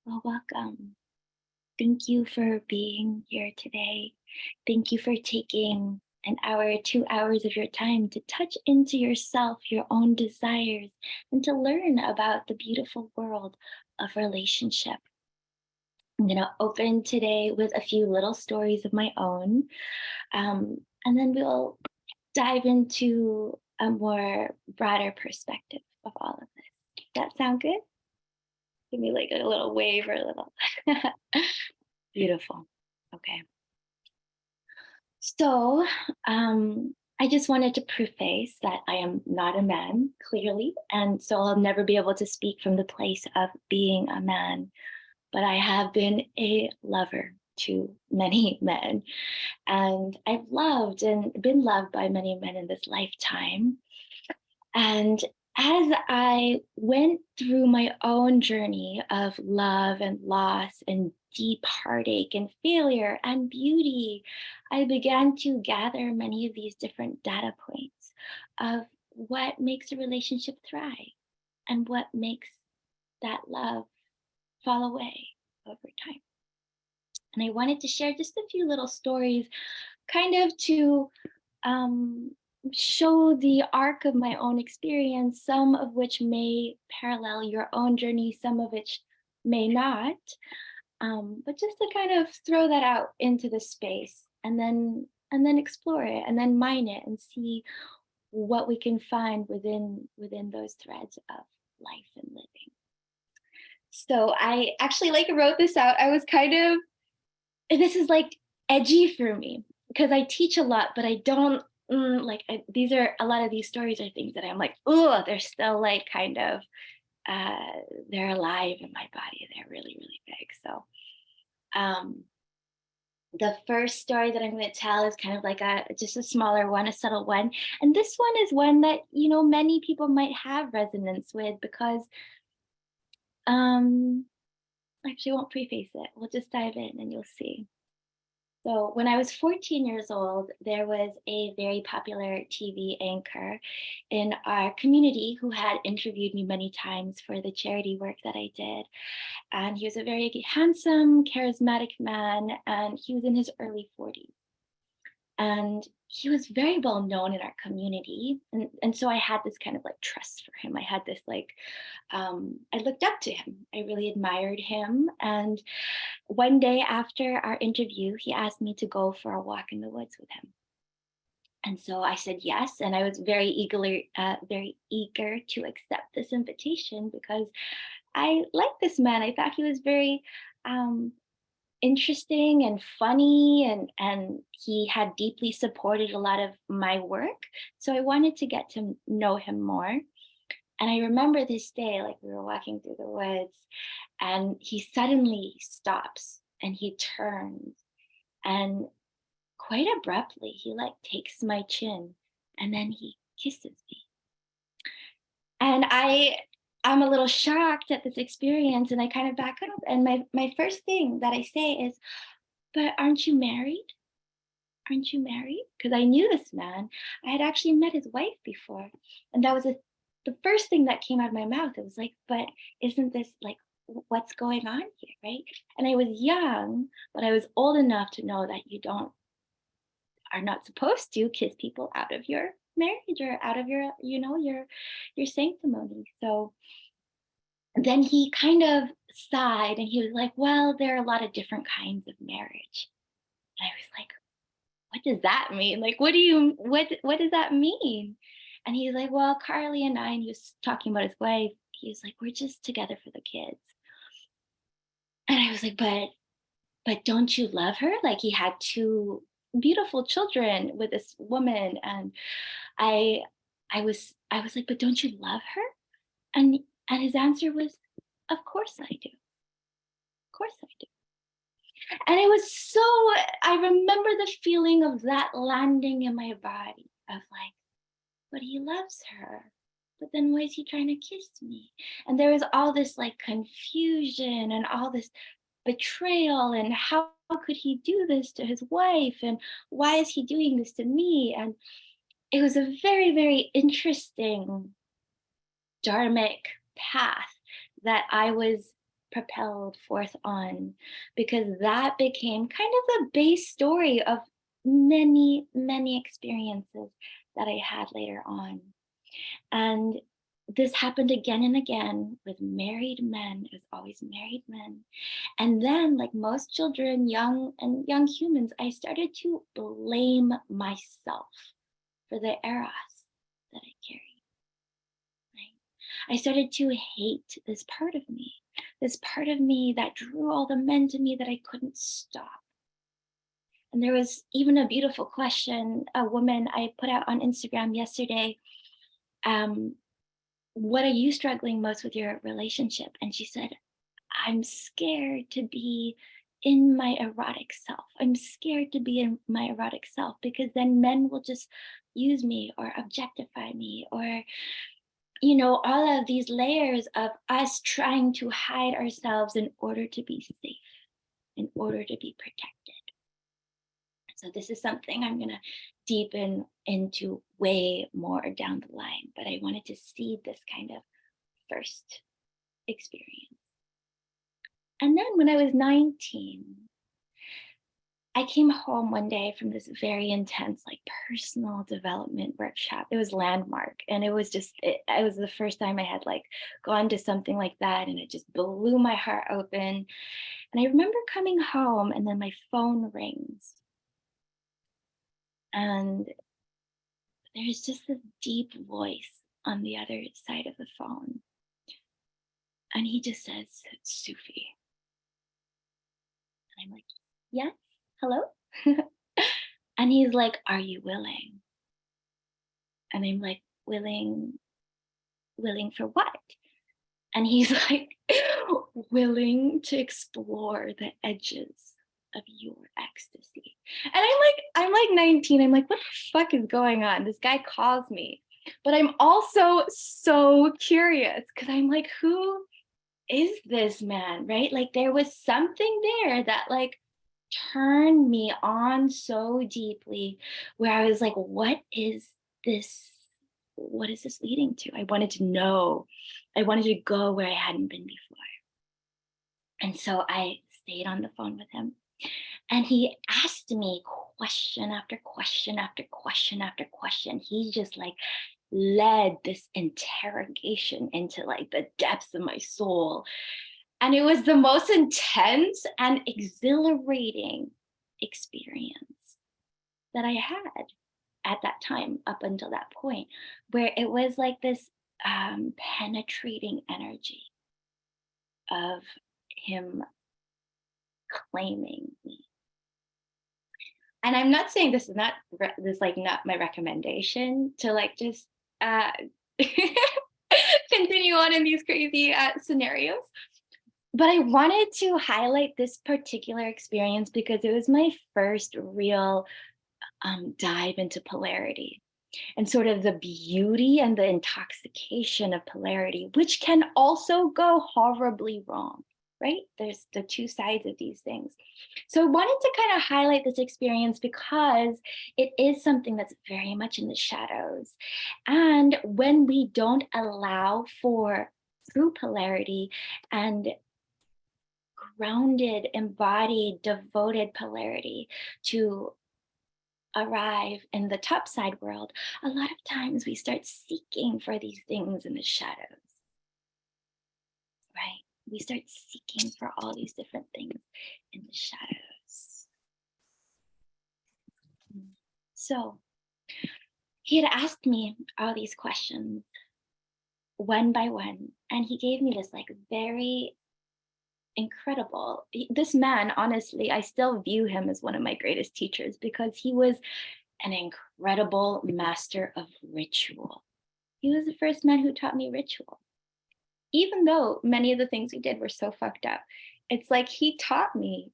Well, welcome. Thank you for being here today. Thank you for taking an hour, 2 hours of your time to touch into yourself, your own desires, and to learn about the beautiful world of relationship. I'm going to open today with a few little stories of my own, and then we'll dive into a more broader perspective of all of this. Does that sound good? Give me like a little wave or a little. Beautiful. Okay. So, I just wanted to preface that I am not a man, clearly. And so I'll never be able to speak from the place of being a man. But I have been a lover to many men. And I've loved and been loved by many men in this lifetime. And as I went through my own journey of love and loss and deep heartache and failure and beauty, I began to gather many of these different data points of what makes a relationship thrive and what makes that love fall away over time. And I wanted to share just a few little stories, kind of to um, show the arc of my own experience, some of which may parallel your own journey, some of which may not. But just to kind of throw that out into the space and then explore it and then mine it and see what we can find within those threads of life and living. So I actually like wrote this out. I was kind of this is like edgy for me because I teach a lot, but I don't these are a lot of these stories are things that I'm like, oh, they're still like kind of uh, they're alive in my body. They're really, really big. So um, the first story that I'm going to tell is kind of like a just a smaller one, a subtle one, and this one is one that many people might have resonance with because um, actually I won't preface it. We'll just dive in and you'll see. So, when I was 14 years old, there was a very popular TV anchor in our community who had interviewed me many times for the charity work that I did. And he was a very handsome, charismatic man, and he was in his early 40s. And he was very well known in our community. And so I had this kind of like trust for him. I had this like, I looked up to him. I really admired him. And one day after our interview, he asked me to go for a walk in the woods with him. And so I said yes, and I was very eager to accept this invitation because I liked this man. I thought he was very um, interesting and funny, and he had deeply supported a lot of my work. So I wanted to get to know him more. And I remember this day, like we were walking through the woods, and he suddenly stops and he turns and quite abruptly he like takes my chin and then he kisses me. And I'm a little shocked at this experience and I kind of back up and my first thing that I say is, "But aren't you married? Aren't you married?" Because I knew this man. I had actually met his wife before. And that was the first thing that came out of my mouth. It was like, "But isn't this like what's going on here?" Right? And I was young, but I was old enough to know that you don't are not supposed to kiss people out of your marriage or out of your sanctimony. So then he kind of sighed and he was like, "Well, there are a lot of different kinds of marriage." And I was like, "What does that mean? Like, what does that mean?" And he's like, "Well, Carly and I," and he was talking about his wife. He was like, "We're just together for the kids." And I was like, but don't you love her? Like he had two beautiful children with this woman. And I I was like, "But don't you love her?" And his answer was, "Of course I do. Of course I do." And it was so I remember the feeling of that landing in my body of like, but he loves her. But then why is he trying to kiss me? And there was all this like confusion and all this betrayal and how could he do this to his wife and why is he doing this to me? And it was a very, very interesting dharmic path that I was propelled forth on, because that became kind of the base story of many, many experiences that I had later on. And this happened again and again with married men. It was always married men. And then, like most children, young humans, I started to blame myself for the eros that I carry. Right? I started to hate this part of me that drew all the men to me that I couldn't stop. And there was even a beautiful question, a woman I put out on Instagram yesterday. What are you struggling most with your relationship? And she said, I'm scared to be in my erotic self. I'm scared to be in my erotic self because then men will just use me or objectify me, or, all of these layers of us trying to hide ourselves in order to be safe, in order to be protected. So this is something I'm going to deepen into way more down the line, but I wanted to see this kind of first experience. And then when I was 19, I came home one day from this very intense, like, personal development workshop. It was landmark. And it was it was the first time I had, like, gone to something like that. And it just blew my heart open. And I remember coming home and then my phone rings. And there's just this deep voice on the other side of the phone. And he just says, Sufi. And I'm like, yes, hello? And he's like, are you willing? And I'm like, willing for what? And he's like, willing to explore the edges of your ecstasy. And I'm like 19. I'm like, what the fuck is going on? This guy calls me. But I'm also so curious because I'm like, who is this man? Right? Like, there was something there that, like, turned me on so deeply, where I was like, what is this? What is this leading to? I wanted to know. I wanted to go where I hadn't been before. And so I stayed on the phone with him. And he asked me question after question after question after question. He just, like, led this interrogation into, like, the depths of my soul. And it was the most intense and exhilarating experience that I had at that time, up until that point, where it was like this penetrating energy of him claiming me. And I'm not saying this is not not my recommendation to, like, just uh, continue on in these crazy scenarios. But I wanted to highlight this particular experience because it was my first real dive into polarity and sort of the beauty and the intoxication of polarity, which can also go horribly wrong, right? There's the two sides of these things. So I wanted to kind of highlight this experience because it is something that's very much in the shadows. And when we don't allow for true polarity and grounded, embodied, devoted polarity to arrive in the top side world, a lot of times we start seeking for these things in the shadows, right? We start seeking for all these different things in the shadows. So he had asked me all these questions one by one, and he gave me this, like, very incredible. This man, honestly, I still view him as one of my greatest teachers because he was an incredible master of ritual. He was the first man who taught me ritual. Even though many of the things we did were so fucked up, it's like he taught me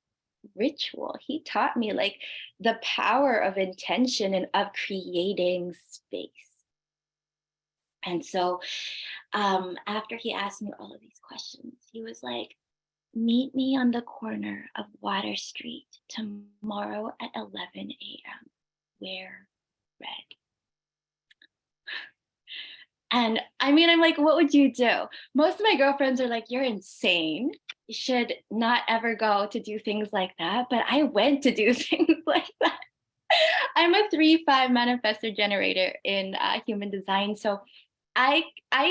ritual. He taught me, like, the power of intention and of creating space. And so after he asked me all of these questions, he was like, meet me on the corner of Water Street tomorrow at 11 a.m. Wear red. And I mean, I'm like, what would you do? Most of my girlfriends are like, you're insane. should not ever go to do things like that, but I went to do things like that. I'm a 3-5 manifestor generator in human design. So I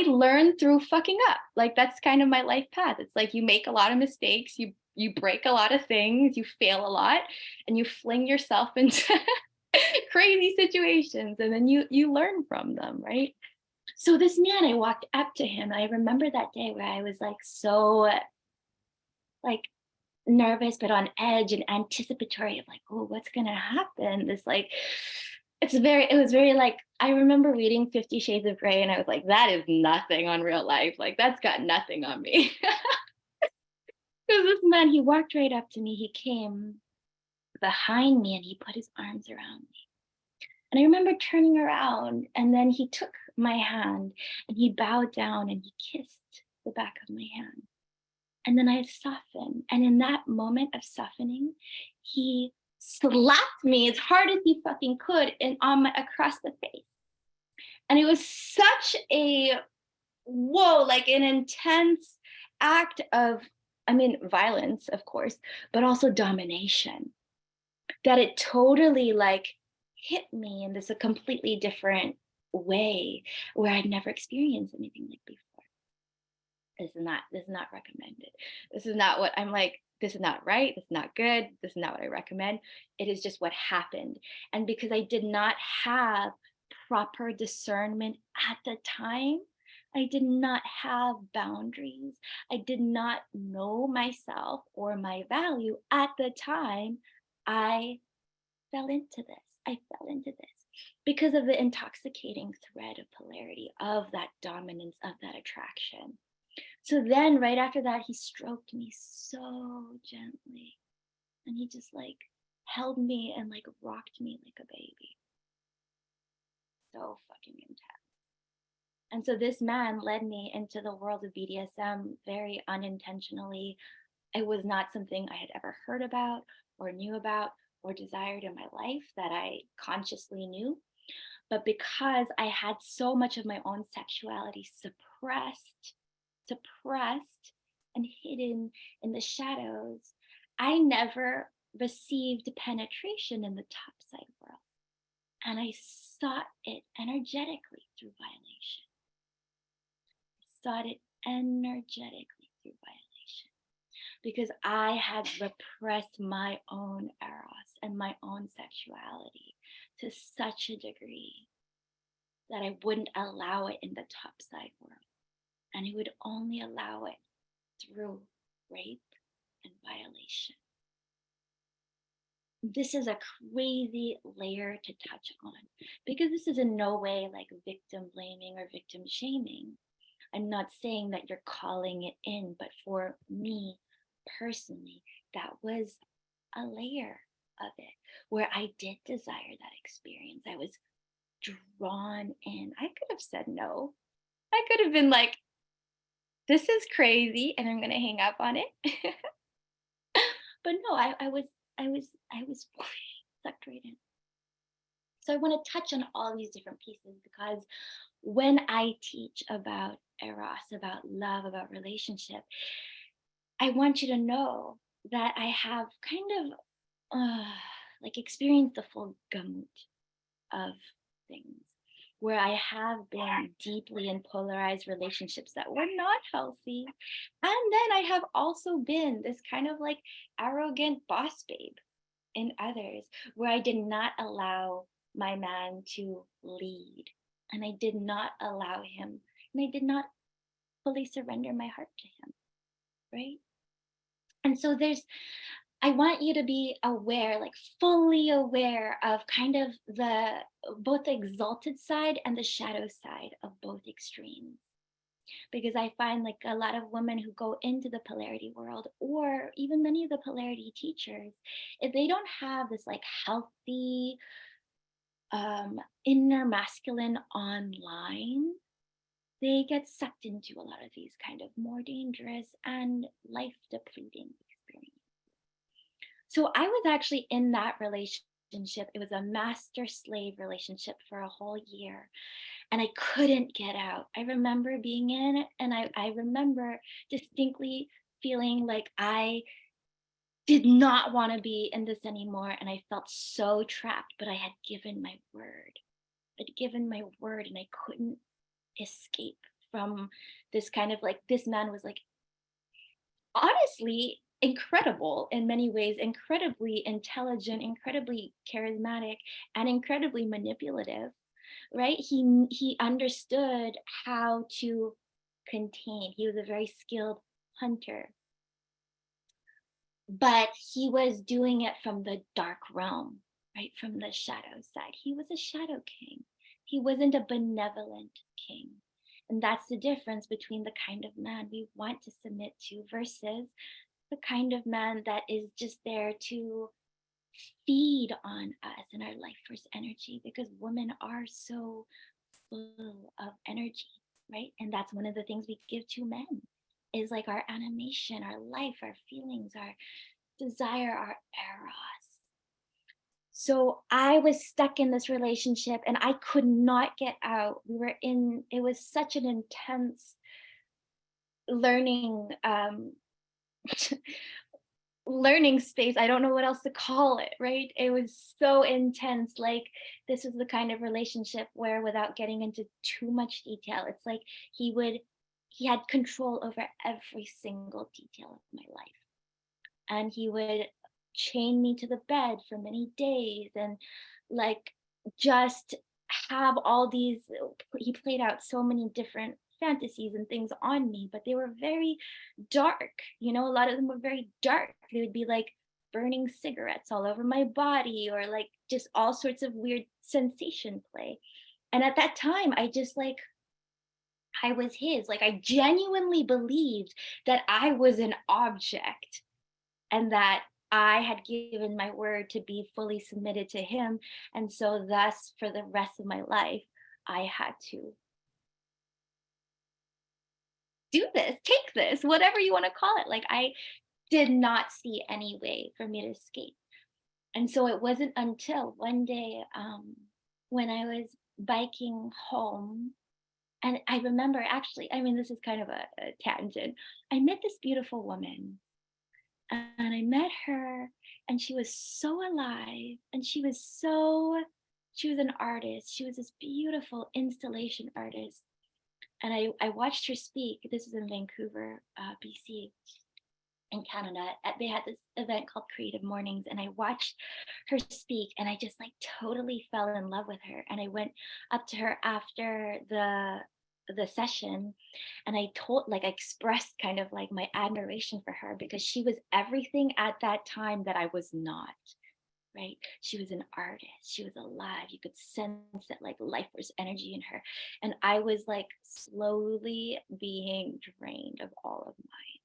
learned through fucking up. Like that's kind of my life path. It's like you make a lot of mistakes, you break a lot of things, you fail a lot, and you fling yourself into crazy situations, and then you learn from them, right? So this man, I walked up to him. I remember that day where I was like so like nervous but on edge and anticipatory of like, oh, what's gonna happen? This like it was very like I remember reading 50 Shades of Grey and I was like, that is nothing on real life. Like that's got nothing on me. Because this man, he walked right up to me, he came behind me and he put his arms around me. And I remember turning around and then he took my hand and he bowed down and he kissed the back of my hand. And then I softened. And in that moment of softening, he slapped me as hard as he fucking could and across the face. And it was such a whoa, like an intense act of, I mean, violence, of course, but also domination. That it totally like hit me in this a completely different way where I'd never experienced anything like before. This is not recommended. This is not what I'm like, this is not right, this is not good, this is not what I recommend. It is just what happened. And because I did not have proper discernment at the time, I did not have boundaries. I did not know myself or my value at the time. I fell into this. I fell into this because of the intoxicating thread of polarity, of that dominance, of that attraction. So then, right after that, he stroked me so gently. And he just like held me and like rocked me like a baby. So fucking intense. And so this man led me into the world of BDSM very unintentionally. It was not something I had ever heard about or knew about or desired in my life that I consciously knew. But because I had so much of my own sexuality suppressed and hidden in the shadows, I never received penetration in the top side world. And I sought it energetically through violation. I sought it energetically through violation because I had repressed my own eros and my own sexuality to such a degree that I wouldn't allow it in the top side world. And it would only allow it through rape and violation. This is a crazy layer to touch on because this is in no way like victim blaming or victim shaming. I'm not saying that you're calling it in, but for me personally, that was a layer of it where I did desire that experience. I was drawn in. I could have said no. I could have been like, this is crazy and I'm going to hang up on it. But no, I was sucked right in. So I want to touch on all these different pieces because when I teach about eros, about love, about relationship, I want you to know that I have kind of like experienced the full gamut of things where I have been deeply in polarized relationships that were not healthy. And then I have also been this kind of like arrogant boss babe in others where I did not allow my man to lead. And I did not allow him, and I did not fully surrender my heart to him. Right. And so I want you to be aware, like fully aware of kind of both the exalted side and the shadow side of both extremes. Because I find like a lot of women who go into the polarity world, or even many of the polarity teachers, if they don't have this like healthy inner masculine online, they get sucked into a lot of these kind of more dangerous and life depleting experiences. So I was actually in that relationship. It was a master slave relationship for a whole year, and I couldn't get out. I remember being in it, and I remember distinctly feeling like I did not want to be in this anymore. And I felt so trapped, but I had given my word. I'd given my word and I couldn't escape from this kind of like, this man was like, honestly, incredible in many ways, incredibly intelligent, incredibly charismatic, and incredibly manipulative, right? He understood how to contain. He was a very skilled hunter, but he was doing it from the dark realm, right? From the shadow side. He was a shadow king. He wasn't a benevolent king. And that's the difference between the kind of man we want to submit to versus the kind of man that is just there to feed on us and our life force energy, because women are so full of energy, right? And that's one of the things we give to men is like our animation, our life, our feelings, our desire, our eros. So I was stuck in this relationship and I could not get out. It was such an intense learning learning space. I don't know what else to call it, right? It was so intense. Like, this was the kind of relationship where, without getting into too much detail, it's like he had control over every single detail of my life. And he would chain me to the bed for many days and like just have all these, he played out so many different fantasies and things on me, but they were very dark. A lot of them were very dark. They would be like burning cigarettes all over my body, or like just all sorts of weird sensation play. And at that time, I just like, I was his. Like, I genuinely believed that I was an object and that I had given my word to be fully submitted to him. And so, thus, for the rest of my life, I had to do this, take this, whatever you want to call it. Like, I did not see any way for me to escape. And so, it wasn't until one day when I was biking home. And I remember, actually, I mean, this is kind of a tangent. I met this beautiful woman, and I met her, and she was so alive, and she was an artist. She was this beautiful installation artist. And I watched her speak. This was in Vancouver, BC, in Canada. They had this event called Creative Mornings, and I watched her speak, and I just like totally fell in love with her. And I went up to her after the session, and I expressed kind of like my admiration for her, because she was everything at that time that I was not. Right? She was an artist. She was alive. You could sense that like life force energy in her. And I was like slowly being drained of all of mine.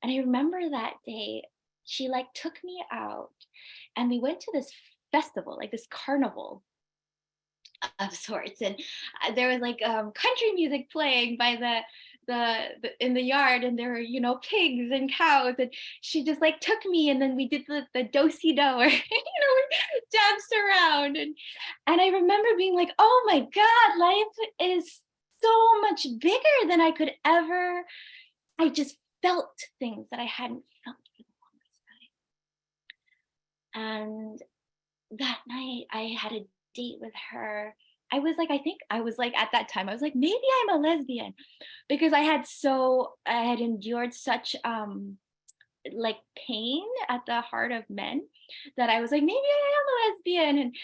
And I remember that day, she like took me out, and we went to this festival, like this carnival of sorts. And there was like country music playing by the in the yard, and there were pigs and cows, and she just like took me, and then we did the do-si-do, or we danced around, and I remember being like, oh my god, life is so much bigger than I could ever. I just felt things that I hadn't felt for the longest time. And that night I had a date with her. I think I was like, at that time, I was like, maybe I'm a lesbian, because I had endured such like pain at the heart of men, that I was like, maybe I am a lesbian, and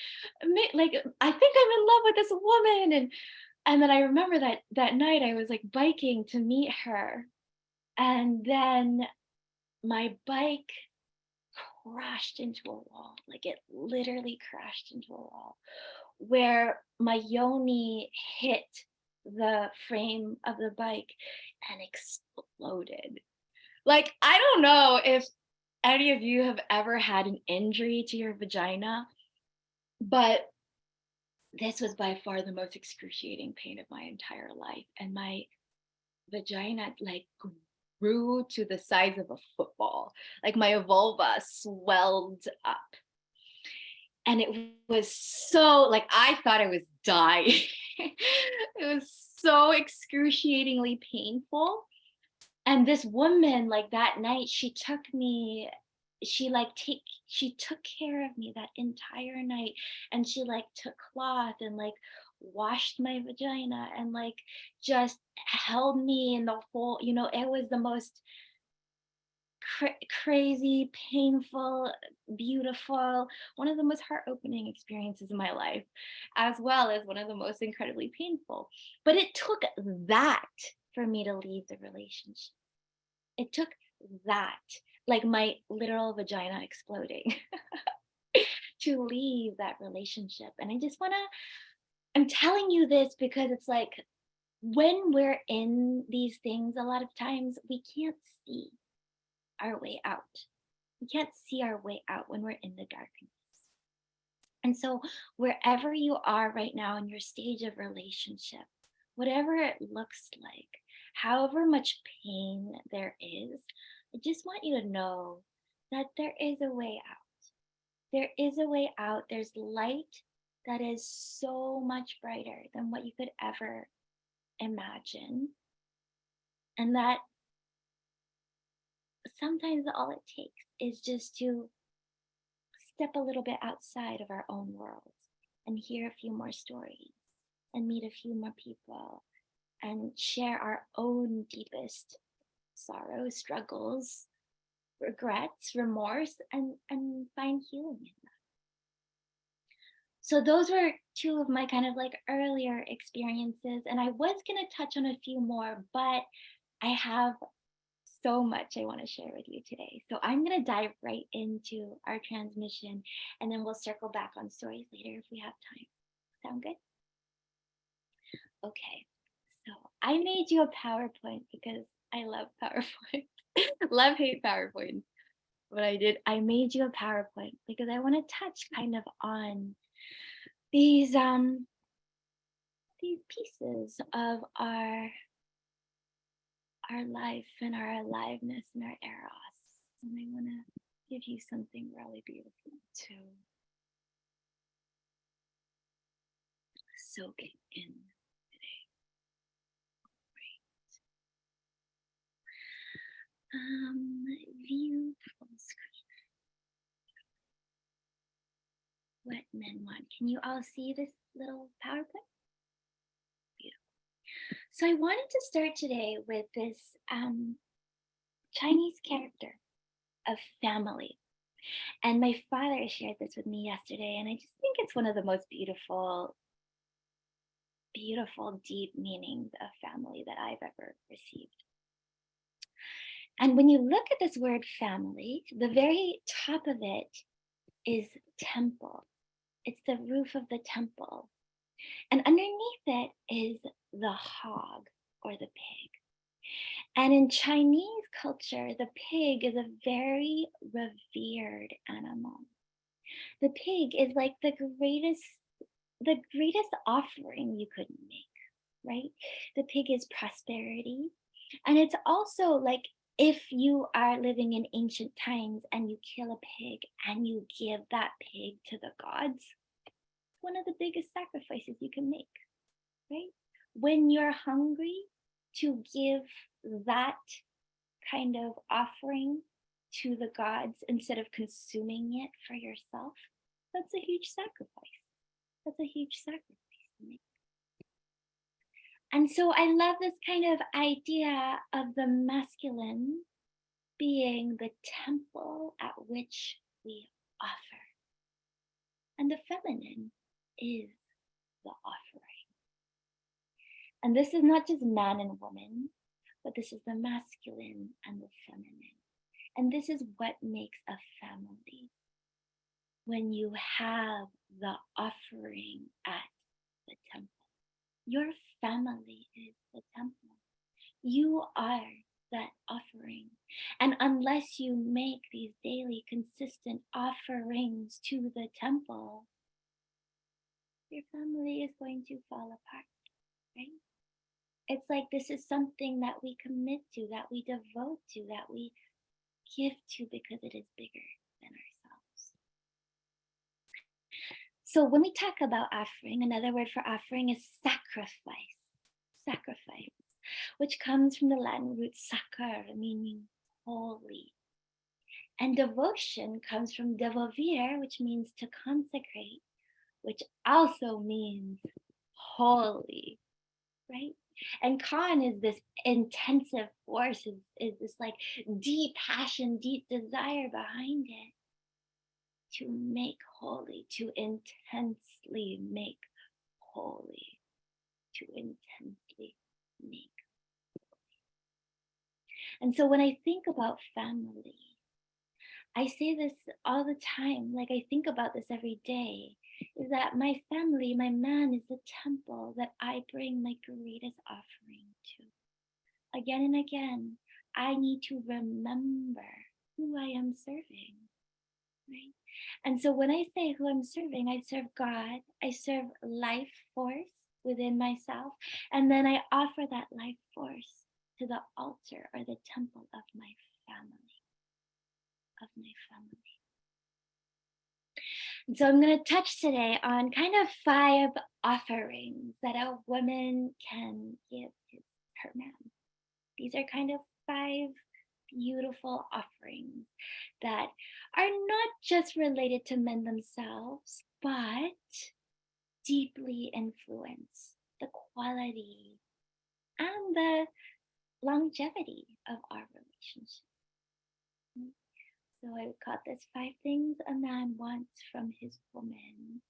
like I think I'm in love with this woman. And then I remember that night I was like biking to meet her, and then my bike crashed into a wall. Like, it literally crashed into a wall, where my yoni hit the frame of the bike and exploded. Like, I don't know if any of you have ever had an injury to your vagina, but this was by far the most excruciating pain of my entire life. And my vagina like grew to the size of a football. Like, my vulva swelled up. And it was so, like, I thought I was dying. It was so excruciatingly painful. And this woman, like that night, she took care of me that entire night. And she like took cloth and like washed my vagina and like just held me in the whole, it was the most crazy, painful, beautiful, one of the most heart-opening experiences in my life, as well as one of the most incredibly painful. But it took that for me to leave the relationship. It took that, like my literal vagina exploding, to leave that relationship. And I'm telling you this because it's like when we're in these things, a lot of times we can't see our way out. We can't see our way out when we're in the darkness. And so, wherever you are right now in your stage of relationship, whatever it looks like, however much pain there is, I just want you to know that there is a way out. There is a way out. There's light that is so much brighter than what you could ever imagine. And that sometimes all it takes is just to step a little bit outside of our own world and hear a few more stories and meet a few more people and share our own deepest sorrows, struggles, regrets, remorse, and find healing in them. So those were two of my kind of like earlier experiences. And I was going to touch on a few more, but I have so much I want to share with you today. So I'm going to dive right into our transmission and then we'll circle back on stories later if we have time. Sound good? Okay. So I made you a PowerPoint because I love PowerPoint. Love, hate PowerPoint. What I made you a PowerPoint because I want to touch kind of on these pieces of our life and our aliveness and our eros. And I want to give you something really beautiful to soak it in today. View full screen. What men want. Can you all see this little PowerPoint? Beautiful. So I wanted to start today with this Chinese character of family. And my father shared this with me yesterday, and I just think it's one of the most beautiful, beautiful, deep meanings of family that I've ever received. And when you look at this word family, the very top of it is temple. It's the roof of the temple. And underneath it is the hog or the pig. And in Chinese culture, the pig is a very revered animal. The pig is like the greatest offering you could make, right? The pig is prosperity. And it's also like if you are living in ancient times and you kill a pig and you give that pig to the gods, it's one of the biggest sacrifices you can make, right? When you're hungry, to give that kind of offering to the gods instead of consuming it for yourself, that's a huge sacrifice. That's a huge sacrifice to make. And so I love this kind of idea of the masculine being the temple at which we offer. And the feminine is the offering. And this is not just man and woman, but this is the masculine and the feminine. And this is what makes a family. When you have the offering at the temple. Your family is the temple. You are that offering. And unless you make these daily consistent offerings to the temple, your family is going to fall apart, right? It's like this is something that we commit to, that we devote to, that we give to because it is bigger than ourselves. So when we talk about offering, another word for offering is sacrifice. Sacrifice. which comes from the Latin root sakar, meaning holy. And devotion comes from devovere, which means to consecrate, which also means holy, right? And Khan is this intensive force, is this like deep passion, deep desire behind it to make holy, to intensely make holy, to intensely make. And so when I think about family, I say this all the time, like I think about this every day, is that my family, my man, is the temple that I bring my greatest offering to. Again and again, I need to remember who I am serving, right? And so when I say who I'm serving, I serve God, I serve life force within myself, and then I offer that life force to the altar or the temple of my family, of my family. And so I'm going to touch today on kind of 5 offerings that a woman can give her man. These are kind of 5 beautiful offerings that are not just related to men themselves, but deeply influence the quality and the longevity of our relationship. So I would call this 5 things a man wants from his woman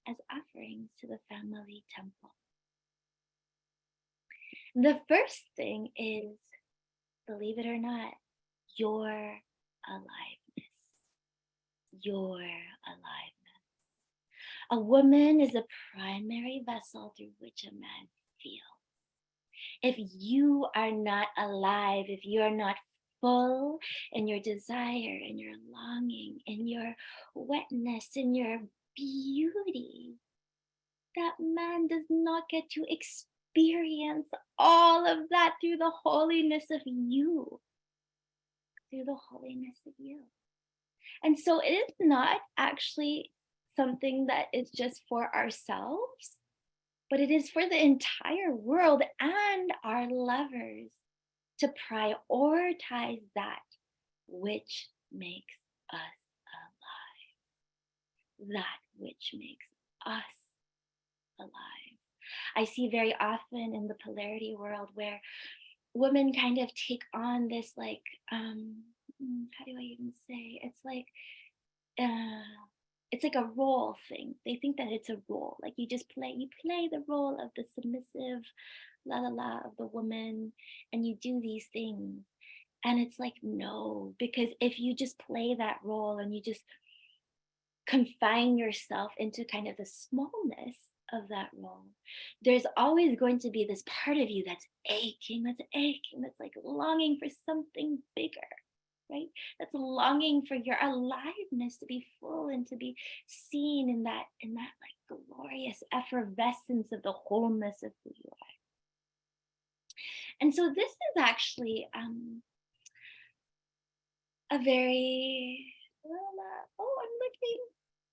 as offerings to the family temple. The first thing is, believe it or not, your aliveness. Your aliveness. A woman is a primary vessel through which a man feels. If you are not alive, if you are not full in your desire, in your longing, in your wetness, in your beauty, that man does not get to experience all of that through the holiness of you. Through the holiness of you. And so it is not actually something that is just for ourselves, but it is for the entire world and our lovers to prioritize that which makes us alive, that which makes us alive. I see very often in the polarity world where women kind of take on this like how do I even say, it's like a role thing. They think that it's a role, like you play the role of the submissive la la la of the woman, and you do these things. And it's like, no, because if you just play that role and you just confine yourself into kind of the smallness of that role, there's always going to be this part of you that's aching, that's like longing for something bigger, right? That's longing for your aliveness to be full and to be seen in that like glorious effervescence of the wholeness of who you are. And so this is actually a very, oh, I'm looking,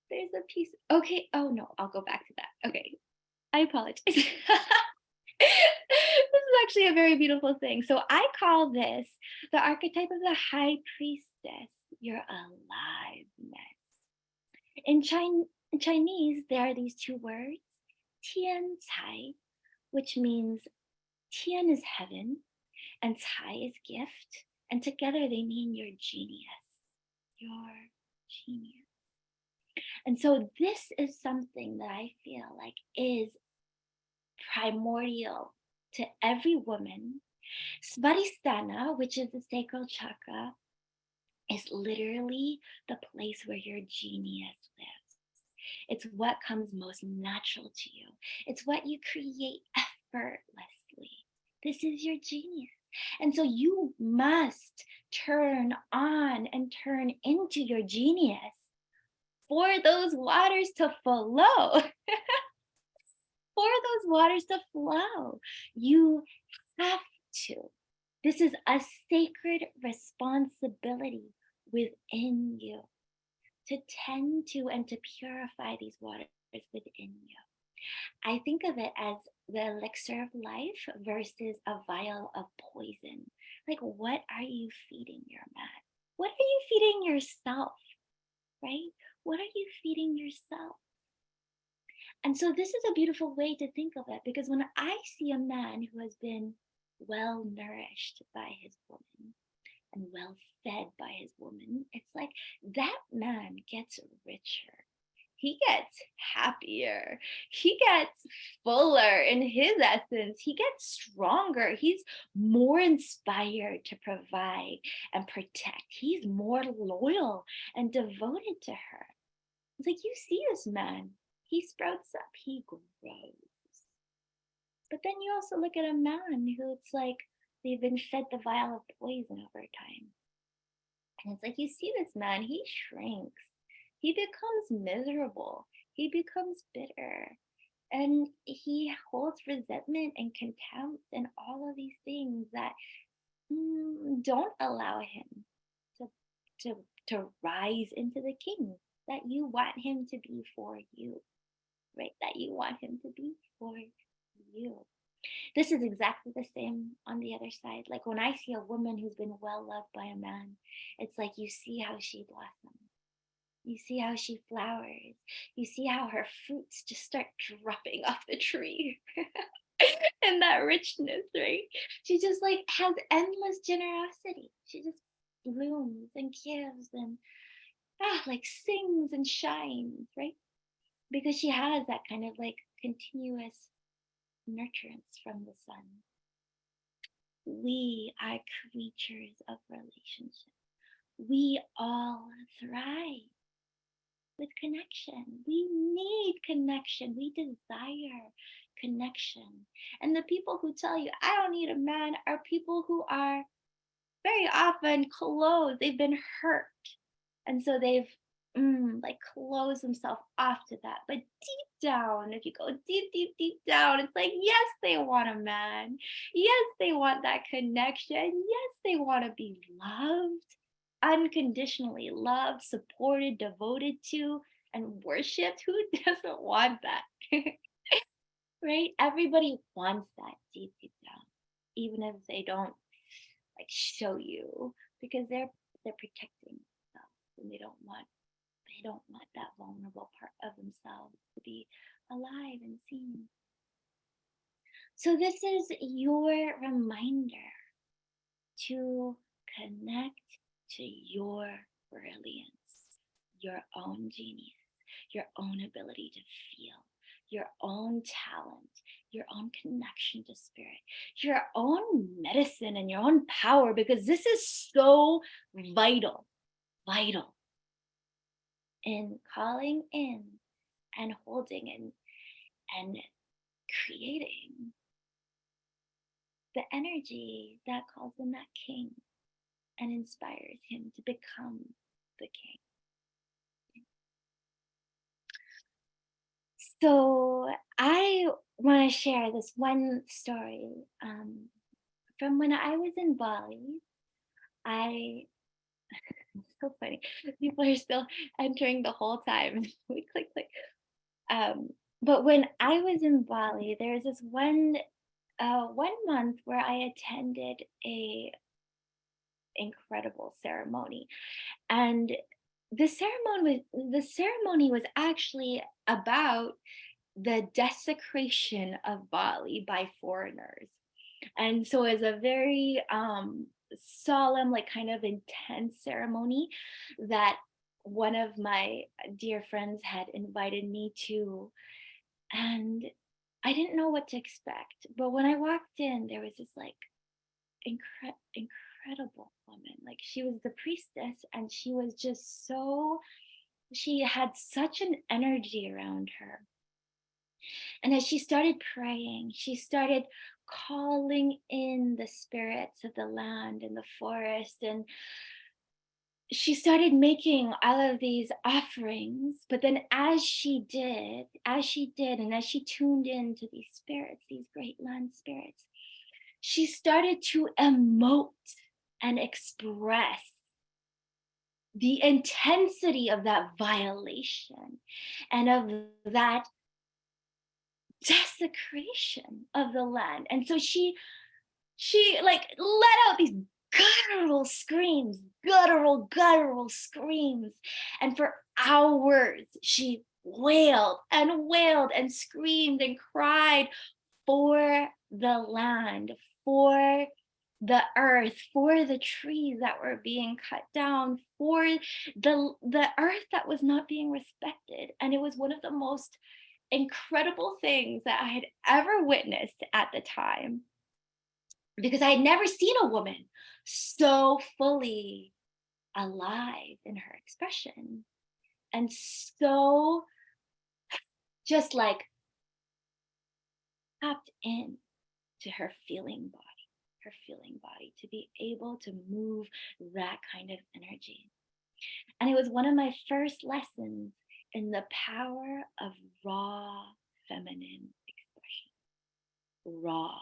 there's a piece. Okay, oh no, I'll go back to that. Okay, I apologize. This is actually a very beautiful thing. So I call this the archetype of the high priestess, your aliveness. In Chinese, there are these 2 words, tian cai, which means tian is heaven and cai is gift. And together they mean your genius, your genius. And so this is something that I feel like is primordial to every woman. Svadhisthana, which is the sacral chakra, is literally the place where your genius lives. It's what comes most natural to you. It's what you create effortlessly. This is your genius. And so you must turn on and turn into your genius for those waters to flow. For those waters to flow. You have to. This is a sacred responsibility within you to tend to and to purify these waters within you. I think of it as the elixir of life versus a vial of poison. Like, what are you feeding your man? What are you feeding yourself, right? What are you feeding yourself? And so, this is a beautiful way to think of it because when I see a man who has been well nourished by his woman and well fed by his woman, it's like that man gets richer. He gets happier. He gets fuller in his essence. He gets stronger. He's more inspired to provide and protect. He's more loyal and devoted to her. It's like you see this man, he sprouts up, he grows. But then you also look at a man who it's like they've been fed the vial of poison over time. And it's like you see this man, he shrinks, he becomes miserable, he becomes bitter, and he holds resentment and contempt and all of these things that don't allow him to, to, to rise into the king that you want him to be for you, right? That you want him to be for you. This is exactly the same on the other side. Like when I see a woman who's been well loved by a man, it's like you see how she blossoms. You see how she flowers. You see how her fruits just start dropping off the tree. And that richness, right? She just like has endless generosity. She just blooms and gives and like sings and shines, right? Because she has that kind of like continuous nurturance from the sun. We are creatures of relationship. We all thrive with connection. We need connection. We desire connection. And the people who tell you, I don't need a man, are people who are very often closed. They've been hurt. And so they've like closed themselves off to that. But deep down, if you go deep, deep, deep down, it's like, yes, they want a man. Yes, they want that connection. Yes, they want to be loved, unconditionally loved, supported, devoted to, and worshiped. Who doesn't want that? Right? Everybody wants that deep, deep down, even if they don't like show you because they're protecting themselves and they don't want that vulnerable part of themselves to be alive and seen. So this is your reminder to connect to your brilliance, your own genius, your own ability to feel, your own talent, your own connection to spirit, your own medicine and your own power, because this is so vital, vital in calling in and holding and creating the energy that calls in that king and inspires him to become the king. So I want to share this one story from when I was in Bali. I It's so funny. People are still entering the whole time. We click click. But when I was in Bali, there was this one month where I attended a incredible ceremony, and the ceremony was actually about the desecration of Bali by foreigners. And so it was a very solemn, like kind of intense ceremony that one of my dear friends had invited me to. And I didn't know what to expect. But when I walked in, there was this like incredible woman. Like she was the priestess, and she was just she had such an energy around her. And as she started praying, she started calling in the spirits of the land and the forest. And she started making all of these offerings. But then and as she tuned into these spirits, these great land spirits, she started to emote and express the intensity of that violation and of that desecration of the land. And so she like let out these guttural screams. And for hours, she wailed and screamed and cried for the land, for the earth, for the trees that were being cut down, for the earth that was not being respected. And it was one of the most incredible things that I had ever witnessed at the time, because I had never seen a woman so fully alive in her expression and so just like tapped in to her feeling body to be able to move that kind of energy. And it was one of my first lessons in the power of raw feminine expression. Raw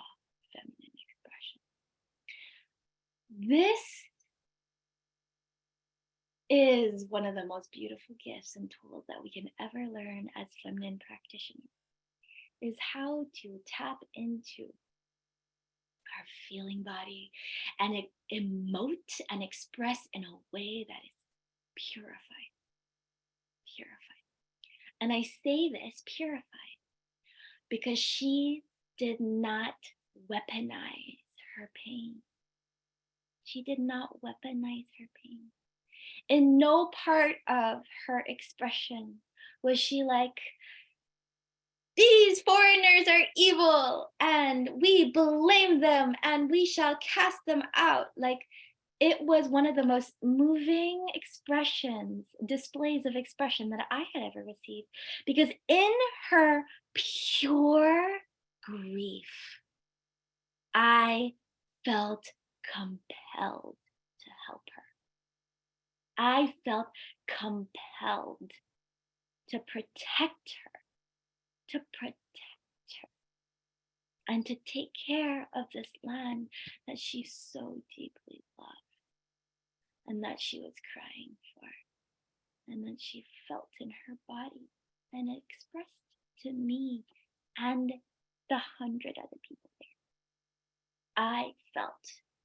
feminine expression. This is one of the most beautiful gifts and tools that we can ever learn as feminine practitioners, is how to tap into our feeling body and emote and express in a way that is purified. And I say this purified because she did not weaponize her pain. She did not weaponize her pain. In no part of her expression was she like, these foreigners are evil and we blame them and we shall cast them out. Like, it was one of the most moving displays of expression that I had ever received, because in her pure grief, I felt compelled to help her. I felt compelled to protect her, and to take care of this land that she so deeply loved, and that she was crying for, and that she felt in her body and expressed to me and the 100 other people there. I felt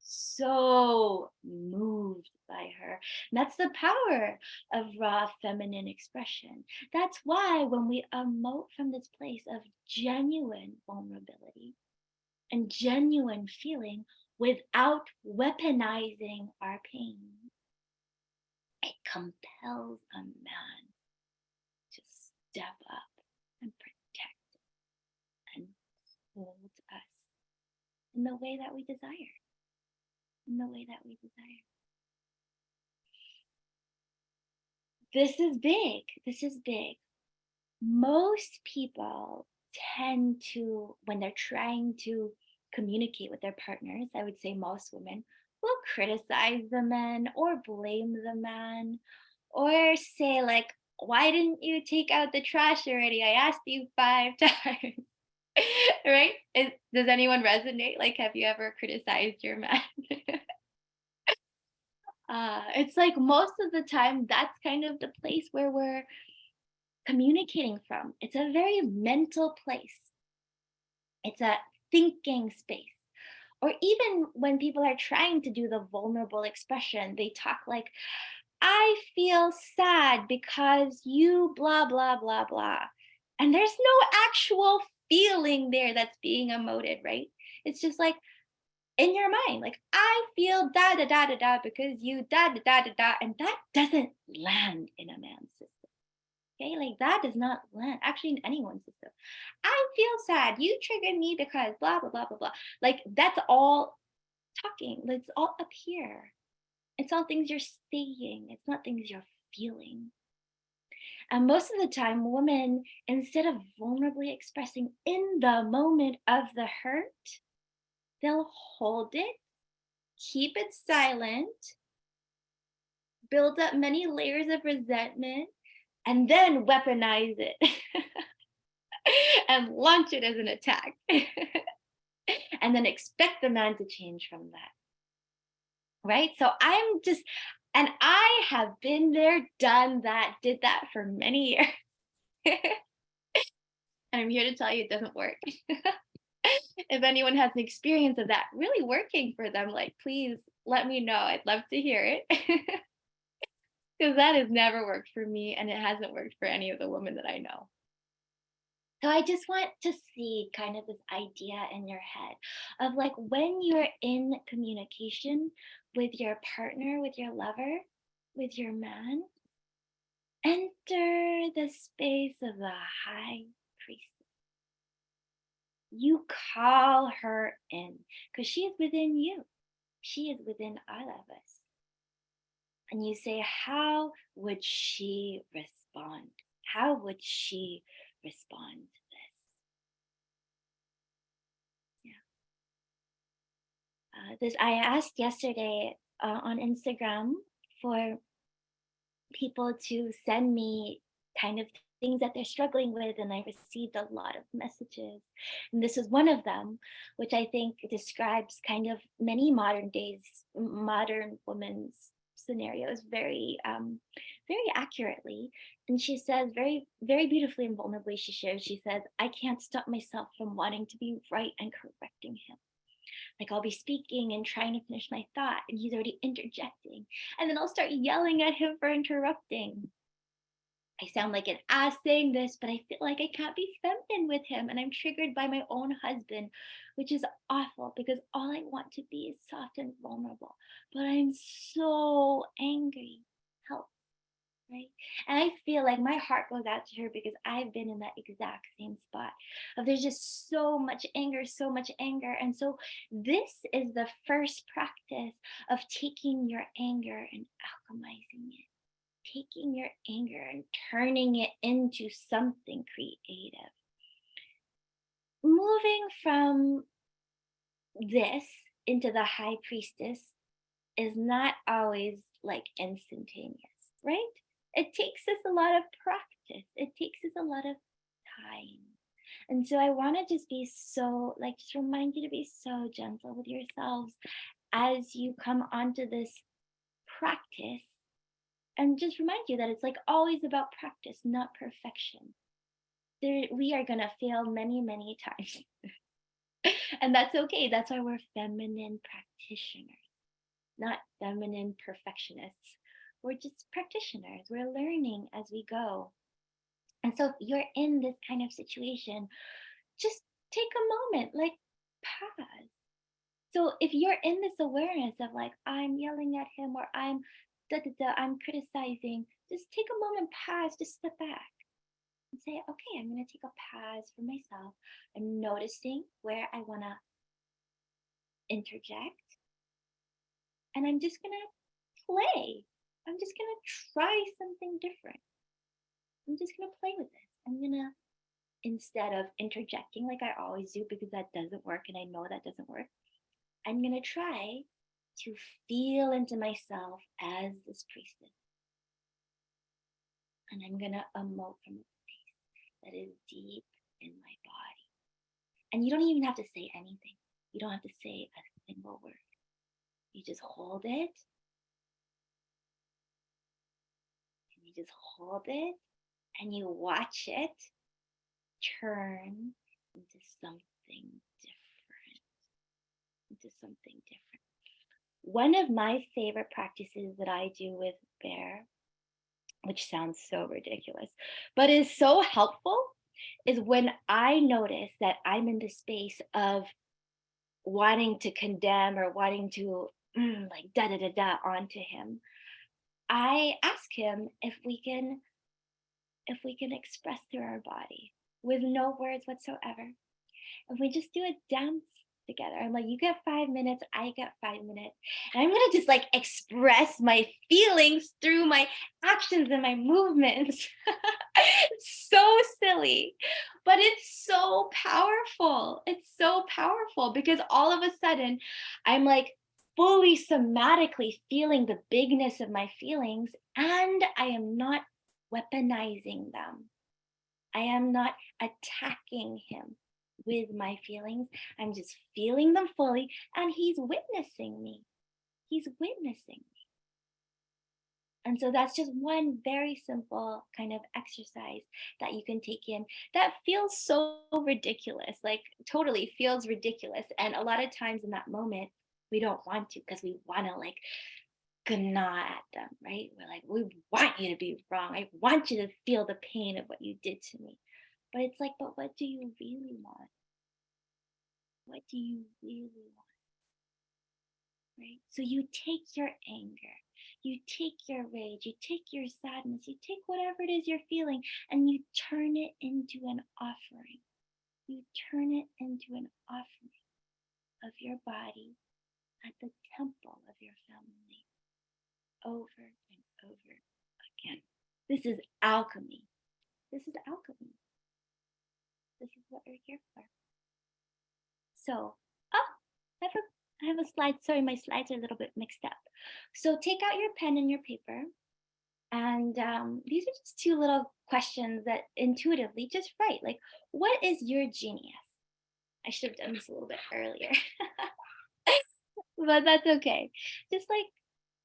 so moved by her. And that's the power of raw feminine expression. That's why when we emote from this place of genuine vulnerability and genuine feeling without weaponizing our pain, it compels a man to step up and protect and hold us in the way that we desire. This is big. Most people tend to, when they're trying to communicate with their partners, I would say most women will criticize the man or blame the man or say like, why didn't you take out the trash already? I asked you 5 times. Right? Does anyone resonate? Like, have you ever criticized your man? It's like most of the time, that's kind of the place where we're communicating from. It's a very mental place, it's a thinking space. Or even when people are trying to do the vulnerable expression, they talk like, I feel sad because you blah, blah, blah, blah. And there's no actual feeling there that's being emoted, right? It's just like in your mind, like, I feel da da da da da because you da da da da da. And that doesn't land in a man's system. Okay, like that does not land actually in anyone's system. I feel sad. You triggered me because blah blah blah blah blah. Like that's all talking. It's all up here. It's all things you're saying. It's not things you're feeling. And most of the time, women, instead of vulnerably expressing in the moment of the hurt, they'll hold it, keep it silent, build up many layers of resentment, and then weaponize it and launch it as an attack. And then expect the man to change from that. Right? So and I have been there, done that, did that for many years. And I'm here to tell you it doesn't work. If anyone has an experience of that really working for them, like, please let me know. I'd love to hear it. Because that has never worked for me and it hasn't worked for any of the women that I know. So I just want to see kind of this idea in your head of like when you're in communication with your partner, with your lover, with your man, enter the space of the high priest. You call her in because she is within you. She is within all of us. And you say, how would she respond? How would she respond to this? Yeah. This I asked yesterday on Instagram for people to send me kind of things that they're struggling with, and I received a lot of messages. And this is one of them, which I think describes kind of many modern women's scenarios very accurately. And she says very beautifully and vulnerably, she says, I can't stop myself from wanting to be right and correcting him. Like I'll be speaking and trying to finish my thought, and he's already interjecting. And then I'll start yelling at him for interrupting. I sound like an ass saying this, but I feel like I can't be feminine with him. And I'm triggered by my own husband, which is awful because all I want to be is soft and vulnerable. But I'm so angry. Help. Right. And I feel like my heart goes out to her because I've been in that exact same spot of there's just so much anger, so much anger. And so this is the first practice of taking your anger and alchemizing it, taking your anger and turning it into something creative. Moving from this into the high priestess is not always like instantaneous, right? It takes us a lot of practice. It takes us a lot of time. And so I want to just be so, like, just remind you to be so gentle with yourselves as you come onto this practice, and just remind you that it's like always about practice, not perfection. We are going to fail many, many times. And that's okay. That's why we're feminine practitioners, not feminine perfectionists. We're just practitioners. We're learning as we go. And so if you're in this kind of situation, just take a moment, like pause. So if you're in this awareness of like, I'm yelling at him or I'm I'm criticizing, just take a moment, pause, just step back and say, okay, I'm going to take a pause for myself. I'm noticing where I want to interject. And I'm just going to play. I'm just going to try something different. I'm just going to play with this. I'm going to, instead of interjecting like I always do, because that doesn't work and I know that doesn't work, I'm going to try to feel into myself as this priestess. And I'm going to emote from a place that is deep in my body. And you don't even have to say anything. You don't have to say a single word. You just hold it. And you just hold it. And you watch it turn into something different. Into something different. One of my favorite practices that I do with Bear, which sounds so ridiculous, but is so helpful, is when I notice that I'm in the space of wanting to condemn or wanting to like da da da da onto him. I ask him if we can express through our body with no words whatsoever. If we just do a dance together, I'm like, you get 5 minutes, I get 5 minutes. And I'm going to just like express my feelings through my actions and my movements. It's so silly, but it's so powerful. It's so powerful because all of a sudden I'm like fully somatically feeling the bigness of my feelings, and I am not weaponizing them. I am not attacking him with my feelings. I'm just feeling them fully, and he's witnessing me. He's witnessing me. And so that's just one very simple kind of exercise that you can take in that feels so ridiculous, like totally feels ridiculous. And a lot of times in that moment, we don't want to because we want to like gnaw at them, right? We're like, we want you to be wrong. I want you to feel the pain of what you did to me. But it's like, but what do you really want? What do you really want? Right? So you take your anger, you take your rage, you take your sadness, you take whatever it is you're feeling, and you turn it into an offering. You turn it into an offering of your body at the temple of your family over and over again. This is alchemy. This is alchemy. This is what we're here for. So, oh, I have a slide. Sorry, my slides are a little bit mixed up. So take out your pen and your paper. And these are just two little questions that intuitively just write. Like, what is your genius? I should have done this a little bit earlier, but that's okay. Just like,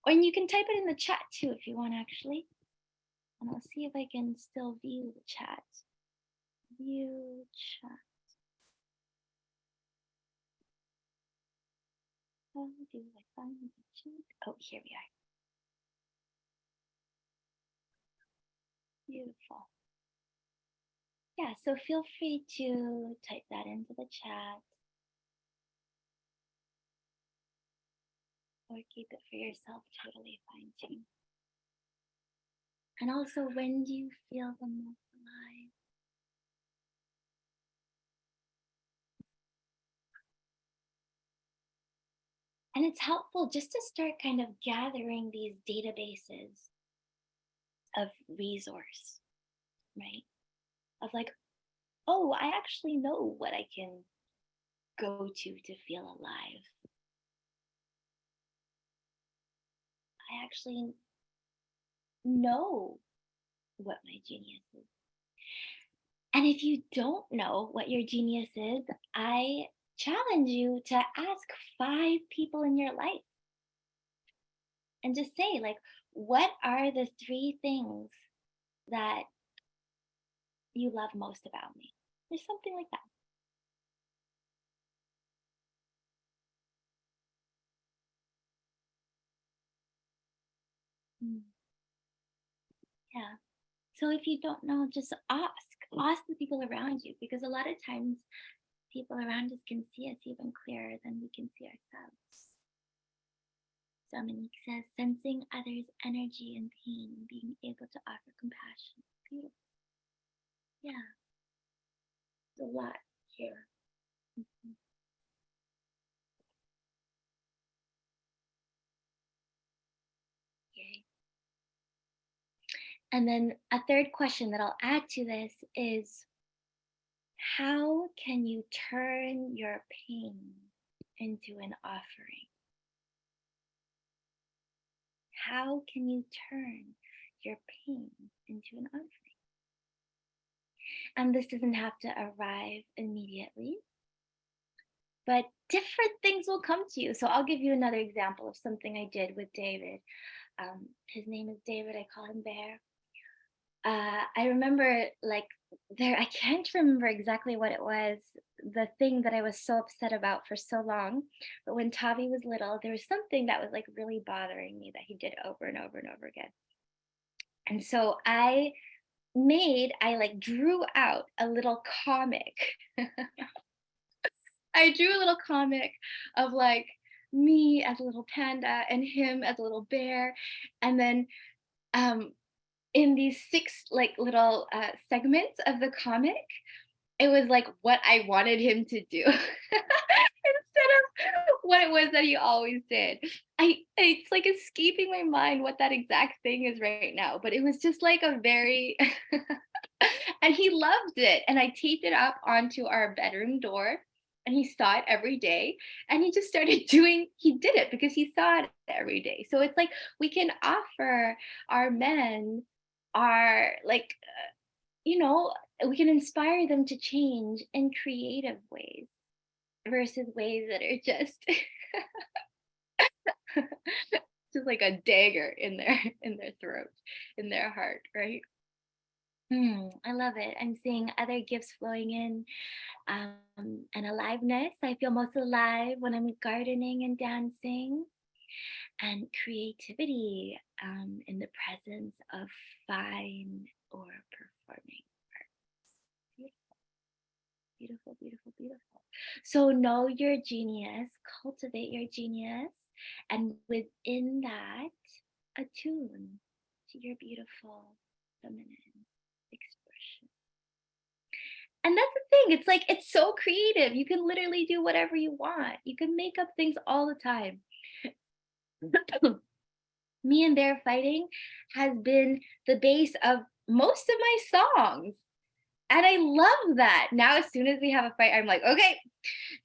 and you can type it in the chat too if you want, actually. And I'll see if I can still view the chat. View chat. How do I find the chat? Oh, here we are. Beautiful. Yeah, so feel free to type that into the chat or keep it for yourself, totally fine too. And also, when do you feel the most alive? And it's helpful just to start kind of gathering these databases of resource, right? Of like, oh, I actually know what I can go to feel alive. I actually know what my genius is. And if you don't know what your genius is, I challenge you to ask 5 people in your life and just say, like, what are the 3 things that you love most about me? There's something like that. Mm, yeah. So if you don't know, just ask the people around you, because a lot of times people around us can see us even clearer than we can see ourselves. Dominique says, sensing others' energy and pain, being able to offer compassion. Beautiful. Yeah, there's a lot here. Mhm. Yay. And then a third question that I'll add to this is, how can you turn your pain into an offering? How can you turn your pain into an offering? And this doesn't have to arrive immediately, but different things will come to you. So I'll give you another example of something I did with David. His name is David. I call him Bear. I remember like I can't remember exactly what it was, the thing that I was so upset about for so long. But when Tavi was little, there was something that was like really bothering me that he did over and over and over again. And so I like drew out a little comic. I drew a little comic of like me as a little panda and him as a little bear. And then um, in these 6 like little segments of the comic, it was like what I wanted him to do instead of what it was that he always did. It's like escaping my mind what that exact thing is right now, but it was just like a very and he loved it. And I taped it up onto our bedroom door and he saw it every day, and he just started he did it because he saw it every day. So it's like we can offer our men our like we can inspire them to change in creative ways versus ways that are just Just like a dagger in their in their throat, in their heart, right? I love it. I'm seeing other gifts flowing in, and aliveness. I feel most alive when I'm gardening and dancing, and creativity in the presence of fine or performing art. Beautiful, beautiful, beautiful. So know your genius, cultivate your genius, and within that, attune to your beautiful feminine expression. And that's the thing. It's like it's so creative. You can literally do whatever you want. You can make up things all the time. Me and Bear fighting has been the base of most of my songs. And I love that. Now, as soon as we have a fight, I'm like, okay,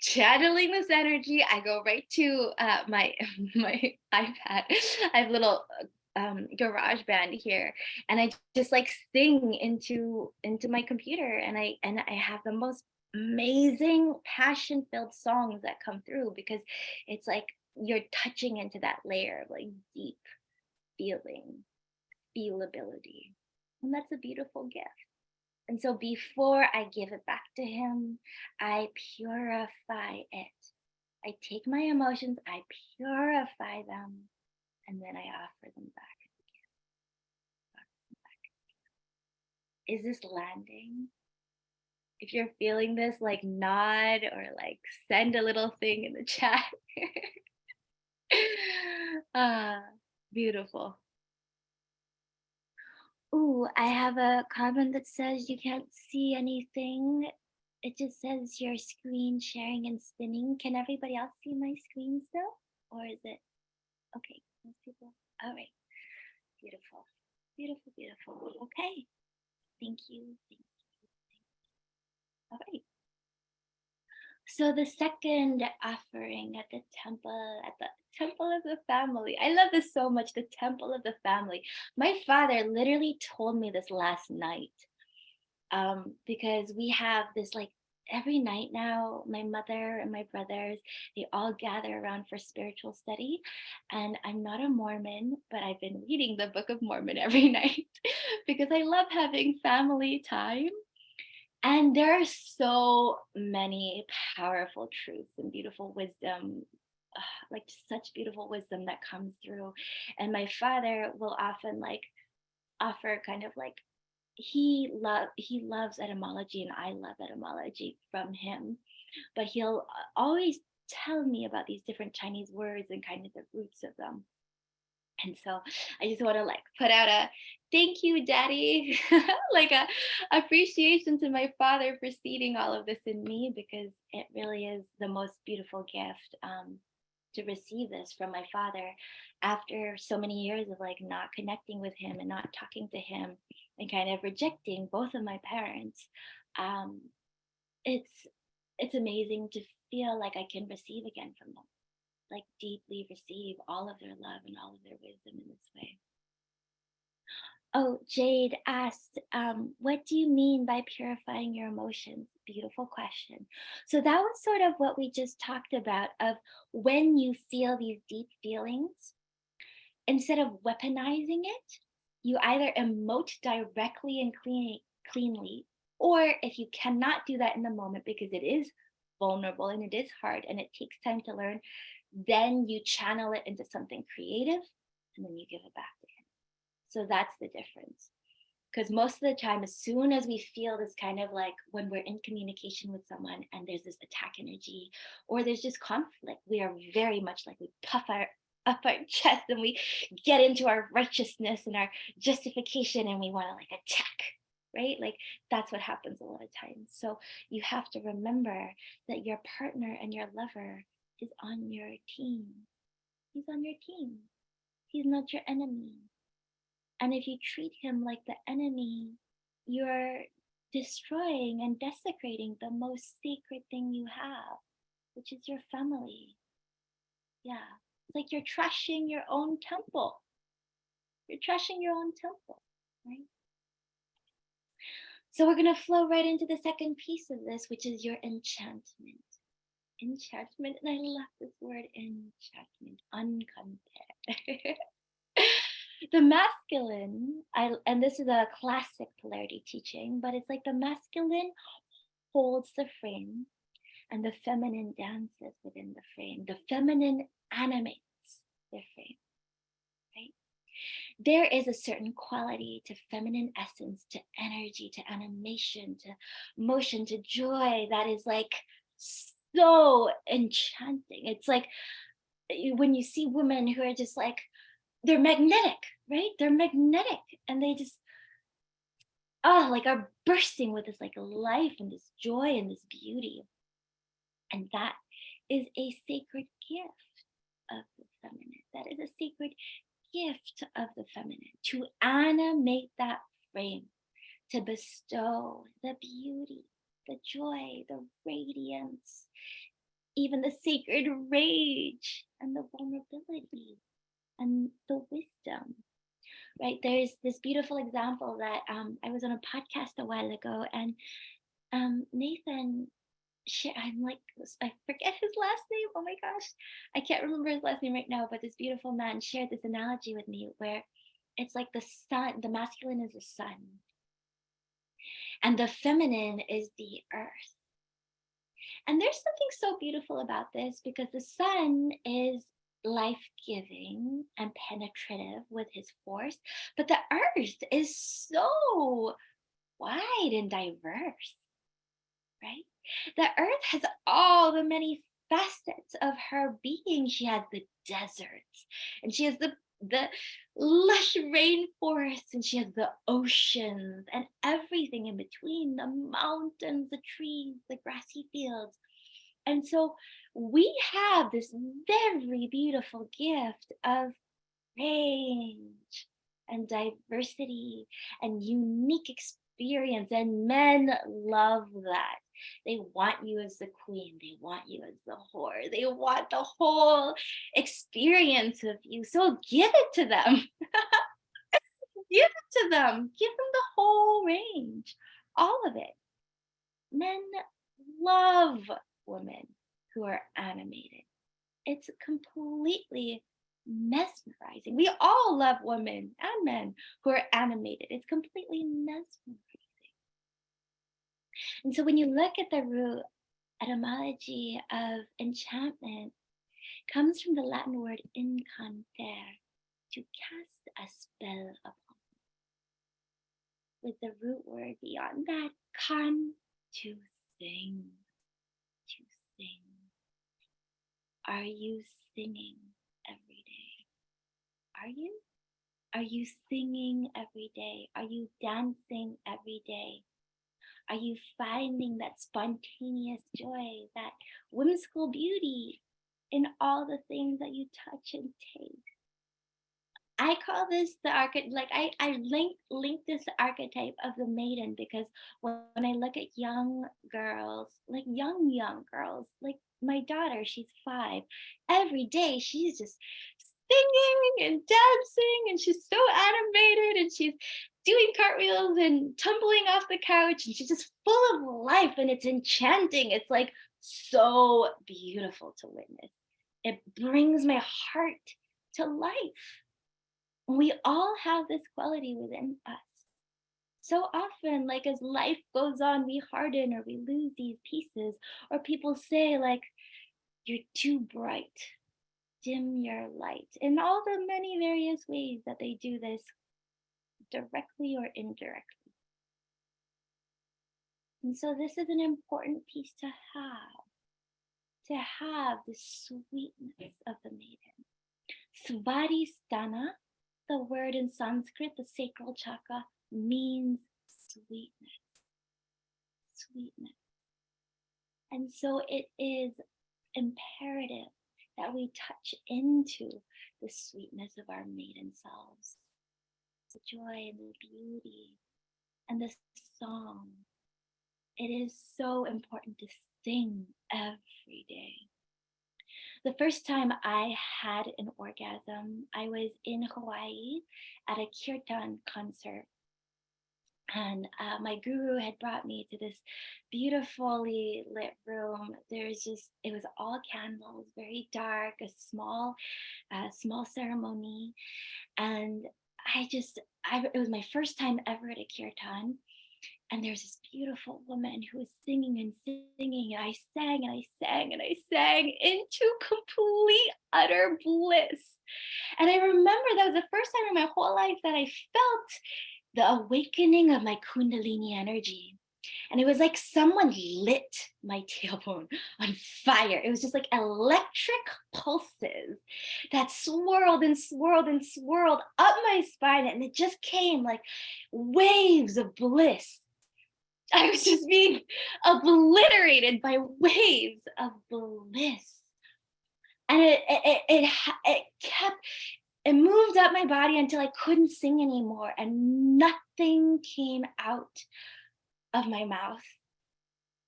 channeling this energy. I go right to my my iPad. I have a little garage band here, and I just like sing into my computer, and I have the most amazing passion filled songs that come through because it's like you're touching into that layer of like deep feeling, feelability, and that's a beautiful gift. And so before I give it back to him, I purify it. I take my emotions, I purify them, and then I offer them back. Is this landing? If you're feeling this, like nod or like send a little thing in the chat. ah, beautiful. Ooh, I have a comment that says you can't see anything. It just says your screen sharing and spinning. Can everybody else see my screen still? Or is it okay? Most people. All right. Beautiful. Beautiful, beautiful. Okay. Thank you. Thank you. All right. So the second offering at the temple of the family. I love this so much, the temple of the family. My father literally told me this last night. Because we have this like every night now, my mother and my brothers, they all gather around for spiritual study. And I'm not a Mormon, but I've been reading the Book of Mormon every night because I love having family time. And there are so many powerful truths and beautiful wisdom, like such beautiful wisdom that comes through. And my father will often like offer kind of like he loves etymology and I love etymology from him, but he'll always tell me about these different Chinese words and kind of the roots of them. And so I just want to like put out a thank you, Daddy, like a appreciation to my father for seeding all of this in me because it really is the most beautiful gift to receive this from my father after so many years of like not connecting with him and not talking to him and kind of rejecting both of my parents. Um, it's it's amazing to feel like I can receive again from them, like deeply receive all of their love and all of their wisdom in this way. Oh, Jade asked, what do you mean by purifying your emotions? Beautiful question. So that was sort of what we just talked about of when you feel these deep feelings, instead of weaponizing it, you either emote directly and cleanly, or if you cannot do that in the moment because it is vulnerable and it is hard and it takes time to learn, then you channel it into something creative and then you give it back to him. So that's the difference. Because most of the time, as soon as we feel this kind of like when we're in communication with someone and there's this attack energy or there's just conflict, we are very much like we puff our up our chest and we get into our righteousness and our justification and we want to like attack, right? Like that's what happens a lot of times. So you have to remember that your partner and your lover is on your team. He's on your team. He's not your enemy. And if you treat him like the enemy, you're destroying and desecrating the most sacred thing you have, which is your family. Yeah. It's like you're trashing your own temple. You're trashing your own temple, right? So we're going to flow right into the second piece of this, which is your enchantment. Enchantment, and I love this word enchantment, uncompare. The masculine, and this is a classic polarity teaching, but it's like the masculine holds the frame and the feminine dances within the frame. The feminine animates the frame, right? There is a certain quality to feminine essence, to energy, to animation, to motion, to joy that is like so enchanting. It's like when you see women who are just like, they're magnetic, right? They're magnetic and they just, like are bursting with this like life and this joy and this beauty. And that is a sacred gift of the feminine. That is a sacred gift of the feminine to animate that frame, to bestow the beauty, the joy, the radiance, even the sacred rage and the vulnerability and the wisdom, right? There's this beautiful example that I was on a podcast a while ago, and Nathan, I'm like, I forget his last name. Oh my gosh, I can't remember his last name right now, but this beautiful man shared this analogy with me where it's like the sun, the masculine is the sun, and the feminine is the earth. And there's something so beautiful about this because the sun is life giving and penetrative with his force, but the earth is so wide and diverse, right? The earth has all the many facets of her being. She has the deserts, and she has the lush rainforests, and she has the oceans and everything in between, the mountains, the trees, the grassy fields. And so we have this very beautiful gift of range and diversity and unique experience. And men love that. They want you as the queen, they want you as the whore, they want the whole experience of you. So give it to them. Give it to them. Give them the whole range, all of it. Men love women who are animated. It's completely mesmerizing. We all love women and men who are animated. It's completely mesmerizing. And so when you look at the root etymology of enchantment, comes from the Latin word incanter, to cast a spell upon. With the root word beyond that, can, to sing, to sing. Are you singing every day? Are you? Are you singing every day? Are you dancing every day? Are you finding that spontaneous joy, that whimsical beauty in all the things that you touch and taste? I call this the archetype, like I link this archetype of the maiden because when I look at young girls, like young girls, like my daughter, she's 5. Every day she's just singing and dancing and she's so animated and she's doing cartwheels and tumbling off the couch and she's just full of life and it's enchanting. It's like so beautiful to witness. It brings my heart to life. We all have this quality within us. So often, like as life goes on, we harden or we lose these pieces, or people say, like, you're too bright, dim your light, in all the many various ways that they do this, directly or indirectly. And so, this is an important piece to have the sweetness of the maiden. Svadhisthana, the word in Sanskrit, the sacral chakra, means sweetness. Sweetness. And so it is imperative that we touch into the sweetness of our maiden selves, the joy and the beauty and the song. It is so important to sing every day. The first time I had an orgasm, I was in Hawaii at a kirtan concert. And my guru had brought me to this beautifully lit room. It was all candles, very dark, small ceremony. And it was my first time ever at a kirtan. And there's this beautiful woman who was singing and singing, and I sang and I sang and I sang into complete, utter bliss. And I remember that was the first time in my whole life that I felt the awakening of my Kundalini energy. And it was like someone lit my tailbone on fire. It was just like electric pulses that swirled and swirled and swirled up my spine. And it just came like waves of bliss. I was just being obliterated by waves of bliss. And it moved up my body until I couldn't sing anymore, and nothing came out of my mouth.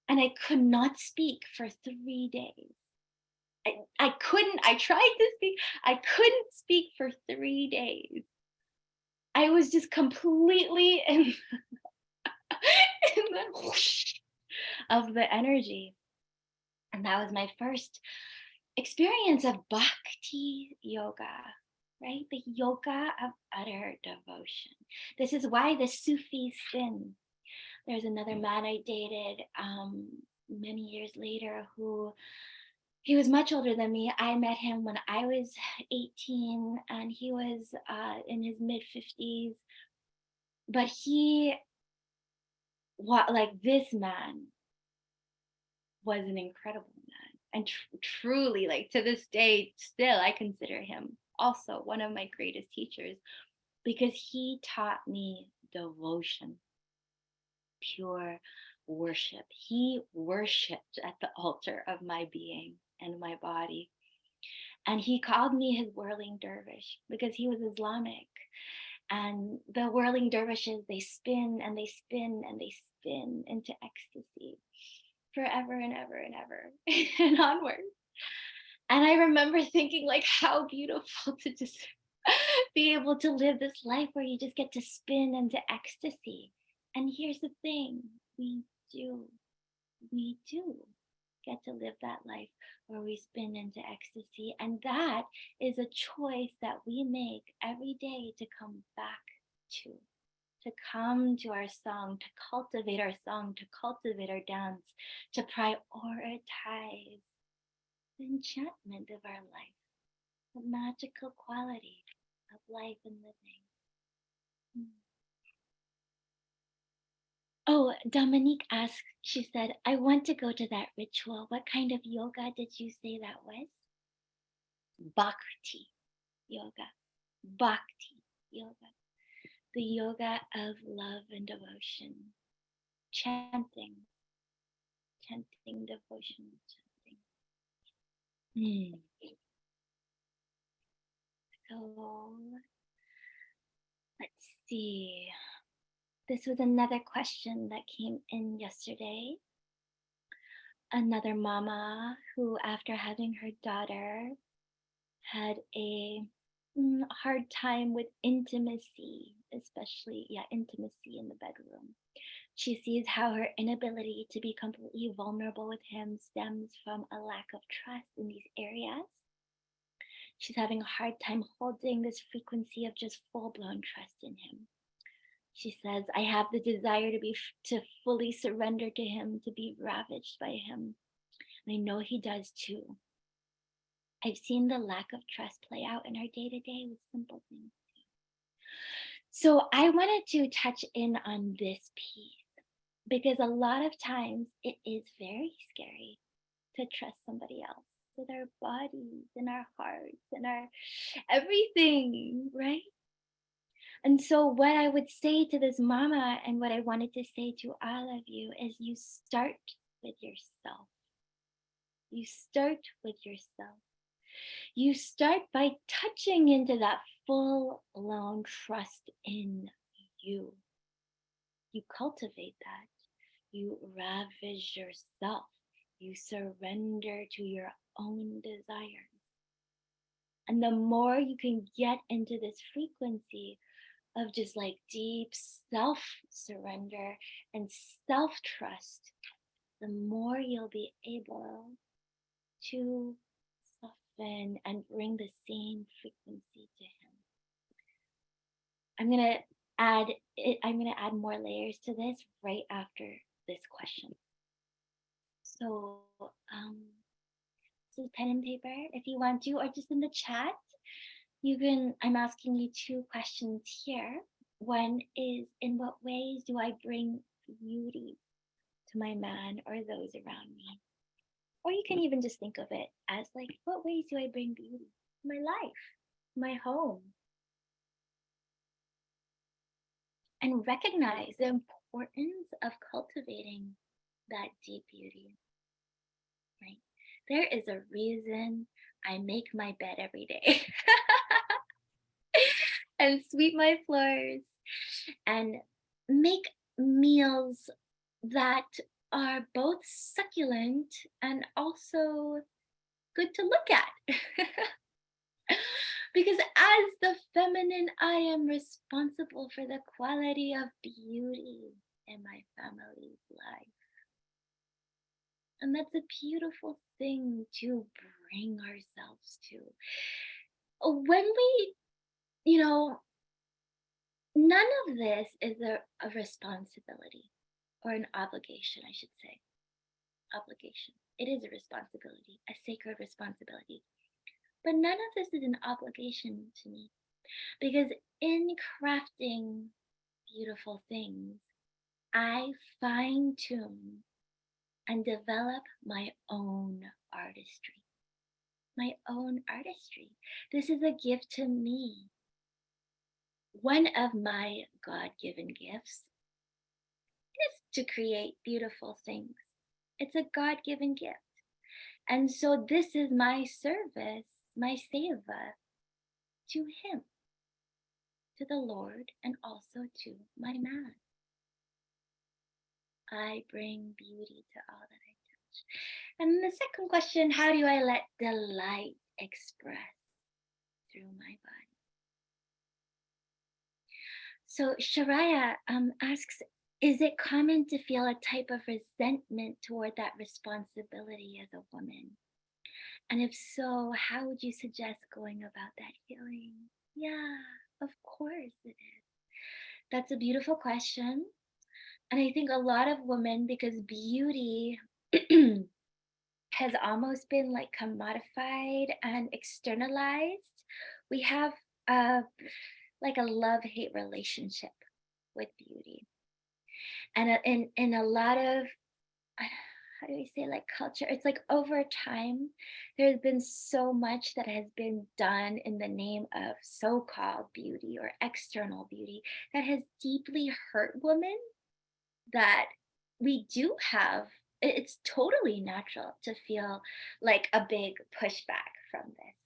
And I could not speak for 3 days. I tried to speak, I couldn't speak for 3 days. I was just completely in, in the whoosh of the energy. And that was my first experience of bhakti yoga, right? The yoga of utter devotion. This is why the Sufis spin. There's another man I dated many years later he was much older than me. I met him when I was 18 and he was in his mid 50s. But this man was an incredible man. And truly, like to this day, still, I consider him also one of my greatest teachers because he taught me devotion, pure worship. He worshiped at the altar of my being and my body. And he called me his whirling dervish because he was Islamic. And the whirling dervishes, they spin and they spin and they spin into ecstasy forever and ever and ever and onward. And I remember thinking, like, how beautiful to just be able to live this life where you just get to spin into ecstasy. And here's the thing, we do get to live that life where we spin into ecstasy. And that is a choice that we make every day to come back to come to our song, to cultivate our song, to cultivate our dance, to prioritize the enchantment of our life, the magical quality of life and living. Oh, Dominique asked, she said, I want to go to that ritual. What kind of yoga did you say that was? Bhakti yoga. Bhakti yoga. The yoga of love and devotion. Chanting, devotion, chanting. So let's see. This was another question that came in yesterday. Another mama who, after having her daughter, had a hard time with intimacy, especially, intimacy in the bedroom. She sees how her inability to be completely vulnerable with him stems from a lack of trust in these areas. She's having a hard time holding this frequency of just full-blown trust in him. She says, I have the desire to fully surrender to him, to be ravaged by him. And I know he does too. I've seen the lack of trust play out in her day-to-day with simple things. So I wanted to touch in on this piece because a lot of times it is very scary to trust somebody else with our bodies and our hearts and our everything, right? And so what I would say to this mama and what I wanted to say to all of you is you start with yourself. You start with yourself. You start by touching into that full-blown trust in you. You cultivate that. You ravage yourself. You surrender to your own desires. And the more you can get into this frequency of just like deep self surrender and self trust, the more you'll be able to soften and bring the same frequency to him. I'm going to I'm going to add more layers to this right after this question. So, this is pen and paper if you want to, or just in the chat. I'm asking you two questions here. One is, in what ways do I bring beauty to my man or those around me? Or you can even just think of it as like, what ways do I bring beauty to my life, my home? And recognize the importance of cultivating that deep beauty, right? There is a reason I make my bed every day and sweep my floors and make meals that are both succulent and also good to look at. Because as the feminine, I am responsible for the quality of beauty in my family's life. And that's a beautiful thing to bring ourselves to. When we, you know, none of this is a responsibility or an obligation, I should say. Obligation. It is a responsibility, a sacred responsibility. But none of this is an obligation to me, because in crafting beautiful things, I fine tune and develop my own artistry. My own artistry. This is a gift to me. One of my God given gifts is to create beautiful things. It's a God given gift. And so this is my service, my seva to Him, to the Lord, and also to my man. I bring beauty to all that I touch. And the second question, how do I let delight express through my body? So Sharaya asks, is it common to feel a type of resentment toward that responsibility as a woman? And if so, how would you suggest going about that healing? Yeah, of course it is. That's a beautiful question. And I think a lot of women, because beauty has almost been like commodified and externalized, we have like a love-hate relationship with beauty. And in a lot of, how do we say, like culture, it's like over time, there's been so much that has been done in the name of so-called beauty or external beauty that has deeply hurt women, that we do have, it's totally natural to feel like a big pushback from this.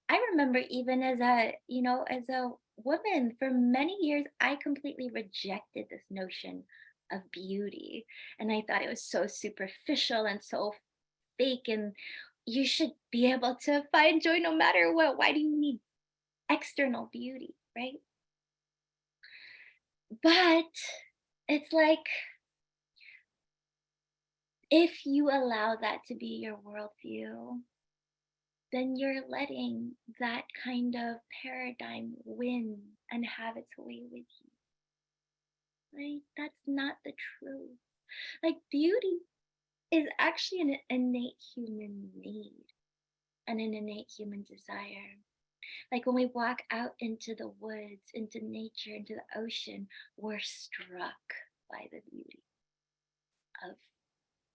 I remember even as as a woman, for many years, I completely rejected this notion of beauty. And I thought it was so superficial and so fake. And you should be able to find joy no matter what. Why do you need external beauty, right? But it's like, if you allow that to be your worldview, then you're letting that kind of paradigm win and have its way with you. Right? That's not the truth. Like, beauty is actually an innate human need and an innate human desire. Like when we walk out into the woods, into nature, into the ocean, we're struck by the beauty of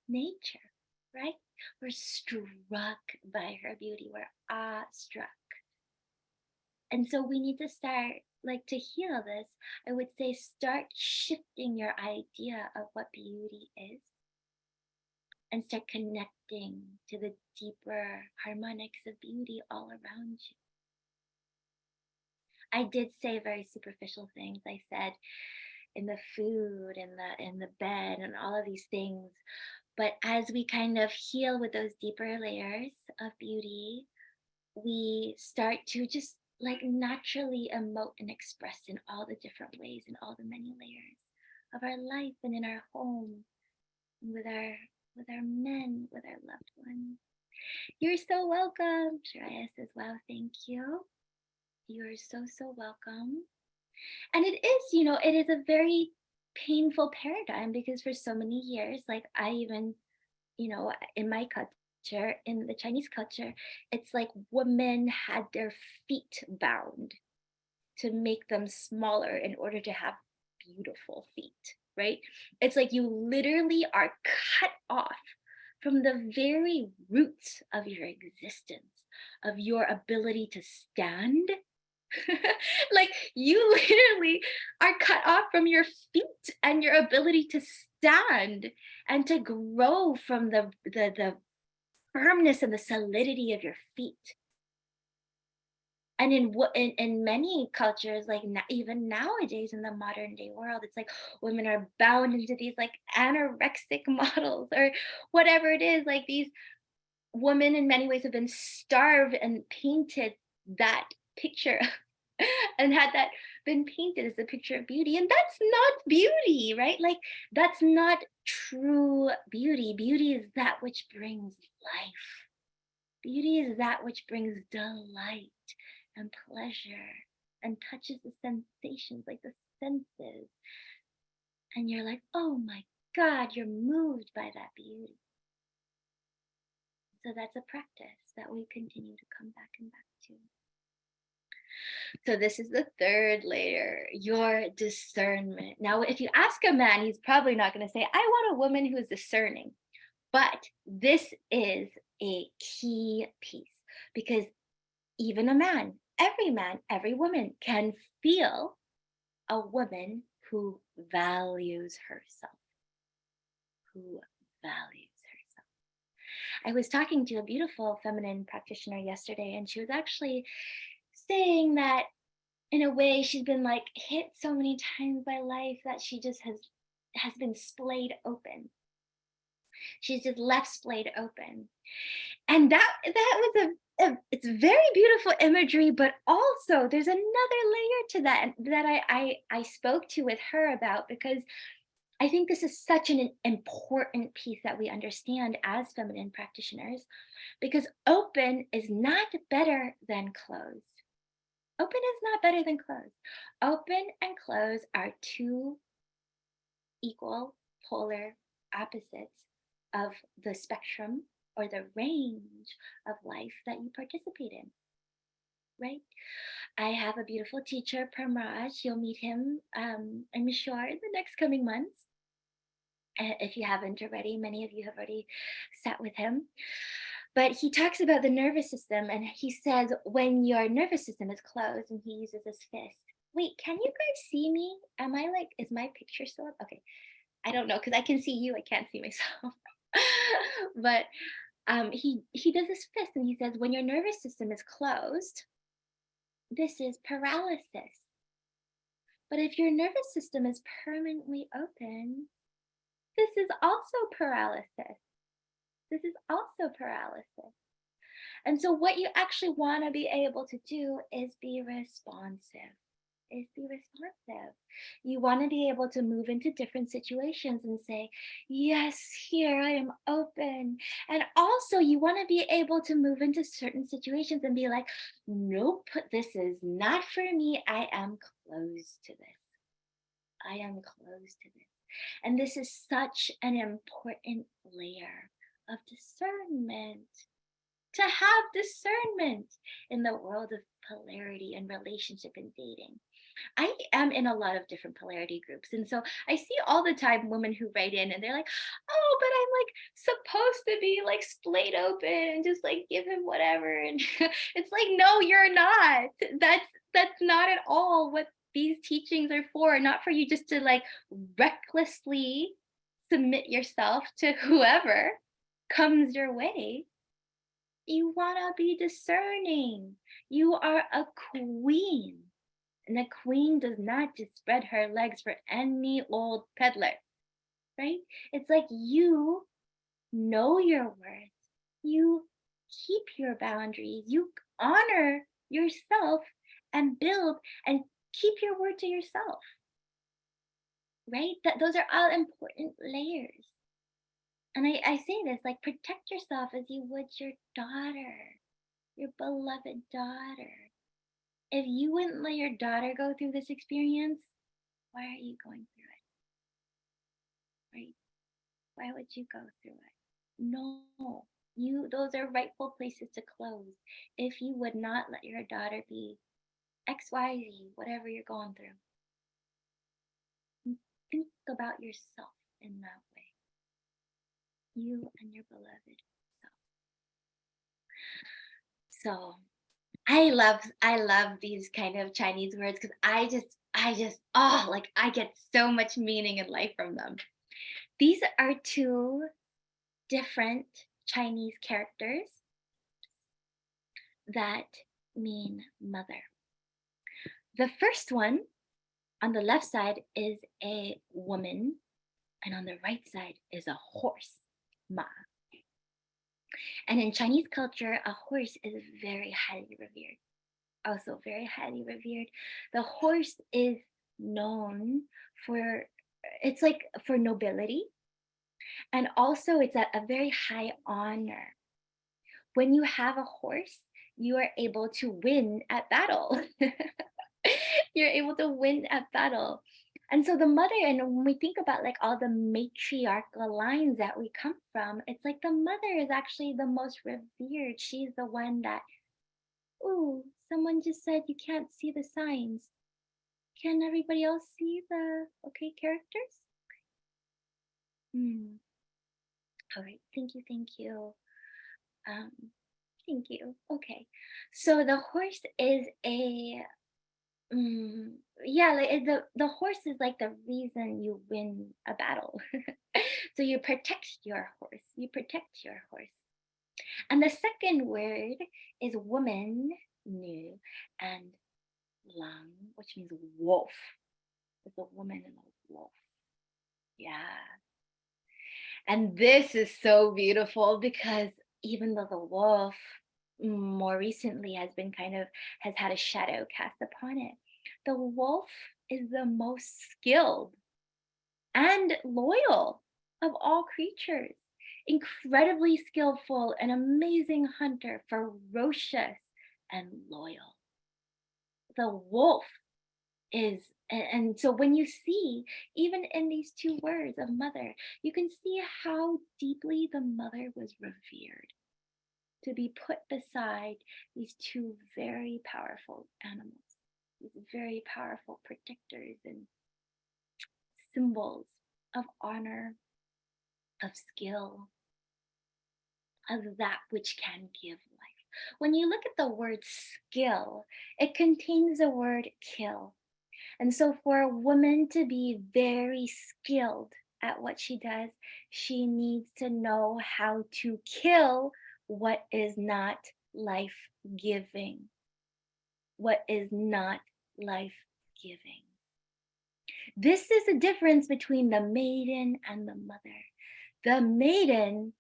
nature, right? We're struck by her beauty. We're awestruck. And so we need to start, like, to heal this, I would say start shifting your idea of what beauty is and start connecting to the deeper harmonics of beauty all around you. I did say very superficial things. I said in the food and the bed and all of these things. But as we kind of heal with those deeper layers of beauty, we start to just like naturally emote and express in all the different ways, in all the many layers of our life and in our home, with our men, with our loved ones. You're so welcome. Shreya says, wow, thank you. You're so welcome. And it is, it is a very painful paradigm because for so many years, like I even, in my culture, in the Chinese culture, it's like women had their feet bound to make them smaller in order to have beautiful feet, right? It's like you literally are cut off from the very roots of your existence, of your ability to stand. Like you literally are cut off from your feet and your ability to stand and to grow from the firmness and the solidity of your feet. And in many cultures, like even nowadays in the modern day world, it's like women are bound into these like anorexic models or whatever it is. Like these women in many ways have been starved and painted that picture and had that been painted as a picture of beauty. And that's not beauty, right? Like that's not true beauty. Beauty is that which brings life. Beauty is that which brings delight and pleasure and touches the sensations, like the senses. And you're like, oh my God, you're moved by that beauty. So that's a practice that we continue to come back and back to. So this is the third layer, your discernment. Now, if you ask a man, he's probably not going to say, I want a woman who is discerning. But this is a key piece because even a man, every woman can feel a woman who values herself, who values herself. I was talking to a beautiful feminine practitioner yesterday, and she was actually saying that in a way she's been like hit so many times by life that she just has been splayed open. She's just left splayed open. And that was it's very beautiful imagery, but also there's another layer to that I spoke to with her about because I think this is such an important piece that we understand as feminine practitioners because open is not better than closed. Open is not better than closed. Open and closed are two equal polar opposites of the spectrum or the range of life that you participate in, right? I have a beautiful teacher, Parmraj. You'll meet him, I'm sure, in the next coming months. If you haven't already, many of you have already sat with him. But he talks about the nervous system and he says when your nervous system is closed and he uses his fist. Wait, can you guys see me? Am I like, is my picture still up? Okay. I don't know because I can see you, I can't see myself. But he does this fist and he says, when your nervous system is closed, this is paralysis. But if your nervous system is permanently open, this is also paralysis. This is also paralysis. And so, what you actually want to be able to do is be responsive. Is be responsive. You want to be able to move into different situations and say, yes, here I am open. And also, you want to be able to move into certain situations and be like, nope, this is not for me. I am closed to this. I am closed to this. And this is such an important layer of discernment. To have discernment in the world of polarity and relationship and dating. I am in a lot of different polarity groups. And so I see all the time women who write in and they're like, oh, but I'm like supposed to be like splayed open and just like give him whatever. And it's like, no, you're not. That's not at all what these teachings are for. Not for you just to like recklessly submit yourself to whoever comes your way. You want to be discerning. You are a queen. And a queen does not just spread her legs for any old peddler, right? It's like you know your worth. You keep your boundaries. You honor yourself and build and keep your word to yourself, right? That those are all important layers. And I say this like protect yourself as you would your daughter, your beloved daughter. If you wouldn't let your daughter go through this experience, why are you going through it? Right? Why would you go through it? No, those are rightful places to close. If you would not let your daughter be XYZ, whatever you're going through, think about yourself in that way. You and your beloved self. So I love these kind of Chinese words because I just like I get so much meaning in life from them. These are two different Chinese characters that mean mother. The first one on the left side is a woman, and on the right side is a horse, ma. And in Chinese culture, a horse is very highly revered. Also, very highly revered. The horse is known for, it's like for nobility, and also it's at a very high honor. When you have a horse, you are able to win at battle. You're able to win at battle. And so the mother, and when we think about like all the matriarchal lines that we come from, it's like the mother is actually the most revered. She's the one that, ooh, someone just said you can't see the signs. Can everybody else see the okay characters? Hmm. All right. Thank you. Thank you. Um, thank you. Okay. So the horse is a yeah, like the horse is like the reason you win a battle. So you protect your horse. You protect your horse. And the second word is woman, nu, and lang, which means wolf. It's a woman and a wolf. Yeah. And this is so beautiful because even though the wolf more recently has been kind of has had a shadow cast upon it, the wolf is the most skilled and loyal of all creatures. Incredibly skillful, an amazing hunter, ferocious and loyal. The wolf is, and so when you see, even in these two words of mother, you can see how deeply the mother was revered to be put beside these two very powerful animals, these very powerful protectors and symbols of honor, of skill, of that which can give life. When you look at the word skill, it contains the word kill. And so, for a woman to be very skilled at what she does, she needs to know how to kill what is not life giving. What is not life giving. This is the difference between the maiden and the mother. The maiden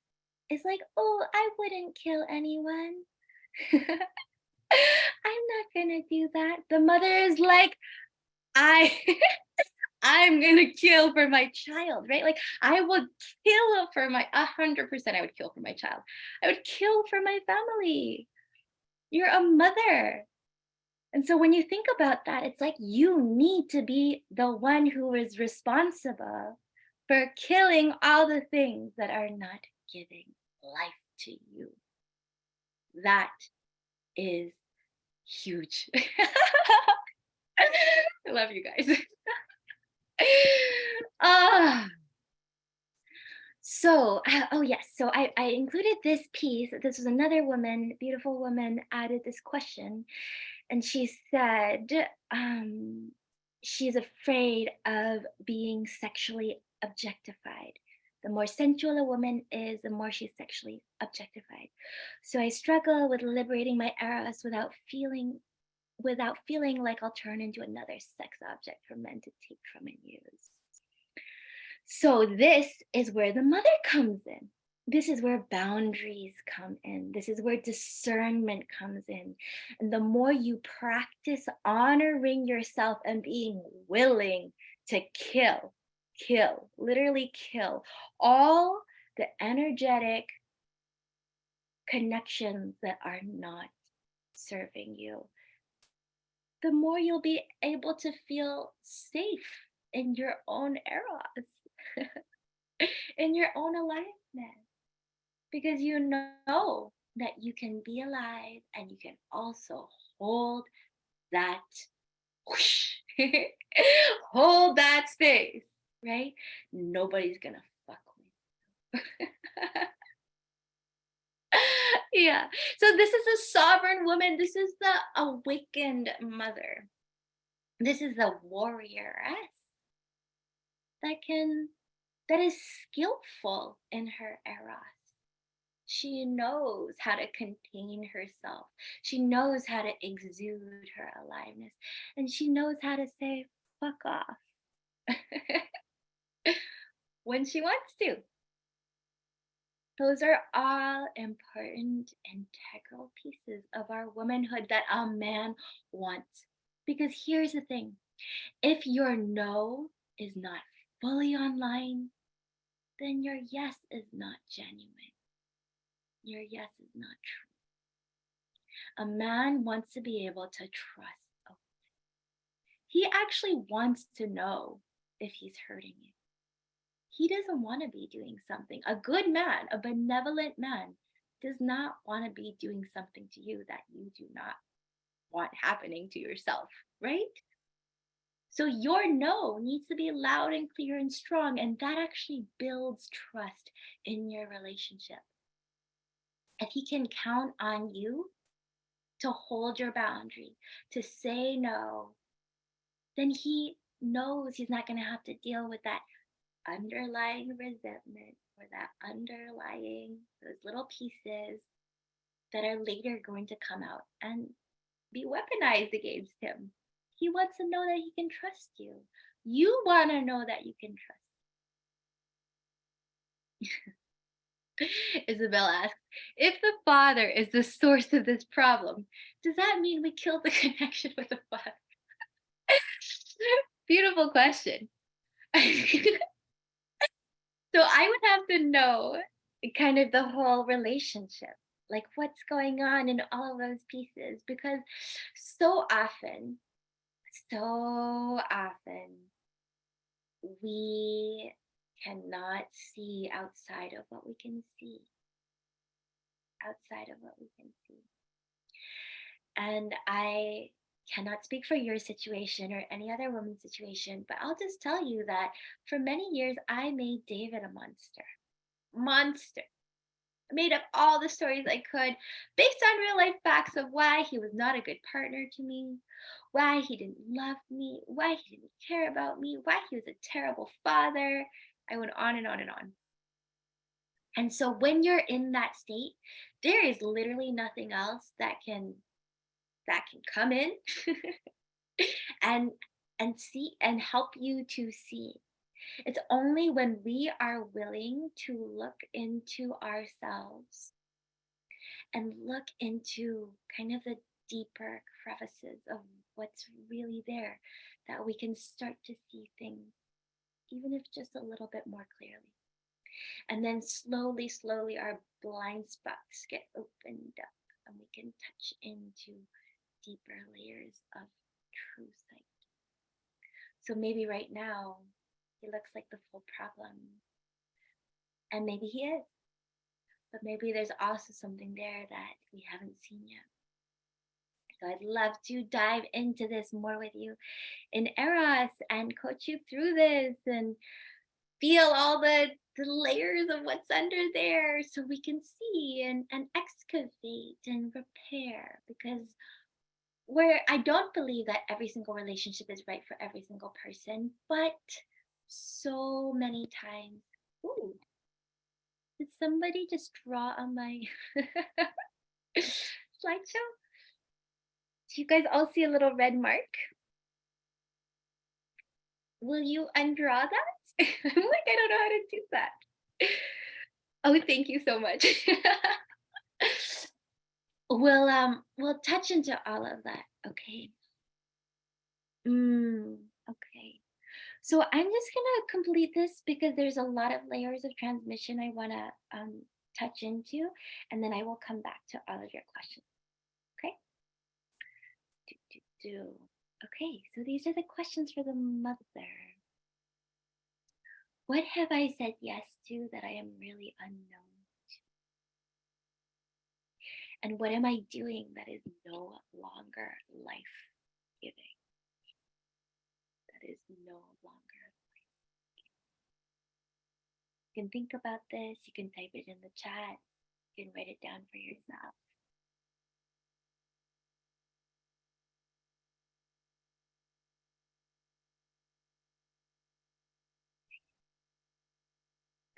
is like, oh, I wouldn't kill anyone. I'm not gonna do that. The mother is like, I I'm gonna kill for my child, right? Like I would kill for my 100%. I would kill for my child. I would kill for my family. You're a mother. And so when you think about that, it's like you need to be the one who is responsible for killing all the things that are not giving life to you. That is huge. I love you guys. Ah, oh yes, so I included this piece. This was another woman, beautiful woman, added this question, and she said she's afraid of being sexually objectified. The more sensual a woman is, the more she's sexually objectified. So I struggle with liberating my eros without feeling like I'll turn into another sex object for men to take from and use. So this is where the mother comes in. This is where boundaries come in. This is where discernment comes in. And the more you practice honoring yourself and being willing to literally kill all the energetic connections that are not serving you, the more you'll be able to feel safe in your own eros, in your own alignment, because you know that you can be alive and you can also hold that whoosh, hold that space, right? Nobody's gonna fuck with you. Yeah. So this is a sovereign woman. This is the awakened mother. This is the warrioress that can that is skillful in her eros. She knows how to contain herself. She knows how to exude her aliveness. And she knows how to say fuck off when she wants to. Those are all important, integral pieces of our womanhood that a man wants. Because here's the thing, if your no is not fully online, then your yes is not genuine. Your yes is not true. A man wants to be able to trust. He actually wants to know if he's hurting you. He doesn't want to be doing something. A good man, a benevolent man, does not want to be doing something to you that you do not want happening to yourself, right? So your no needs to be loud and clear and strong, and that actually builds trust in your relationship. If he can count on you to hold your boundary, to say no, then he knows he's not going to have to deal with that underlying resentment or that underlying those little pieces that are later going to come out and be weaponized against him. He wants to know that he can trust you. You want to know that you can trust. Isabel asks, if the father is the source of this problem, does that mean we killed the connection with the father? Beautiful question. So I would have to know kind of the whole relationship, like what's going on in all of those pieces, because so often, so often, we cannot see outside of what we can see, outside of what we can see. And I cannot speak for your situation or any other woman's situation, but I'll just tell you that for many years, I made David a monster. Monster. Made up all the stories I could based on real life facts of why he was not a good partner to me, why he didn't love me, why he didn't care about me, why he was a terrible father. I went on and on and on. And so when you're in that state, there is literally nothing else that can come in and see and help you to see. It's only when we are willing to look into ourselves and look into kind of the deeper crevices of what's really there that we can start to see things, even if just a little bit more clearly. And then slowly, slowly, our blind spots get opened up and we can touch into deeper layers of true sight. So maybe right now, he looks like the full problem. And maybe he is. But maybe there's also something there that we haven't seen yet. So I'd love to dive into this more with you in Eros and coach you through this and feel all the layers of what's under there so we can see and excavate and repair, because where I don't believe that every single relationship is right for every single person, but so many times. Ooh, did somebody just draw on my slideshow? Do you guys all see a little red mark? Will you undraw that? I'm like, I don't know how to do that. Oh, thank you so much. We'll touch into all of that. Okay. Okay. So I'm just gonna complete this because there's a lot of layers of transmission I wanna touch into, and then I will come back to all of your questions. Okay. Do, do, do. Okay. So these are the questions for the mother. What have I said yes to that I am really unknown? And what am I doing that is no longer life giving? That is no longer. You can think about this, you can type it in the chat, you can write it down for yourself.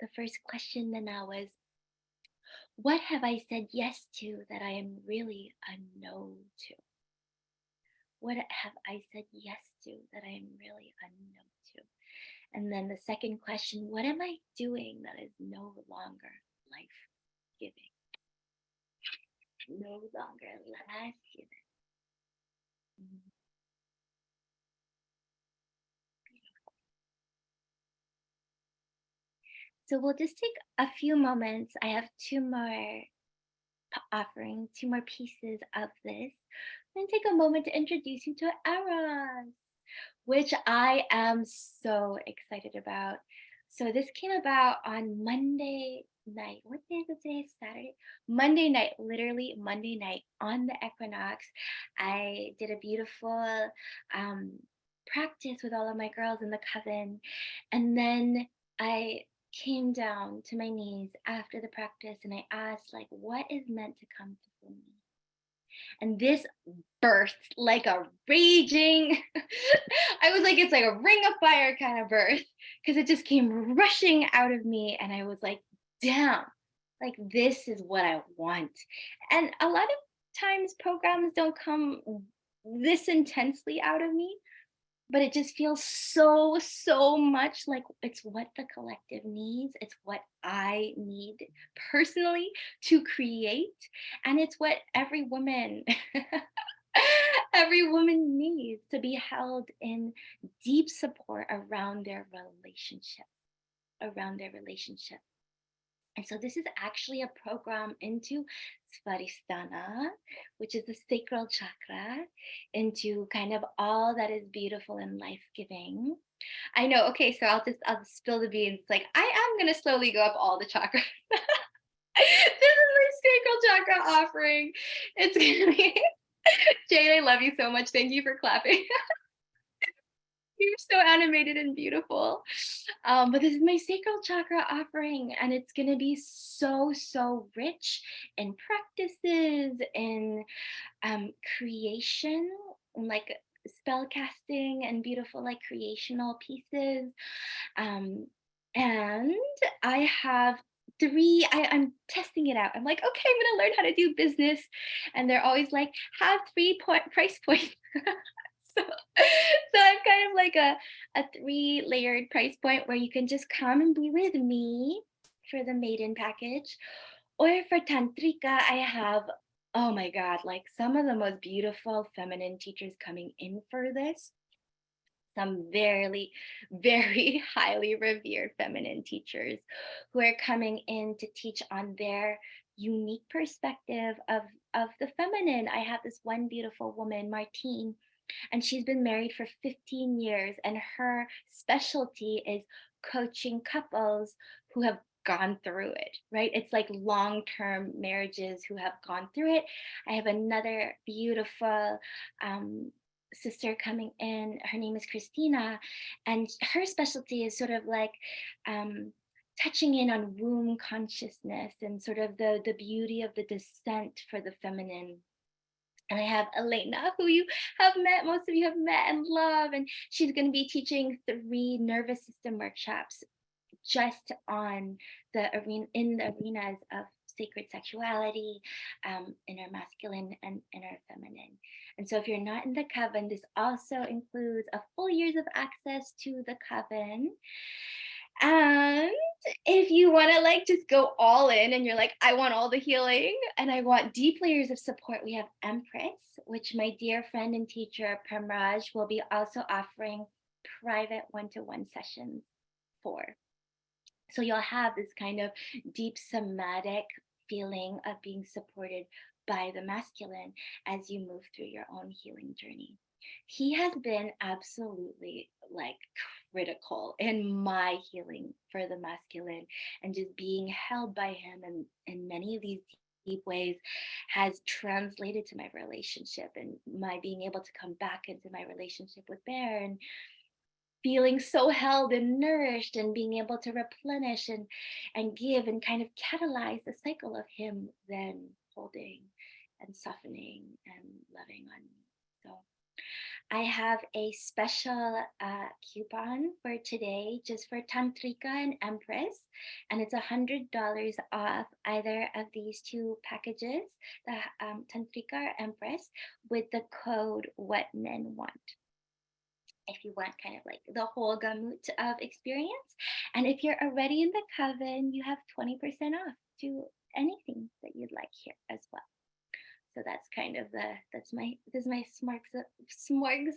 The first question then now was, what have I said yes to that I am really a no to? What have I said yes to that I am really a no to? And then the second question, what am I doing that is no longer life giving? No longer life giving. Mhm. So we'll just take a few moments. I have two more offering, two more pieces of this. Then take a moment to introduce you to Eros, which I am so excited about. So this came about on Monday night. What day is it today? Saturday? Monday night, literally Monday night on the equinox. I did a beautiful um, practice with all of my girls in the coven. And then I came down to my knees after the practice and I asked, like, what is meant to come through me? And this burst like a raging I was like, it's like a ring of fire kind of birth because it just came rushing out of me and I was like, damn, like this is what I want. And a lot of times programs don't come this intensely out of me, but it just feels so much like it's what the collective needs, it's what I need personally to create, and it's what every woman every woman needs to be held in deep support around their relationship. And so this is actually a program into Svaristana, which is the sacral chakra, into kind of all that is beautiful and life-giving. I know, okay, so I'll spill the beans. Like I am gonna slowly go up all the chakras. This is my sacral chakra offering. It's gonna be Jade, I love you so much. Thank you for clapping. You're so animated and beautiful. But this is my sacral chakra offering, and it's going to be so rich in practices, in creation, and like spell casting, and beautiful, like creational pieces. Um, and I have I'm testing it out. I'm like, okay, I'm going to learn how to do business. And they're always like, have price points. so, so I'm kind of like a three layered price point where you can just come and be with me for the maiden package. Or for Tantrika, I have, oh my God, like some of the most beautiful feminine teachers coming in for this. Some very highly revered feminine teachers who are coming in to teach on their unique perspective of the feminine. I have this one beautiful woman, Martine, and she's been married for 15 years, and her specialty is coaching couples who have gone through it, right? It's like long-term marriages who have gone through it. I have another beautiful sister coming in. Her name is Christina, and her specialty is sort of like touching in on womb consciousness and sort of the beauty of the descent for the feminine. And I have Elena, who you have met, most of you have met and love, and she's going to be teaching 3 nervous system workshops just on in the arenas of sacred sacrality, inner masculine and inner feminine. And so if you're not in the coven, this also includes a full years of access to the coven. And if if you want to like just go all in and you're like, I want all the healing and I want deep layers of support, we have Empress, which my dear friend and teacher Premraj will be also offering private one-to-one sessions for. So you'll have this kind of deep somatic feeling of being supported by the masculine as you move through your own healing journey. He has been absolutely like critical in my healing for the masculine, and just being held by him in many of these deep ways has translated to my relationship and my being able to come back into my relationship with Bear and feeling so held and nourished and being able to replenish and give and kind of catalyze the cycle of him then holding and softening and loving on me. So I have a special coupon for today just for Tantrika and Empress, and it's $100 off either of these two packages, the Tantrika or Empress, with the code What Men Want, if you want kind of like the whole gamut of experience. And if you're already in the coven, you have 20% off to anything that you'd like here as well. So that's kind of this is my smorgasbord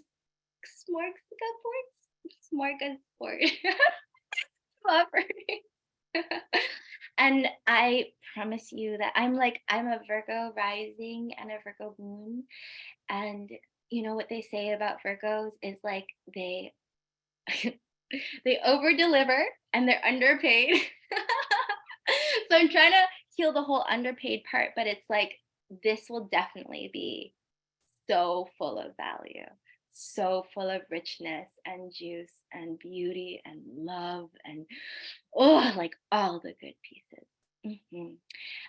offering. And I promise you that I'm a Virgo rising and a Virgo moon, and you know what they say about Virgos is like they they over deliver and they're underpaid. So I'm trying to heal the whole underpaid part, but it's like this will definitely be so full of value, so full of richness and juice and beauty and love and oh, like all the good pieces. Mhm.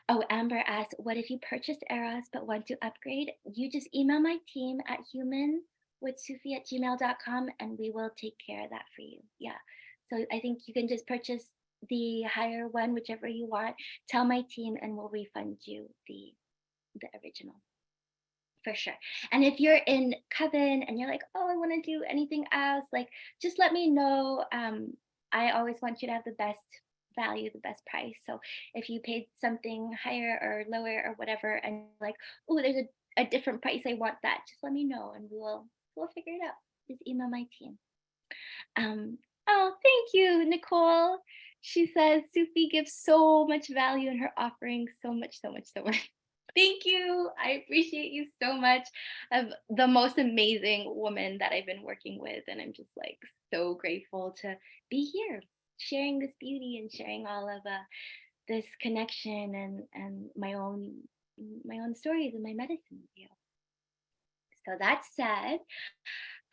Oh, Amber asked, what if you purchased Eros but want to upgrade? You just email my team at humanwithsufi@gmail.com and we will take care of that for you. Yeah. So I think you can just purchase the higher one, whichever you want. Tell my team and we'll refund you the original for sure. And if you're in Coven and you're like, oh, I want to do anything else, like just let me know. I always want you to have the best value, the best price. So if you paid something higher or lower or whatever, and you're like, oh, there's a different price, I want that, just let me know and we'll figure it out. Just email my team. Oh, thank you, Nicole. She says Sufi gives so much value in her offering, so much, so much, so much. Thank you. I appreciate you so much. Of the most amazing woman that I've been working with, and I'm just like so grateful to be here, sharing this beauty and sharing all of this connection and my own stories and my medicine with you. So that said,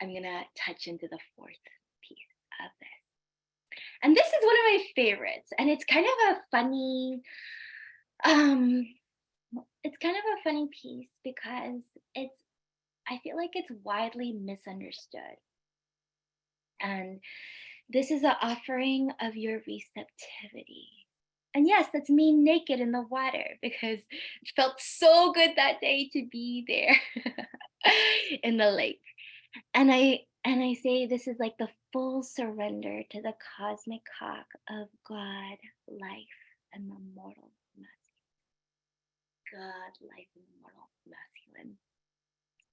I'm gonna touch into the fourth piece of this, and this is one of my favorites, and um it's kind of a funny piece because I feel like it's widely misunderstood. And this is an offering of your receptivity. And yes, that's me naked in the water because it felt so good that day to be there in the lake. And I say this is like the full surrender to the cosmic cock of God, life, and the mortal masculine. God, life, and the mortal masculine.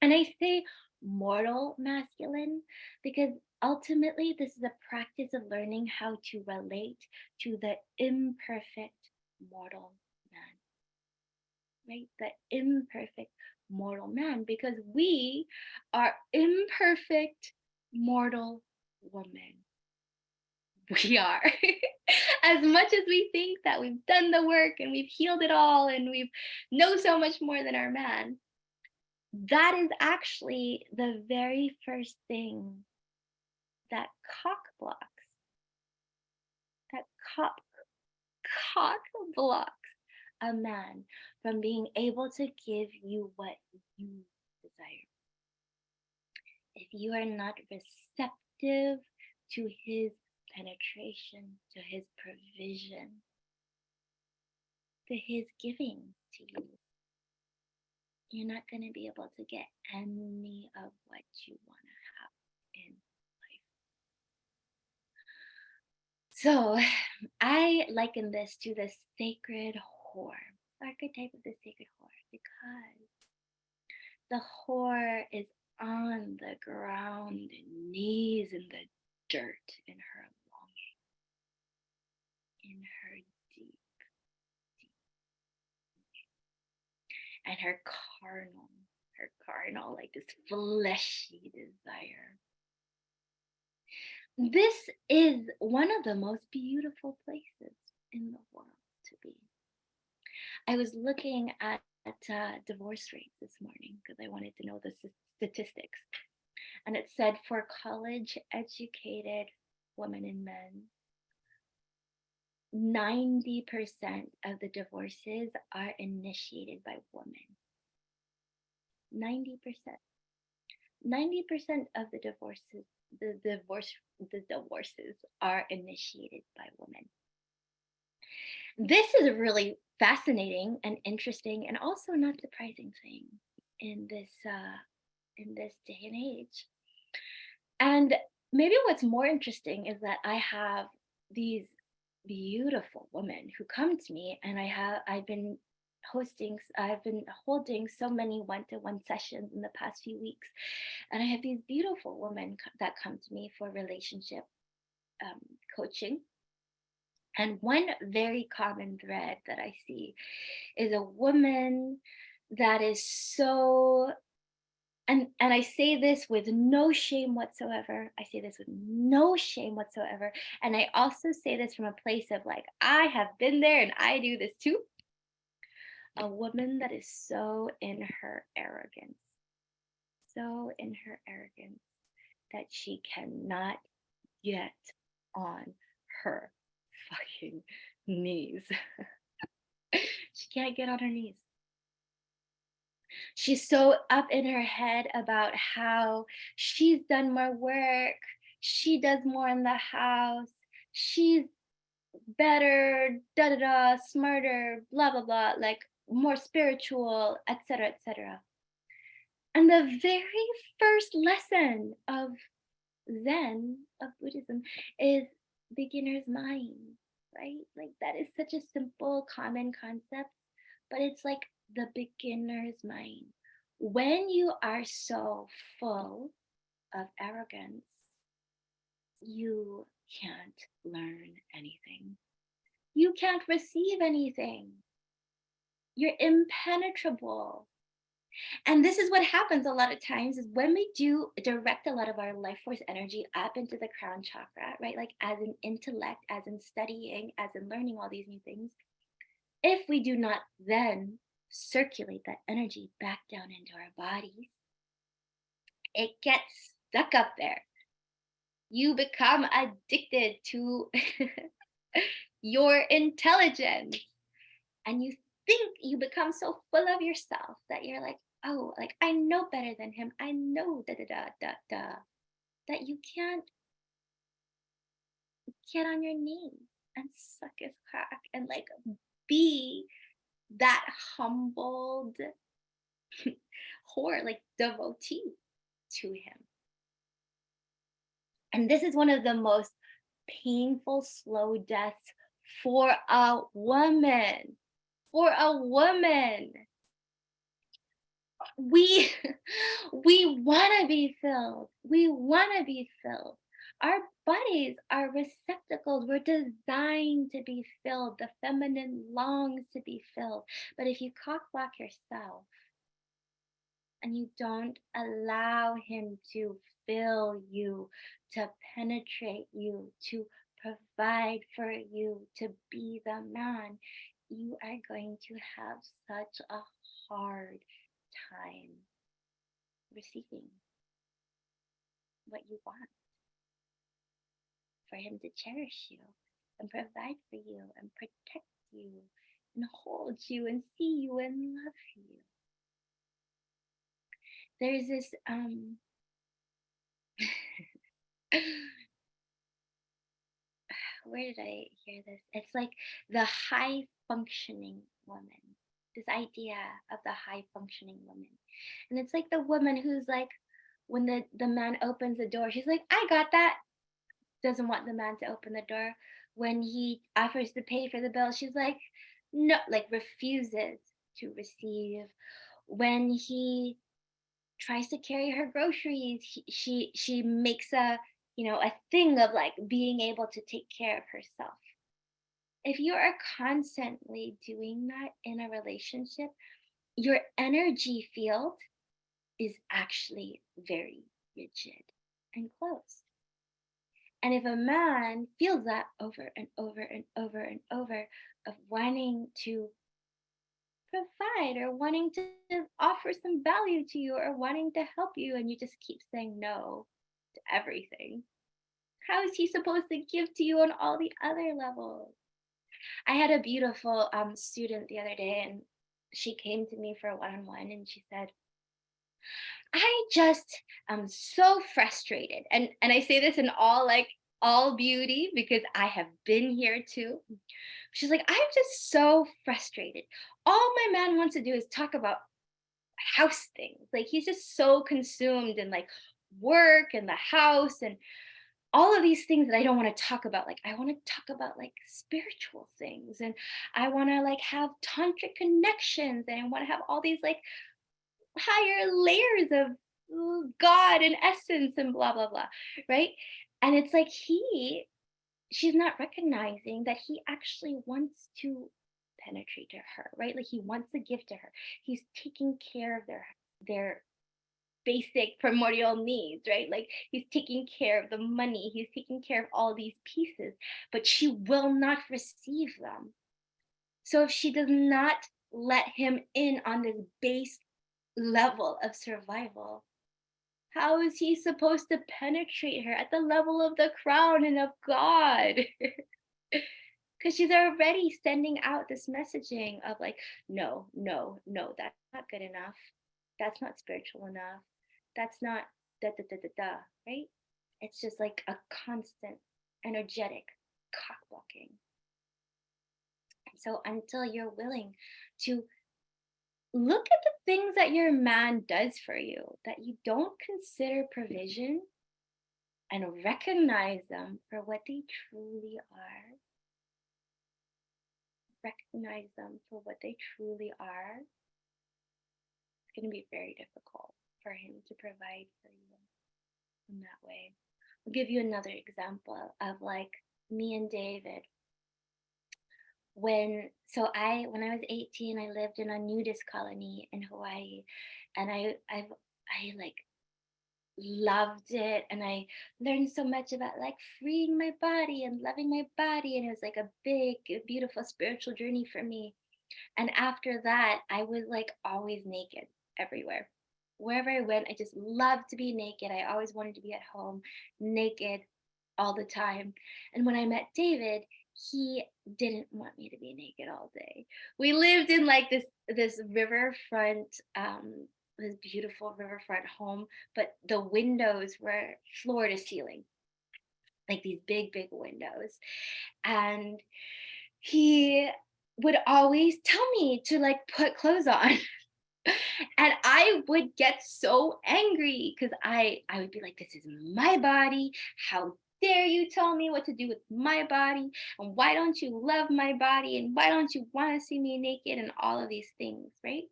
And I say mortal masculine because ultimately this is a practice of learning how to relate to the imperfect mortal man, right? The imperfect mortal man, because we are imperfect mortal women. We are. As much as we think that we've done the work and we've healed it all and we've know so much more than our man, that is actually the very first thing that cock blocks. That cock cock blocks a man from being able to give you what you desire. If you are not receptive to his penetration, to his provision, to his giving to you, you're not going to be able to get any of what you want to have in life. So I liken this to the sacred whore, archetype of the sacred whore, because the whore is on the ground, knees in the dirt, in her longing, in her deep, deep, and carnal, her carnal, like this fleshy desire. This is one of the most beautiful places in the world to be. I was looking at divorce rates this morning because I wanted to know the statistics. And it said for college educated women and men, 90% of the divorces are initiated by women. 90%. 90% of the divorces are initiated by women. This is a really fascinating and interesting and also not surprising thing in this day and age. And maybe what's more interesting is that I have these beautiful women who come to me, and I've been holding so many one-to-one sessions in the past few weeks, and I have these beautiful women that come to me for relationship um, coaching. And one very common thread that I see is a woman that is so, and I say this with no shame whatsoever. I say this with no shame whatsoever. And I also say this from a place of like, I have been there and I do this too. A woman that is so in her arrogance, so in her arrogance that she cannot get on her fucking knees. She can't get on her knees. She's so up in her head about how she's done more work, she does more in the house, she's better, da da da, smarter, blah blah blah, like more spiritual, etc., etc. And the very first lesson of Zen, of Buddhism, is beginner's mind, right? Like that is such a simple, common concept, but it's like the beginner's mind. When you are so full of arrogance, you can't learn anything. You can't receive anything. You're impenetrable. And this is what happens a lot of times is when we do direct a lot of our life force energy up into the crown chakra, right? Like as in intellect, as in studying, as in learning all these new things. If we do not then circulate that energy back down into our bodies, it gets stuck up there. You become addicted to your intelligence, and you think you become so full of yourself that you're like, oh, like I know better than him. I know da da da da da. That you can't get on your knees and suck his cock and like be that humbled whore, like devotee to him. And this is one of the most painful, slow deaths for a woman. For a woman. We we want to be filled. We want to be filled. Our bodies are receptacles. We're designed to be filled. The feminine longs to be filled. But if you cock block yourself and you don't allow him to fill you, to penetrate you, to provide for you, to be the man, you are going to have such a hard time receiving what you want, for him to cherish you and provide for you and protect you and hold you and see you and love you. There's this where did I hear this? It's like the high functioning woman. This idea of the high functioning woman. And it's like the woman who's like, when the man opens the door, she's like, I got that. Doesn't want the man to open the door. When he offers to pay for the bill, she's like, no, like refuses to receive. When he tries to carry her groceries, she makes a thing of like being able to take care of herself. If you are constantly doing that in a relationship, your energy field is actually very rigid and closed. And if a man feels that over and over and over and over, of wanting to provide or wanting to offer some value to you or wanting to help you, and you just keep saying no to everything, how is he supposed to give to you on all the other levels? I had a beautiful student the other day, and she came to me for a one-on-one, and she said, I just am so frustrated. And I say this in all beauty because I have been here too. She's like, I'm just so frustrated. All my man wants to do is talk about house things. Like he's just so consumed in like work and the house and all of these things that I don't want to talk about. Like I want to talk about like spiritual things, and I want to like have tantric connections, and I want to have all these like higher layers of God and essence and blah blah blah, right? And it's like she's not recognizing that he actually wants to penetrate to her, right? Like he wants to give to her. He's taking care of their basic primordial needs, right? Like he's taking care of the money, he's taking care of all these pieces, but she will not receive them. So if she does not let him in on this base level of survival, how is he supposed to penetrate her at the level of the crown and of God? Because she's already sending out this messaging of like, no, no, no, that's not good enough. That's not spiritual enough. That's not da da da da da, right? It's just like a constant, energetic cock blocking. So until you're willing to look at the things that your man does for you that you don't consider provision and recognize them for what they truly are, recognize them for what they truly are, it's going to be very difficult for him to provide for you in that way. I'll give you another example of like me and David. When I was 18, I lived in a nudist colony in Hawaii, and I like loved it, and I learned so much about like freeing my body and loving my body, and it was like a big beautiful spiritual journey for me. And after that, I was like always naked everywhere. Wherever I went, I just loved to be naked. I always wanted to be at home naked all the time. And when I met David, he didn't want me to be naked all day. We lived in like this riverfront, this beautiful riverfront home, but the windows were floor to ceiling, like these big, big windows. And he would always tell me to like put clothes on. And I would get so angry because I would be like, this is my body. How dare you tell me what to do with my body? And why don't you love my body? And why don't you want to see me naked? And all of these things, right?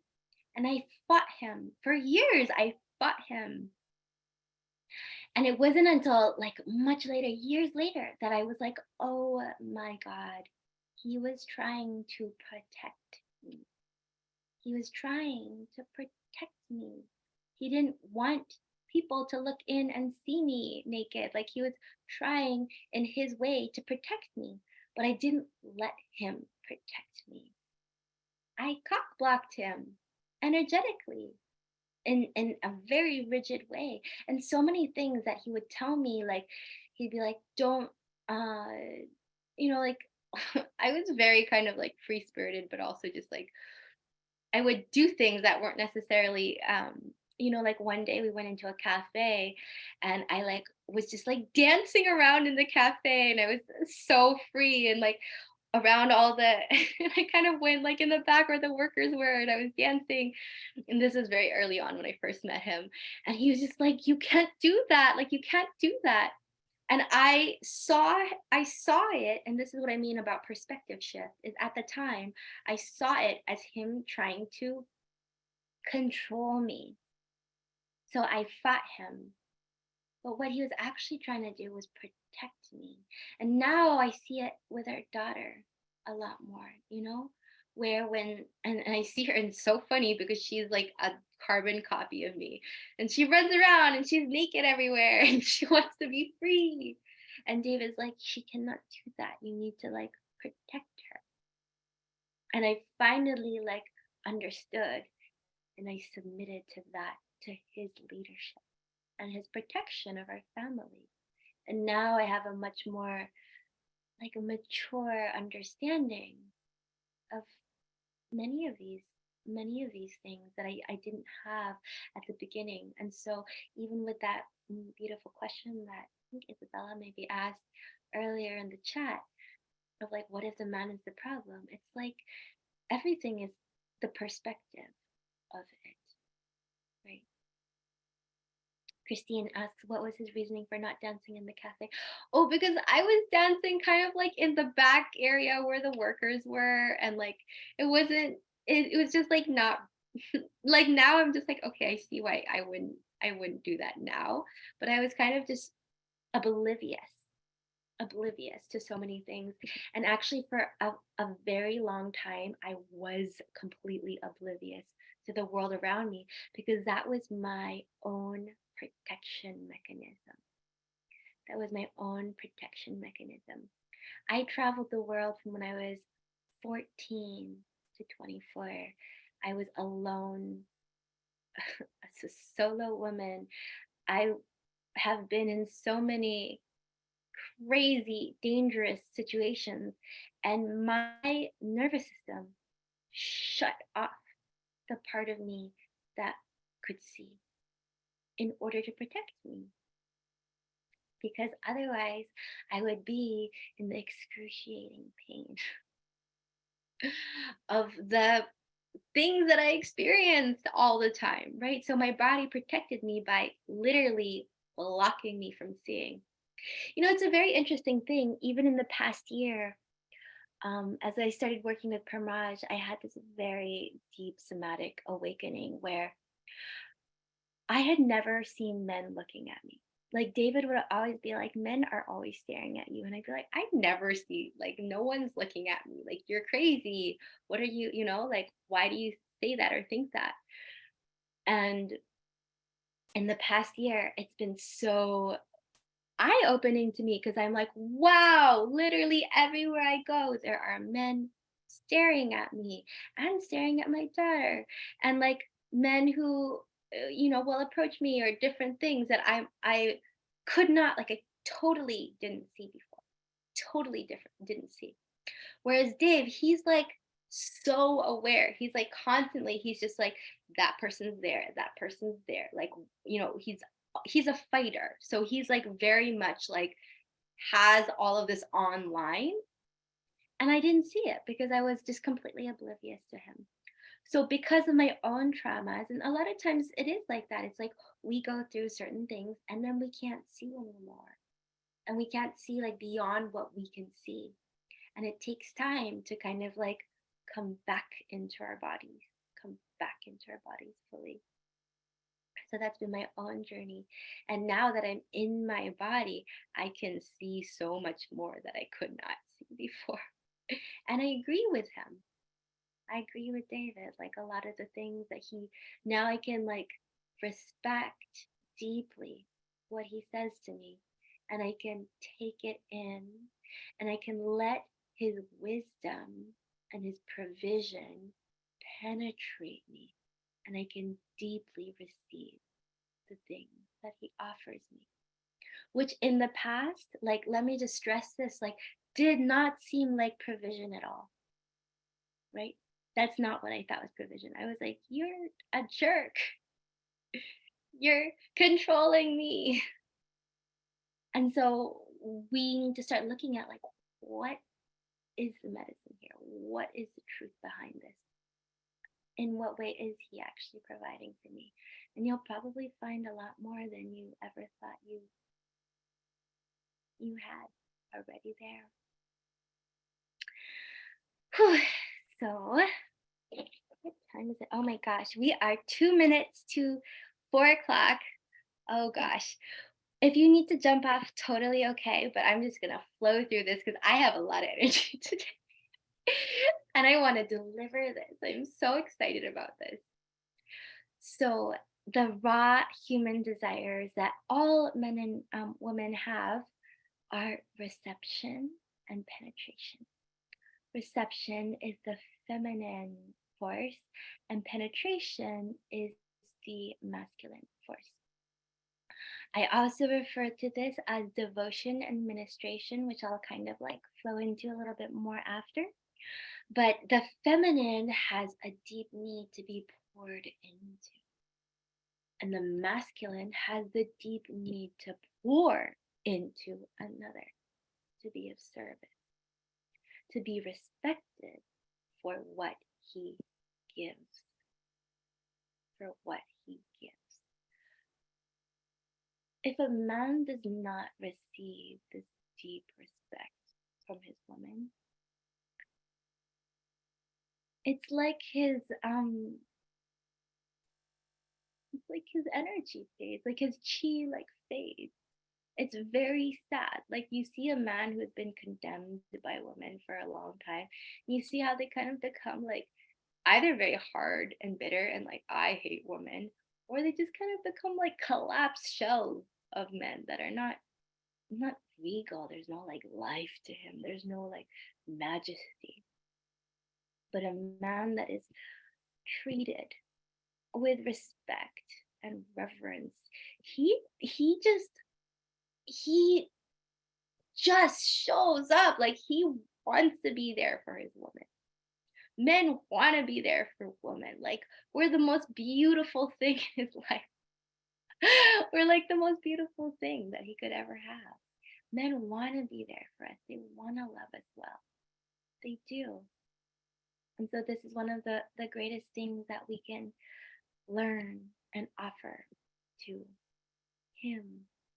And I fought him for years. I fought him. And it wasn't until like much later, years later, that I was like, oh my God, he was trying to protect me. He was trying to protect me. He didn't want people to look in and see me naked. Like he was trying in his way to protect me, but I didn't let him protect me. I cock blocked him energetically in a very rigid way. And so many things that he would tell me, like he'd be like, don't uh like I was very kind of like free spirited, but also just like I would do things that weren't necessarily like one day we went into a cafe, and I like was just like dancing around in the cafe, and I was so free and like around all the and I kind of went like in the back where the workers were, and I was dancing. And this was very early on when I first met him, and he was just like, you can't do that, like you can't do that. And I saw it, and this is what I mean about perspective shift, is at the time I saw it as him trying to control me. So I fought him. But what he was actually trying to do was protect me. And now I see it with our daughter a lot more, where and I see her, and it's so funny because she's like a carbon copy of me. And she runs around and she's naked everywhere and she wants to be free. And David's like, she cannot do that. You need to like protect her. And I finally like understood and I submitted to that, to his leadership and his protection of our family. And now I have a much more like a mature understanding of many of these many of these things that I didn't have at the beginning. And so even with that beautiful question that I think Isabella maybe asked earlier in the chat of like, what if the man is the problem? It's like everything is the perspective of it, right? Christine asks, what was his reasoning for not dancing in the cafe? Oh, because I was dancing kind of like in the back area where the workers were. And like, it wasn't, it was just like not, like now I'm just like, okay, I see why I wouldn't do that now. But I was kind of just oblivious, oblivious to so many things. And actually, for a very long time, I was completely oblivious to the world around me because that was my own protection mechanism. That was my own protection mechanism. I traveled the world from when I was 14 to 24. I was alone as a solo woman. I have been in so many crazy, dangerous situations, and my nervous system shut off the part of me that could see in order to protect me. Because otherwise, I would be in the excruciating pain of the things that I experienced all the time, right? So my body protected me by literally blocking me from seeing. It's a very interesting thing. Even in the past year, as I started working with Parmaj, I had this very deep somatic awakening where I had never seen men looking at me. Like David would always be like, men are always staring at you. And I'd be like, I never see, like, no one's looking at me. Like, you're crazy. What are you, like, why do you say that or think that? And in the past year, it's been so eye-opening to me because I'm like, wow, literally everywhere I go, there are men staring at me and staring at my daughter, and like men who will approach me or different things that I could not, like, I totally didn't see before, totally different, didn't see. Whereas Dave, he's like so aware. He's like constantly, he's just like, that person's there, that person's there. Like, he's a fighter. So he's like very much like has all of this online. And I didn't see it because I was just completely oblivious to him. So because of my own traumas, and a lot of times it is like that. It's like we go through certain things and then we can't see anymore. And we can't see like beyond what we can see. And it takes time to kind of like come back into our bodies, come back into our bodies fully. So that's been my own journey. And now that I'm in my body, I can see so much more that I could not see before. And I agree with him. I agree with David. Like a lot of the things that now I can like respect deeply what he says to me. And I can take it in and I can let his wisdom and his provision penetrate me. And I can deeply receive the things that he offers me. Which in the past, like, let me just stress this, like, did not seem like provision at all, right? That's not what I thought was provision. I was like, you're a jerk. You're controlling me. And so we need to start looking at like, what is the medicine here? What is the truth behind this? In what way is he actually providing for me? And you'll probably find a lot more than you ever thought you you had already there. Whew. So, what time is it? Oh my gosh, we are 2 minutes to 4 o'clock. Oh gosh. If you need to jump off, totally okay, but I'm just gonna flow through this because I have a lot of energy today. And I want to deliver this. I'm so excited about this. So, the raw human desires that all men and women have are reception and penetration. Reception is the feminine force, and penetration is the masculine force. I also refer to this as devotion and ministration, which I'll kind of like flow into a little bit more after. But the feminine has a deep need to be poured into, and the masculine has the deep need to pour into another, to be of service, to be respected for what he gives, for what he gives. If a man does not receive this deep respect from his woman, it's like his energy fades, like his chi like fades. It's very sad. Like you see a man who's been condemned by women for a long time. You see how they kind of become like either very hard and bitter and like I hate women, or they just kind of become like collapsed shells of men that are not regal. There's no like life to him. There's no like majesty. But a man that is treated with respect and reverence, he just shows up like he wants to be there for his woman. Men want to be there for women. Like we're the most beautiful thing in his life. We're like the most beautiful thing that he could ever have. Men want to be there for us. They want to love us well. They do. And so this is one of the greatest things that we can learn and offer to him,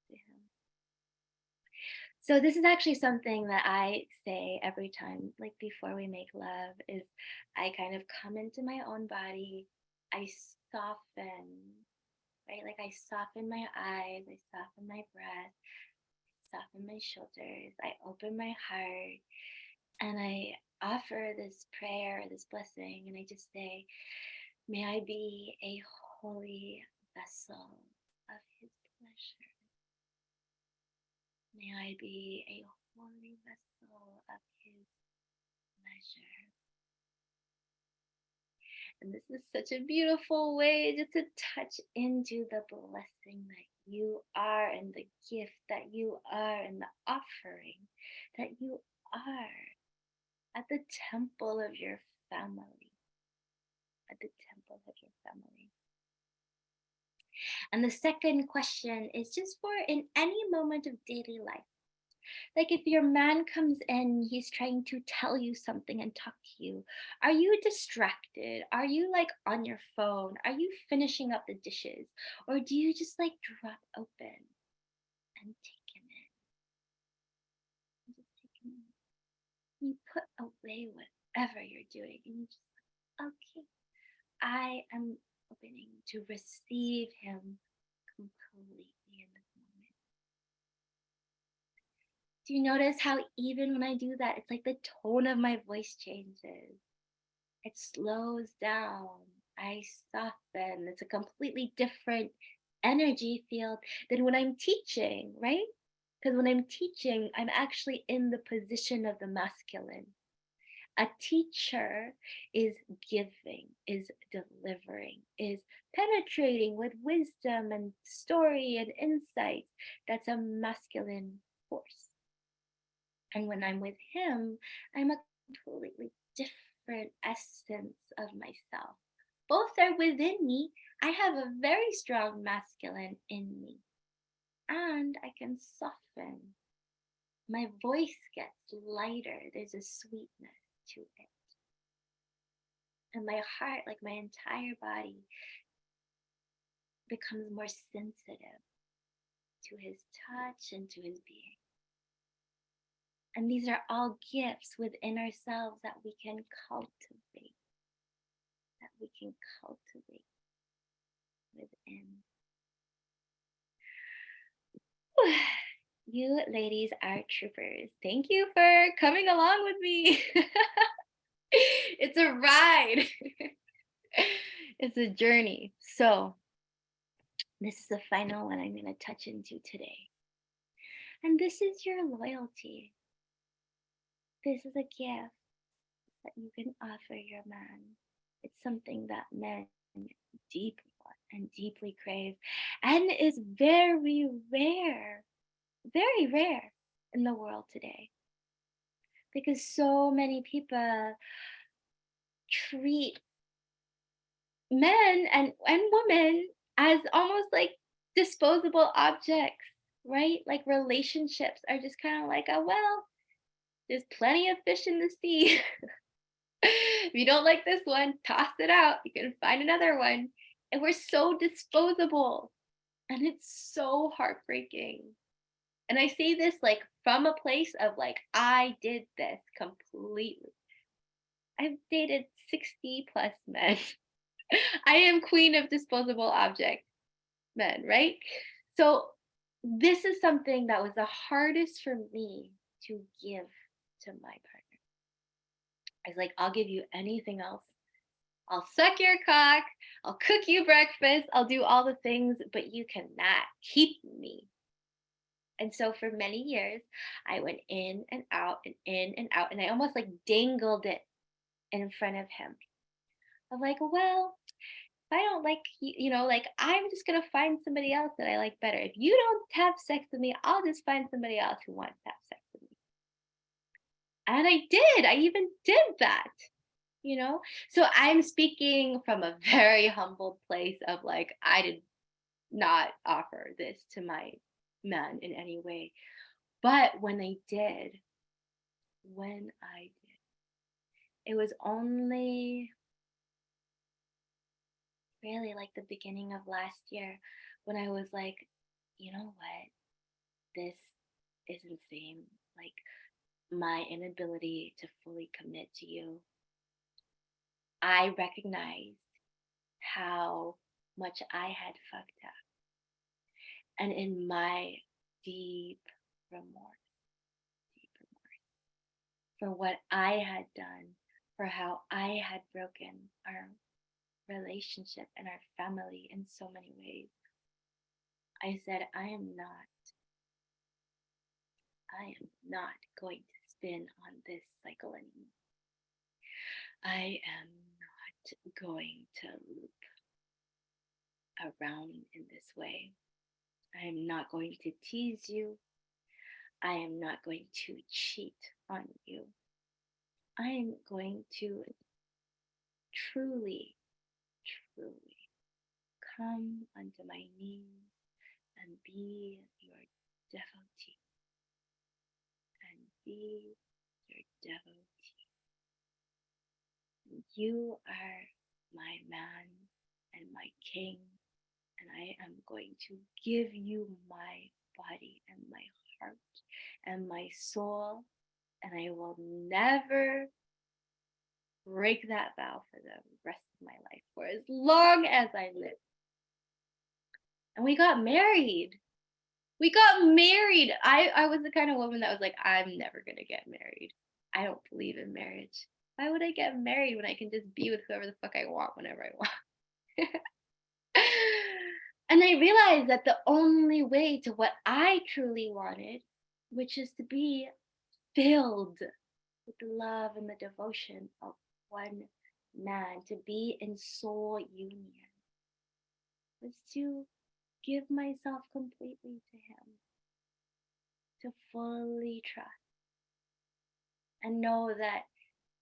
to him. So this is actually something that I say every time, like before we make love, is I kind of come into my own body, I soften, right? Like I soften my eyes, I soften my breath, soften my shoulders, I open my heart, and I offer this prayer, this blessing, and I just say, may I be a holy vessel of his pleasure. May I be a holy vessel of his pleasure. And this is such a beautiful way just to touch into the blessing that you are and the gift that you are and the offering that you are at the temple of your family. At the temple of your family. And the second question is just for in any moment of daily life. Like if your man comes in, he's trying to tell you something and talk to you. Are you distracted? Are you like on your phone? Are you finishing up the dishes? Or do you just like drop open and take him in? And just take him in. You put away whatever you're doing and you just like, okay, I am opening to receive him completely in this moment. Do you notice how even when I do that, it's like the tone of my voice changes? It slows down. I soften. It's a completely different energy field than when I'm teaching, right? Because when I'm teaching, I'm actually in the position of the masculine. A teacher is giving, is delivering, is penetrating with wisdom and story and insight. That's a masculine force. And when I'm with him, I'm a completely different essence of myself. Both are within me. I have a very strong masculine in me, and I can soften. My voice gets lighter. There's a sweetness to it. And my heart, like my entire body, becomes more sensitive to his touch and to his being. And these are all gifts within ourselves that we can cultivate, that we can cultivate within. You ladies are troopers. Thank you for coming along with me. It's a ride. It's a journey. So, this is the final one I'm going to touch into today. And this is your loyalty. This is a gift that you can offer your man. It's something that men deeply want and deeply crave, and is very rare in the world today. Because so many people treat men and women as almost like disposable objects, right? Like relationships are just kind of like, oh, well, there's plenty of fish in the sea. If you don't like this one, toss it out. You can find another one. And we're so disposable. And it's so heartbreaking. And I say this like from a place of like, I did this completely. I've dated 60 plus men. I am queen of disposable object men, right? So this is something that was the hardest for me to give to my partner. I was like, I'll give you anything else. I'll suck your cock. I'll cook you breakfast. I'll do all the things, but you cannot keep me. And so for many years, I went in and out and in and out, and I almost like dangled it in front of him. I'm like, well, if I don't like you, like I'm just gonna find somebody else that I like better. If you don't have sex with me, I'll just find somebody else who wants to have sex with me. And I did. I even did that. So I'm speaking from a very humble place of like, I did not offer this to my man in any way. But when I did, it was only really like the beginning of last year when I was like, you know what? This is insane. Like, my inability to fully commit to you. I recognized how much I had fucked up. And in my deep remorse, deep remorse for what I had done, for how I had broken our relationship and our family in so many ways, I said, I am not going to spin on this cycle anymore. I am not going to loop around in this way. I am not going to tease you. I am not going to cheat on you. I am going to truly, truly come onto my knees and be your devotee. And be your devotee. You are my man and my king, and I am going to give you my body and my heart and my soul, and I will never break that vow for the rest of my life, for as long as I live. And we got married. I was the kind of woman that was like, I'm never going to get married. I don't believe in marriage. Why would I get married when I can just be with whoever the fuck I want whenever I want? And I realized that the only way to what I truly wanted, which is to be filled with the love and the devotion of one man, to be in soul union, was to give myself completely to him, to fully trust and know that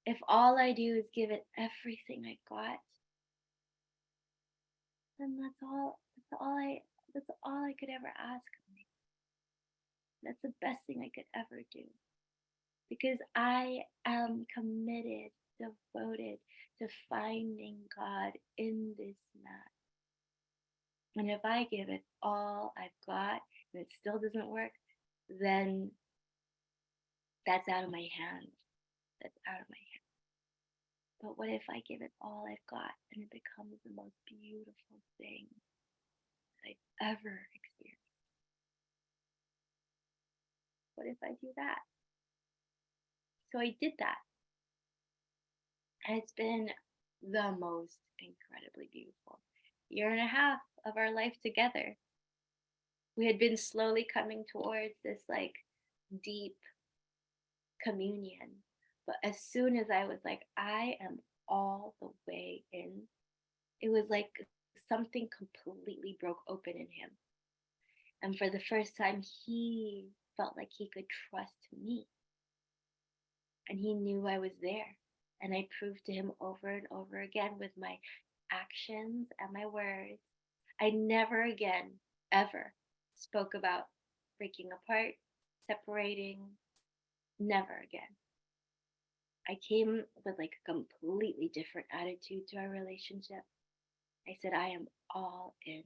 if all I do is give it everything I got, then that's all I could ever ask of me. That's the best thing I could ever do. Because I am committed, devoted to finding God in this man. And if I give it all I've got and it still doesn't work, then That's out of my hands. That's out of my hands. But what if I give it all I've got and it becomes the most beautiful thing that I've ever experienced? What if I do that? So I did that. And it's been the most incredibly beautiful year and a half of our life together. We had been slowly coming towards this like deep communion. But as soon as I was like, I am all the way in, it was like something completely broke open in him. And for the first time, he felt like he could trust me. And he knew I was there. And I proved to him over and over again with my actions and my words. I never again, ever spoke about breaking apart, separating, never again. I came with like a completely different attitude to our relationship. I said, I am all in.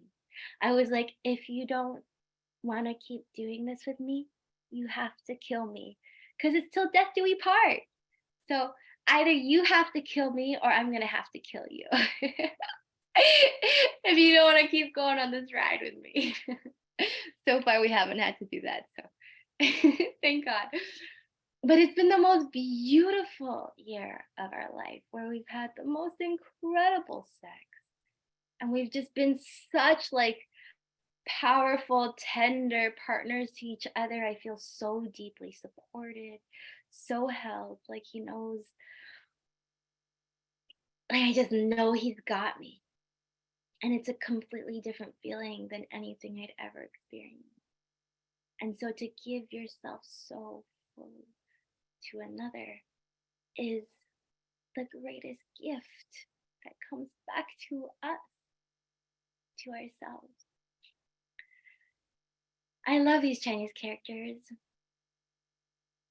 I was like, if you don't want to keep doing this with me, you have to kill me because it's till death do we part. So either you have to kill me or I'm going to have to kill you. If you don't want to keep going on this ride with me. So far, we haven't had to do that. So thank God. But it's been the most beautiful year of our life where we've had the most incredible sex. And we've just been such like powerful, tender partners to each other. I feel so deeply supported, so held. Like he knows, like I just know he's got me. And it's a completely different feeling than anything I'd ever experienced. And so to give yourself so fully to another is the greatest gift that comes back to us, to ourselves. I love these Chinese characters.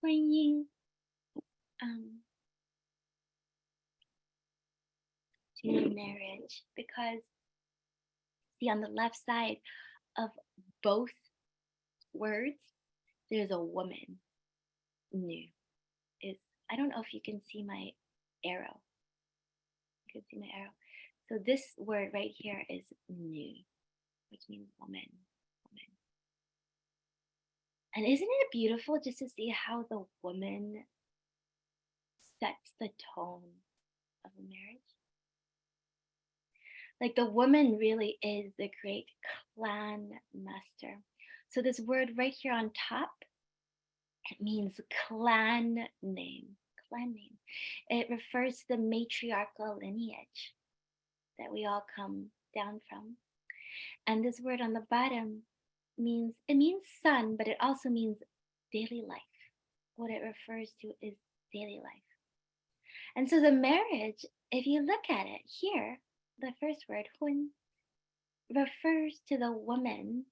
Huan to marriage, because see on the left side of both words, there's a woman. Nu is, I don't know if you can see my arrow. You can see my arrow. So this word right here is nu, which means woman. Woman. And isn't it beautiful just to see how the woman sets the tone of a marriage? Like the woman really is the great clan master. So this word right here on top, it means clan name. Clan name. It refers to the matriarchal lineage that we all come down from. And this word on the bottom means, it means sun, but it also means daily life. What it refers to is daily life. And so the marriage, if you look at it here, the first word, hun, refers to the woman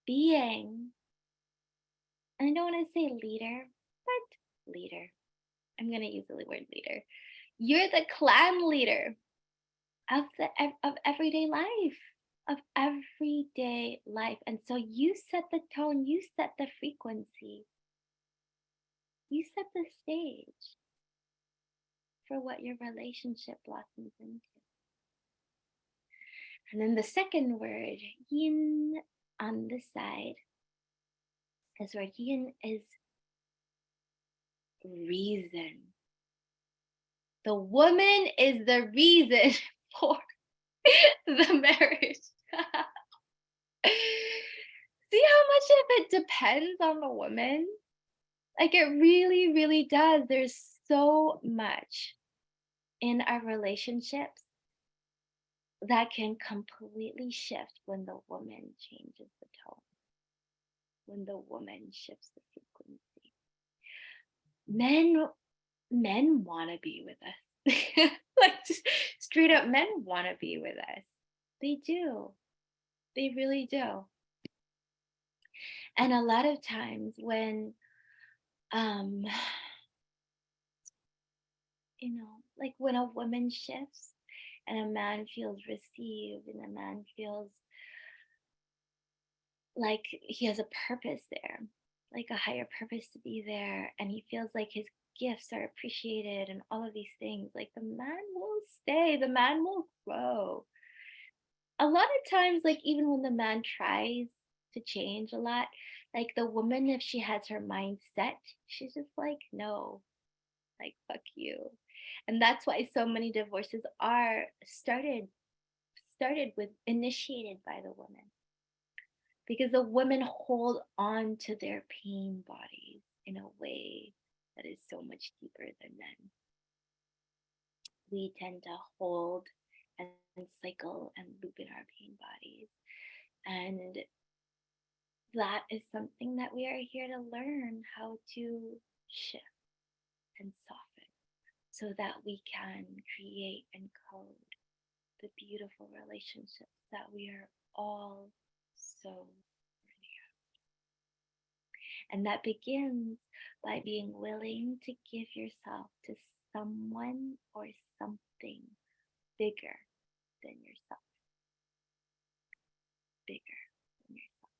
being, and I don't want to say leader, but leader. I'm going to use the word leader. You're the clan leader of everyday life, of everyday life. And so you set the tone, you set the frequency, you set the stage for what your relationship blossoms into. And then the second word, yin, on this side, this word yin is reason. The woman is the reason for the marriage. See how much of it depends on the woman? Like it really, really does. There's so much in our relationships that can completely shift when the woman changes the tone, when the woman shifts the frequency. Men want to be with us. Like just straight up, men want to be with us. They do. They really do. And a lot of times when like when a woman shifts and a man feels received and a man feels like he has a purpose there, like a higher purpose to be there, and he feels like his gifts are appreciated and all of these things, like the man will stay, the man will grow. A lot of times, like even when the man tries to change a lot, like the woman, if she has her mind set, she's just like, no, like fuck you. And that's why so many divorces are started with initiated by the woman, because the women hold on to their pain bodies in a way that is so much deeper than men. We tend to hold and cycle and loop in our pain bodies. And that is something that we are here to learn how to shift and soften so that we can create and code the beautiful relationships that we are all so. And that begins by being willing to give yourself to someone or something bigger than yourself, bigger than yourself.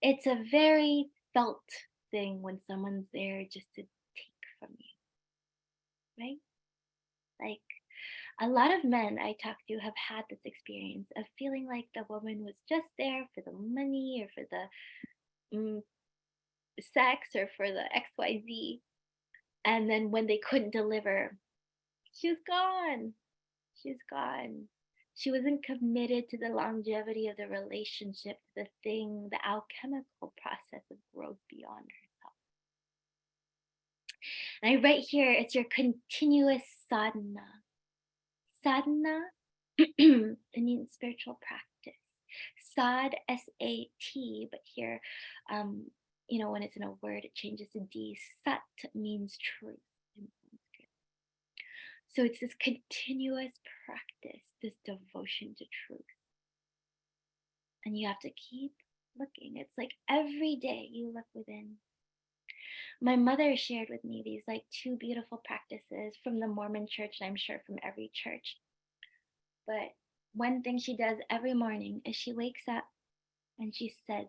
It's a very felt thing when someone's there just to take from you, right? Like a lot of men I talk to have had this experience of feeling like the woman was just there for the money or for the sex or for the XYZ. And then when they couldn't deliver, she was gone. She's gone. She wasn't committed to the longevity of the relationship, the thing, the alchemical process of growth beyond herself. And I write here, it's your continuous sadhana. Sadhana, it means spiritual practice. Sad, S-A-T, but here, um, when it's in a word, it changes to D. Sat means truth in Sanskrit. So it's this continuous practice, this devotion to truth. And you have to keep looking. It's like every day you look within. My mother shared with me these like two beautiful practices from the Mormon church, and I'm sure from every church. But one thing she does every morning is she wakes up and she says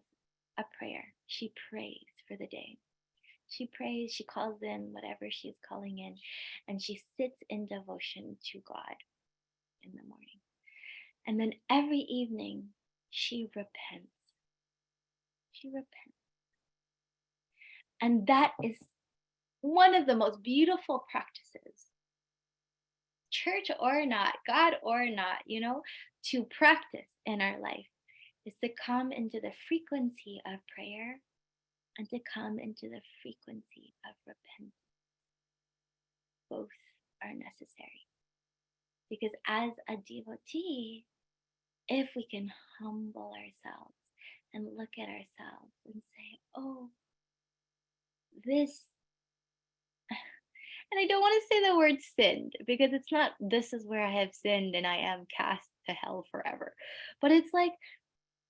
a prayer. She prays for the day. She prays, she calls in whatever she's calling in, and she sits in devotion to God in the morning. And then every evening, she repents. She repents. And that is one of the most beautiful practices, church or not, God or not, to practice in our life is to come into the frequency of prayer and to come into the frequency of repentance. Both are necessary. Because as a devotee, if we can humble ourselves and look at ourselves and say, oh, this, and I don't want to say the word sinned because it's not, this is where I have sinned and I am cast to hell forever. But it's like,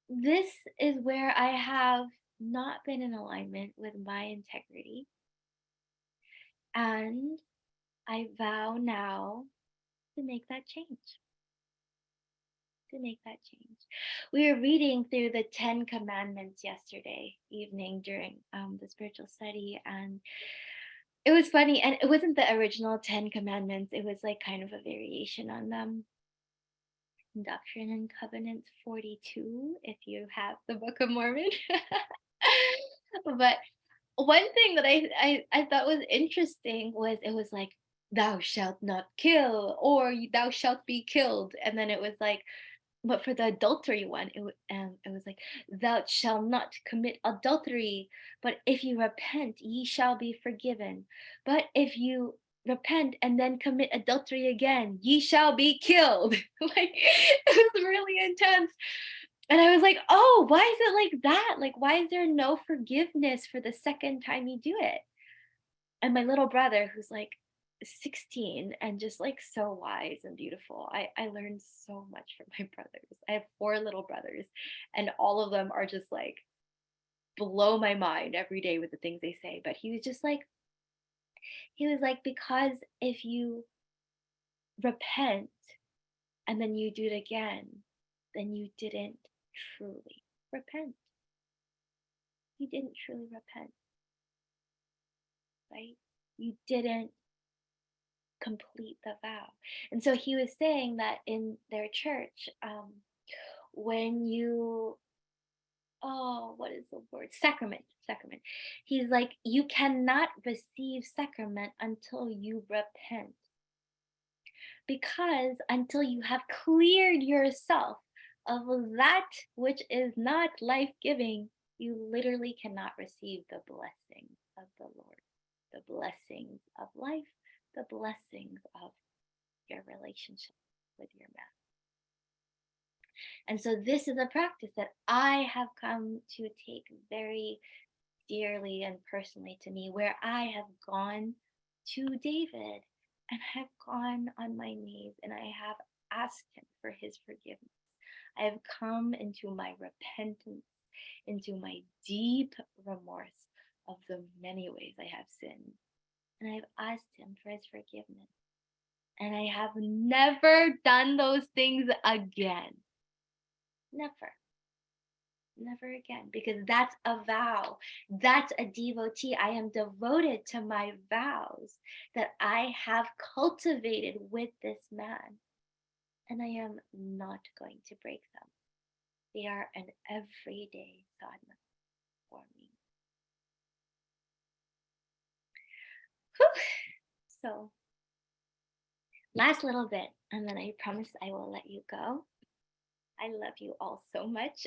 this is where I have not been in alignment with my integrity. And I vow now to make that change. To make that change. We were reading through the 10 Commandments yesterday evening during the spiritual study, and it was funny. And it wasn't the original 10 Commandments, it was like kind of a variation on them. Doctrine and Covenants 42, if you have the Book of Mormon. But one thing that I thought was interesting was it was like, thou shalt not kill, or thou shalt be killed. And then it was like, but for the adultery one, it was like, thou shalt not commit adultery, but if you repent, ye shall be forgiven. But if you repent and then commit adultery again, ye shall be killed. Like, it was really intense. And I was like, oh, why is it like that? Like, why is there no forgiveness for the second time you do it? And my little brother, who's like 16 and just like so wise and beautiful, I learned so much from my brothers. I have 4 little brothers, and all of them are just like blow my mind every day with the things they say. But he was like, because if you repent and then you do it again, then you didn't truly repent. You didn't truly repent. right? You didn't complete the vow. And so he was saying that in their church, when you, oh, what is the word? Sacrament. He's like, you cannot receive sacrament until you repent. Because until you have cleared yourself of that which is not life giving, you literally cannot receive the blessings of the Lord, the blessings of life, the blessings of your relationship with your man. And so, this is a practice that I have come to take very dearly and personally to me, where I have gone to David and have gone on my knees and I have asked him for his forgiveness. I have come into my repentance, into my deep remorse of the many ways I have sinned. And I've asked him for his forgiveness. And I have never done those things again. Never. Never again, because that's a vow. That's a devotee. I am devoted to my vows that I have cultivated with this man, and I am not going to break them. They are an everyday sadhana for me. Whew. So, last little bit, and then I promise I will let you go. I love you all so much.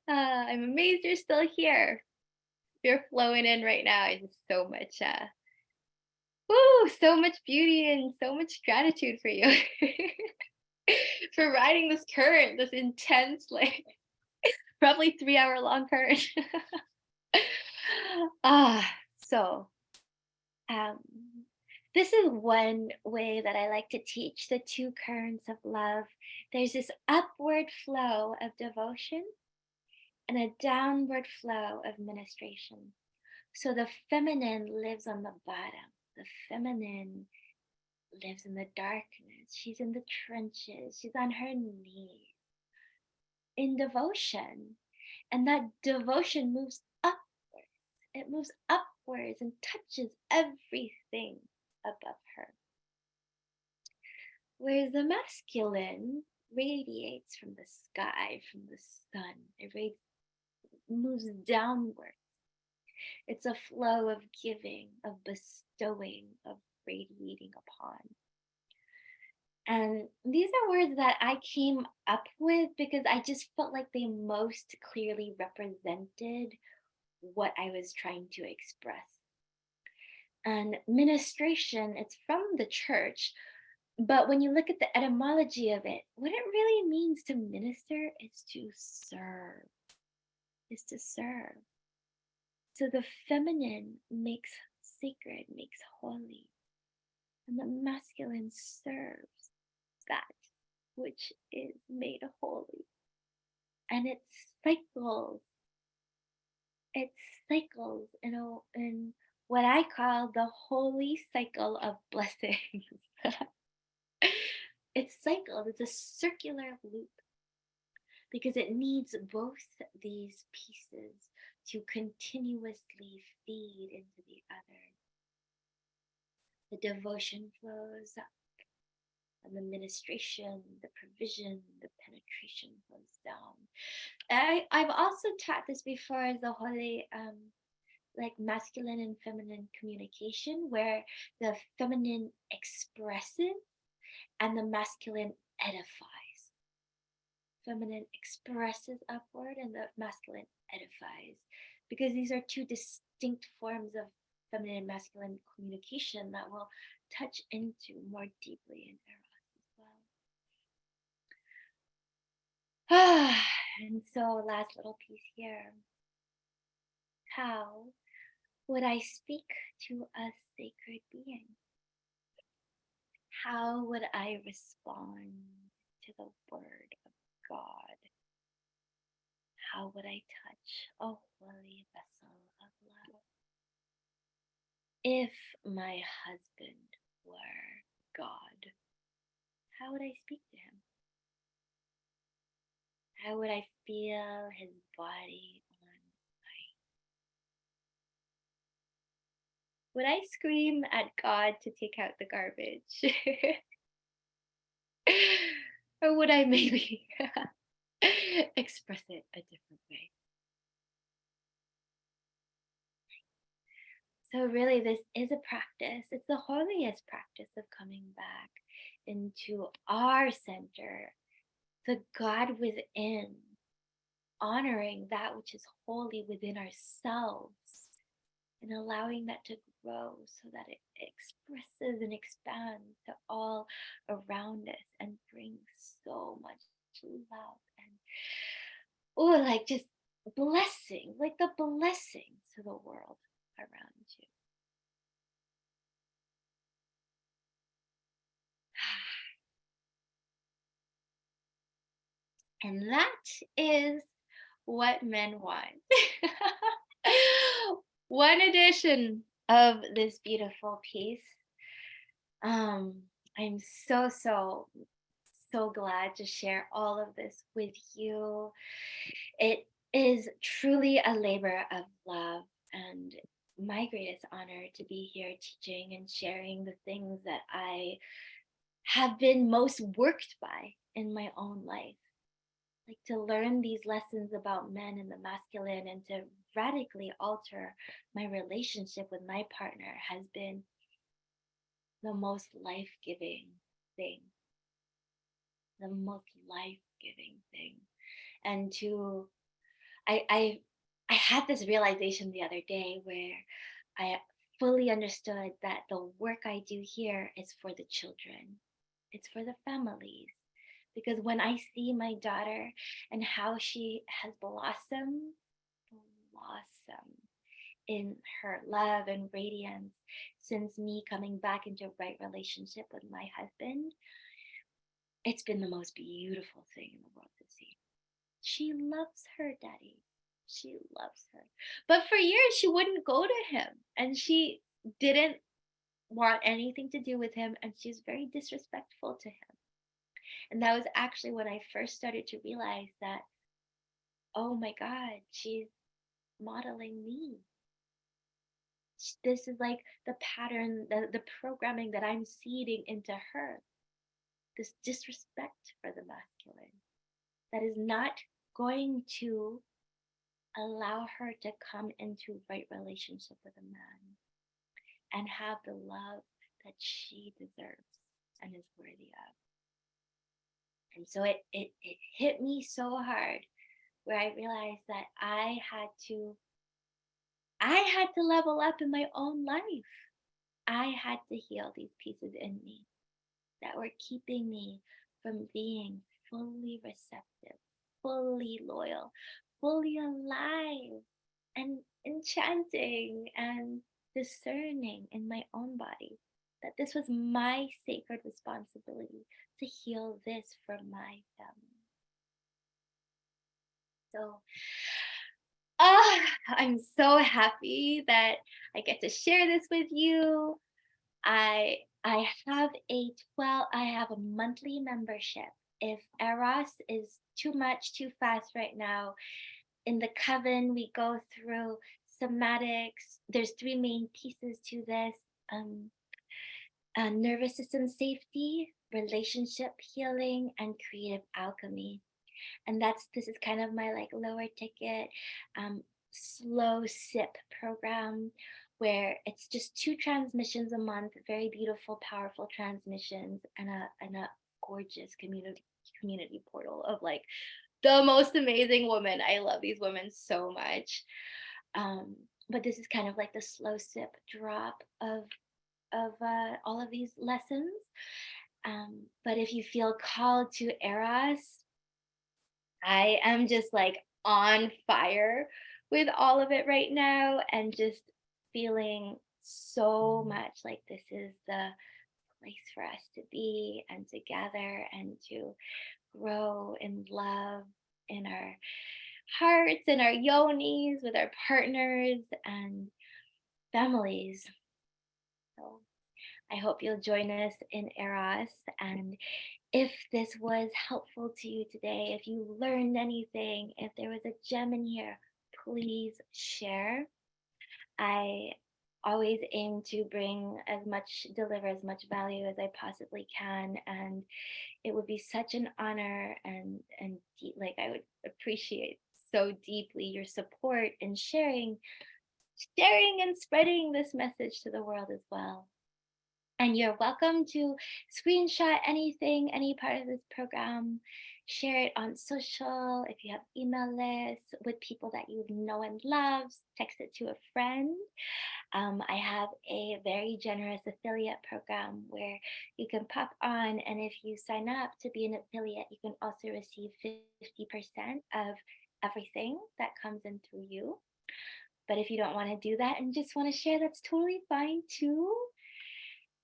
I'm amazed you're still here. You're flowing in right now. It's just so much, so much beauty and so much gratitude for you for riding this current, this intense, like probably 3 hour long current. ah, so um, this is one way that I like to teach the two currents of love. There's this upward flow of devotion and a downward flow of ministration. So the feminine lives on the bottom. The feminine lives in the darkness. She's in the trenches. She's on her knees in devotion. And that devotion moves upwards. It moves upwards and touches everything above her. Whereas the masculine radiates from the sky, from the sun. It moves downwards. It's a flow of giving, of bestowing, of radiating upon. And these are words that I came up with because I just felt like they most clearly represented what I was trying to express. And ministration, it's from the church, but when you look at the etymology of it, what it really means to minister is to serve, is to serve. So the feminine makes sacred, makes holy, and the masculine serves that which is made holy. And it cycles. It cycles in what I call the holy cycle of blessings. It cycles, it's a circular loop because it needs both these pieces to continuously feed into the other. The devotion flows up, and the ministration, the provision, the penetration flows down. I've also taught this before as the holy, like masculine and feminine communication, where the feminine expresses and the masculine edifies. Feminine expresses upward and the masculine edifies, because these are two distinct forms of feminine and masculine communication that will touch into more deeply in Eros as well. And so, last little piece here. How would I speak to a sacred being? How would I respond to the word of God? How would I touch a holy vessel of love? If my husband were God, how would I speak to him? How would I feel his body on Would I scream at God to take out the garbage? Or would I maybe express it a different way? So, really, this is a practice. It's the holiest practice of coming back into our center, the God within, honoring that which is holy within ourselves and allowing that to grow so that it expresses and expands to all around us and brings so much love and oh, like just blessing, like the blessing to the world around you. And that is what men want. One edition of this beautiful piece. Um, I'm so glad to share all of this with you. It is truly a labor of love and my greatest honor to be here teaching and sharing the things that I have been most worked by in my own life. Like to learn these lessons about men and the masculine and to radically alter my relationship with my partner has been the most life-giving thing, the most life-giving thing. And to I had this realization the other day where I fully understood that the work I do here is for the children. It's for the families. Because when I see my daughter and how she has blossomed in her love and radiance since me coming back into right relationship with my husband, it's been the most beautiful thing in the world to see. She loves her daddy. She loves her. But for years, she wouldn't go to him and she didn't want anything to do with him. And she's very disrespectful to him. And that was actually when I first started to realize that, oh my God, she's modeling me. This is like the pattern, the programming that I'm seeding into her. This disrespect for the masculine that is not going to allow her to come into right relationship with a man and have the love that she deserves and is worthy of. And so it hit me so hard where I realized that I had to level up in my own life. I had to heal these pieces in me that were keeping me from being fully receptive, fully loyal, fully alive, and enchanting and discerning in my own body. That this was my sacred responsibility to heal this for my family. So, I'm so happy that I get to share this with you. I have I have a monthly membership. If Eros is too much too fast right now, in the coven we go through somatics. There's three main pieces to this. Um, Nervous system safety, relationship healing, and creative alchemy. And this is kind of my like lower ticket um, slow sip program where it's just two transmissions a month, very beautiful, powerful transmissions, and a gorgeous community portal of like the most amazing women. I love these women so much. Um, but this is kind of like the slow sip drop of all of these lessons. But if you feel called to Eros, I am just like on fire with all of it right now and just feeling so much like this is the place for us to be and to gather and to grow in love in our hearts and our yonis with our partners and families. So I hope you'll join us in Eros. And if this was helpful to you today, if you learned anything, if there was a gem in here, please share. I always aim to deliver as much value as I possibly can. And it would be such an honor and like I would appreciate so deeply your support and sharing and spreading this message to the world as well. And you're welcome to screenshot anything, any part of this program, share it on social. If you have email lists with people that you know and love, text it to a friend. I have a very generous affiliate program where you can pop on, and if you sign up to be an affiliate, you can also receive 50% of everything that comes in through you. But if you don't want to do that and just want to share, that's totally fine too.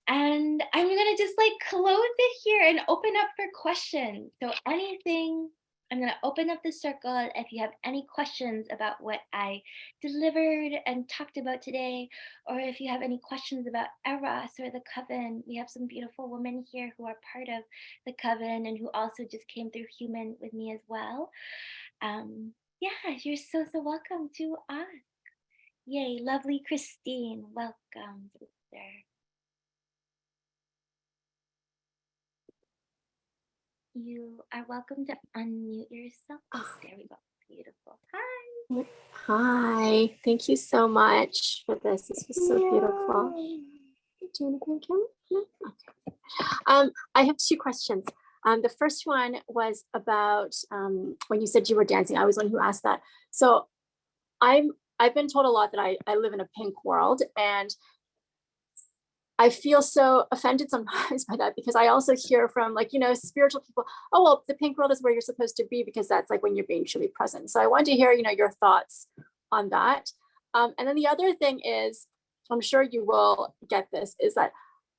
And I'm gonna just like close it here and open up for questions. So anything, I'm gonna open up the circle. If you have any questions about what I delivered and talked about today, or if you have any questions about Eros or the coven, we have some beautiful women here who are part of the coven and who also just came through human with me as well. Yeah, you're so welcome to us. Yay, lovely Christine. Welcome, sister. You are welcome to unmute yourself. Oh, there we go. Beautiful. Hi. Hi. Thank you so much for this. This was so beautiful. Do you want to come? Okay. I have two questions. The first one was about when you said you were dancing. I was one who asked that. So I've been told a lot that I live in a pink world, and I feel so offended sometimes by that, because I also hear from, like, spiritual people, oh, well, the pink world is where you're supposed to be, because that's like when you're being truly present. So I wanted to hear, your thoughts on that. And then the other thing is, I'm sure you will get this, is that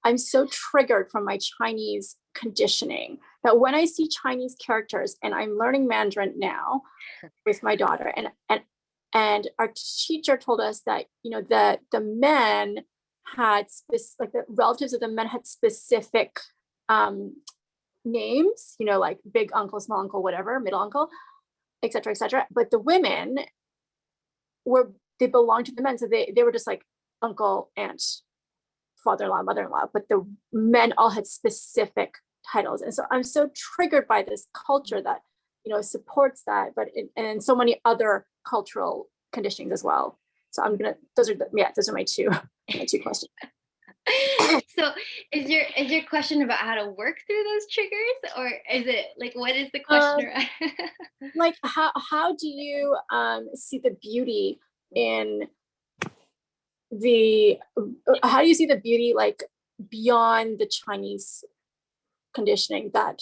I'm so triggered from my Chinese conditioning that when I see Chinese characters, and I'm learning Mandarin now with my daughter, and our teacher told us that, the men had like the relatives of the men had specific names, like big uncle, small uncle, whatever, middle uncle, etc., etc. But the women they belonged to the men, so they were just like uncle, aunt, father-in-law, mother-in-law. But the men all had specific titles, and so I'm so triggered by this culture that supports that, but and so many other cultural conditionings as well. So those are my two questions. So is your question about how to work through those triggers, or is it like, what is the question? Like how do you see the beauty in how do you see the beauty, like, beyond the Chinese conditioning that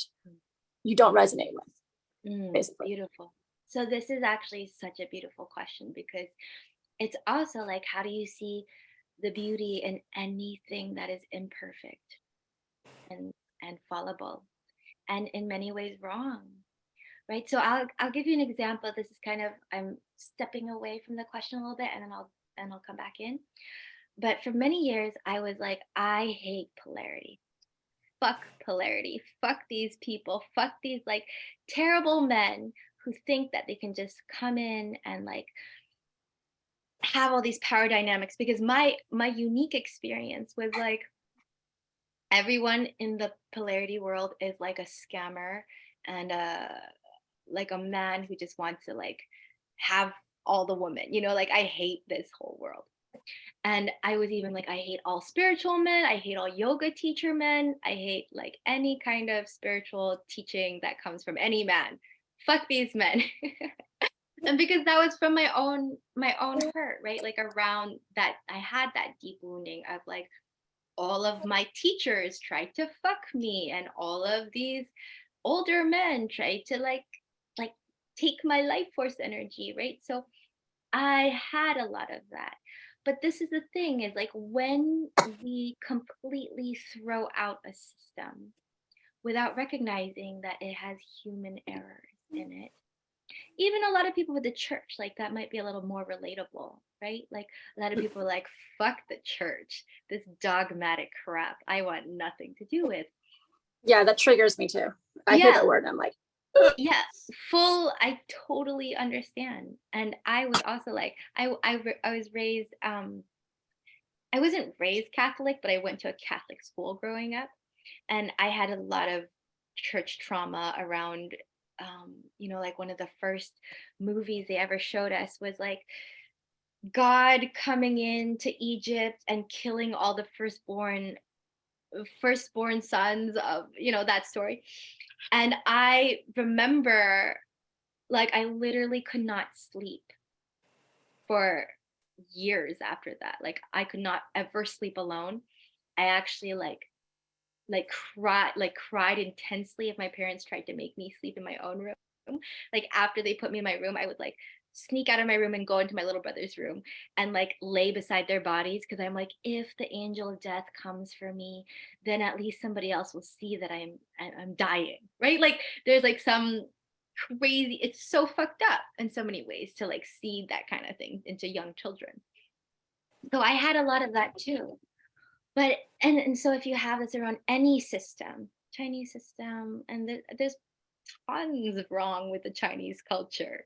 you don't resonate with, basically? Beautiful. So this is actually such a beautiful question, because it's also like, how do you see the beauty in anything that is imperfect and fallible and in many ways wrong, right? So I'll give you an example. This is kind of, I'm stepping away from the question a little bit, and then I'll come back in. But for many years I was like, I hate polarity. Fuck polarity. Fuck these people. Fuck these like terrible men who think that they can just come in and like have all these power dynamics. Because my unique experience was like, everyone in the polarity world is like a scammer and like a man who just wants to like have all the women, like I hate this whole world. And I was even like, I hate all spiritual men, I hate all yoga teacher men, I hate like any kind of spiritual teaching that comes from any man. Fuck these men. And because that was from my own hurt, right? Like around that, I had that deep wounding of like, all of my teachers tried to fuck me, and all of these older men tried to like take my life force energy, right? So I had a lot of that. But this is the thing, is like, when we completely throw out a system without recognizing that it has human errors in it, even a lot of people with the church, like that might be a little more relatable, right? Like a lot of people are like, fuck the church, this dogmatic crap I want nothing to do with. Yeah, that triggers me too. I hear that word and I'm like, yeah, I totally understand. And I was also like, I was raised I wasn't raised Catholic, but I went to a Catholic school growing up, and I had a lot of church trauma around. Like one of the first movies they ever showed us was like God coming into Egypt and killing all the firstborn sons of, that story. And I remember, like, I literally could not sleep for years after that. Like, I could not ever sleep alone. I actually cried intensely if my parents tried to make me sleep in my own room. Like, after they put me in my room, I would like sneak out of my room and go into my little brother's room and like lay beside their bodies, because I'm like, if the angel of death comes for me, then at least somebody else will see that I'm dying, right? Like, there's like some crazy, it's so fucked up in so many ways to like see that kind of thing into young children. So I had a lot of that too. But and so if you have this around any system, Chinese system, and there's tons wrong with the Chinese culture,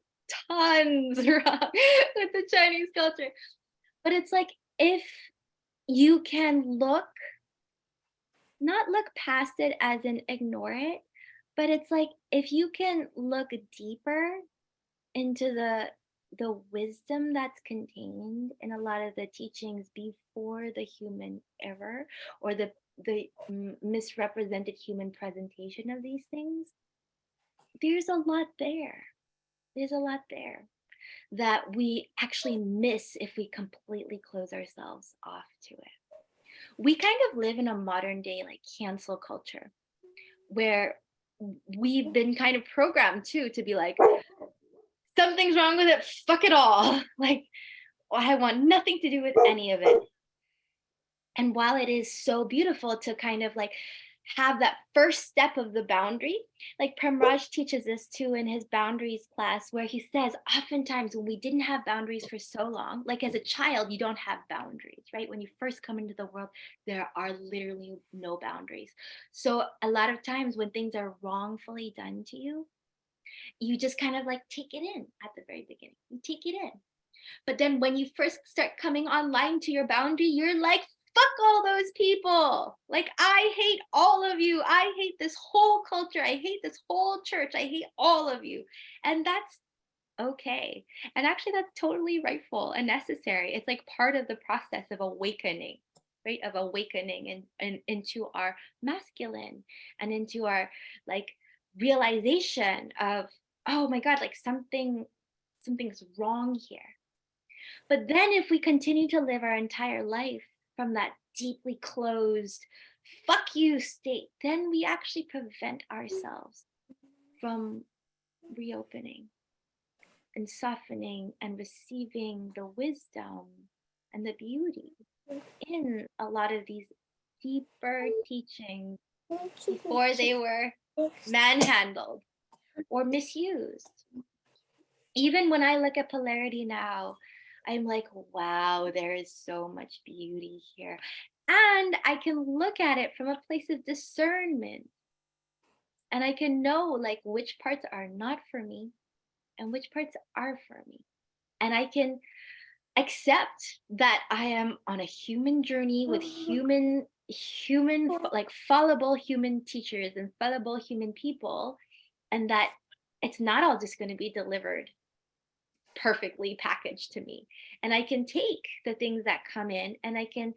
tons wrong with the Chinese culture. But it's like, if you can not look past it as in ignore it, but it's like, if you can look deeper into the wisdom that's contained in a lot of the teachings before the human ever, or the misrepresented human presentation of these things, there's a lot there. There's a lot there that we actually miss if we completely close ourselves off to it. We kind of live in a modern day like cancel culture, where we've been kind of programmed too to be like, something's wrong with it, fuck it all. Like, I want nothing to do with any of it. And while it is so beautiful to kind of like have that first step of the boundary, like Premraj teaches this too in his boundaries class, where he says oftentimes when we didn't have boundaries for so long, like as a child, you don't have boundaries, right? When you first come into the world, there are literally no boundaries. So a lot of times when things are wrongfully done to you, you just kind of like take it in at the very beginning. You take it in. But then when you first start coming online to your boundary, you're like, fuck all those people. Like, I hate all of you. I hate this whole culture. I hate this whole church. I hate all of you. And that's okay. And actually, that's totally rightful and necessary. It's like part of the process of awakening, right? Of awakening and into our masculine and into our like realization of, oh my God, like something's wrong here. But then if we continue to live our entire life from that deeply closed, fuck you state, then we actually prevent ourselves from reopening and softening and receiving the wisdom and the beauty in a lot of these deeper teachings before they were manhandled or misused. Even when I look at polarity now, I'm like, wow, there is so much beauty here. And I can look at it from a place of discernment. And I can know like which parts are not for me and which parts are for me. And I can accept that I am on a human journey with like fallible human teachers and fallible human people, and that it's not all just going to be delivered perfectly packaged to me. And I can take the things that come in and I can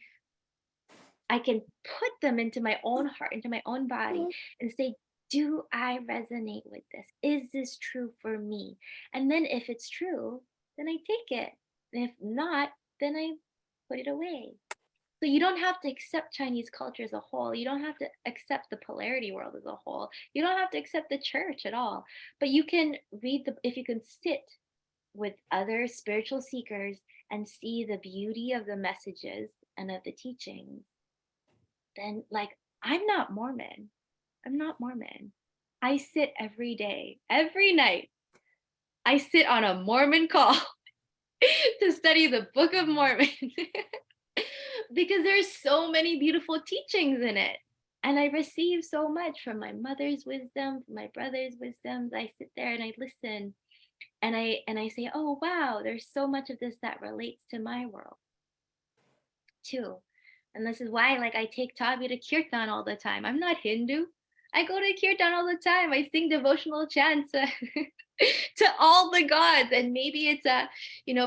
put them into my own heart, into my own body, and say, do I resonate with this? Is this true for me? And then if it's true, then I take it. And if not, then I put it away. So you don't have to accept Chinese culture as a whole. You don't have to accept the polarity world as a whole. You don't have to accept the church at all. But you can if you can sit with other spiritual seekers and see the beauty of the messages and of the teachings, then like, I'm not Mormon. I'm not Mormon. I sit every day, every night. I sit on a Mormon call to study the Book of Mormon because there's so many beautiful teachings in it. And I receive so much from my mother's wisdom, from my brother's wisdoms. I sit there and I listen and I say, oh wow, there's so much of this that relates to my world. too. And this is why, like, I take Tavi to kirtan all the time. I'm not Hindu. I go to kirtan all the time. I sing devotional chants to all the gods. And maybe it's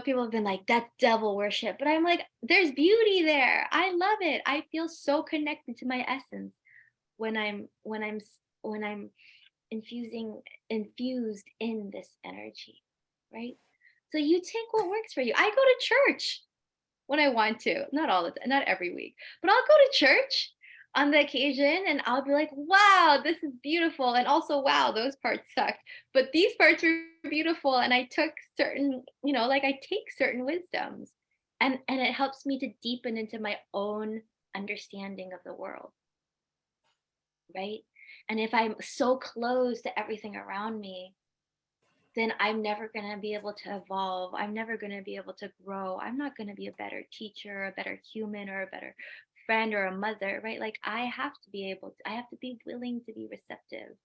people have been like, that's devil worship. But I'm like, there's beauty there. I love it. I feel so connected to my essence when I'm infused in this energy, right? So you take what works for you. I go to church when I want to, not all the time, not every week, but I'll go to church on the occasion and I'll be like, wow, this is beautiful. And also, wow, those parts sucked. But these parts were beautiful. And I took certain, like I take certain wisdoms and it helps me to deepen into my own understanding of the world, right? And if I'm so close to everything around me, then I'm never going to be able to evolve. I'm never going to be able to grow. I'm not going to be a better teacher, a better human, or a better friend or a mother, right? Like I have to be willing to be receptive.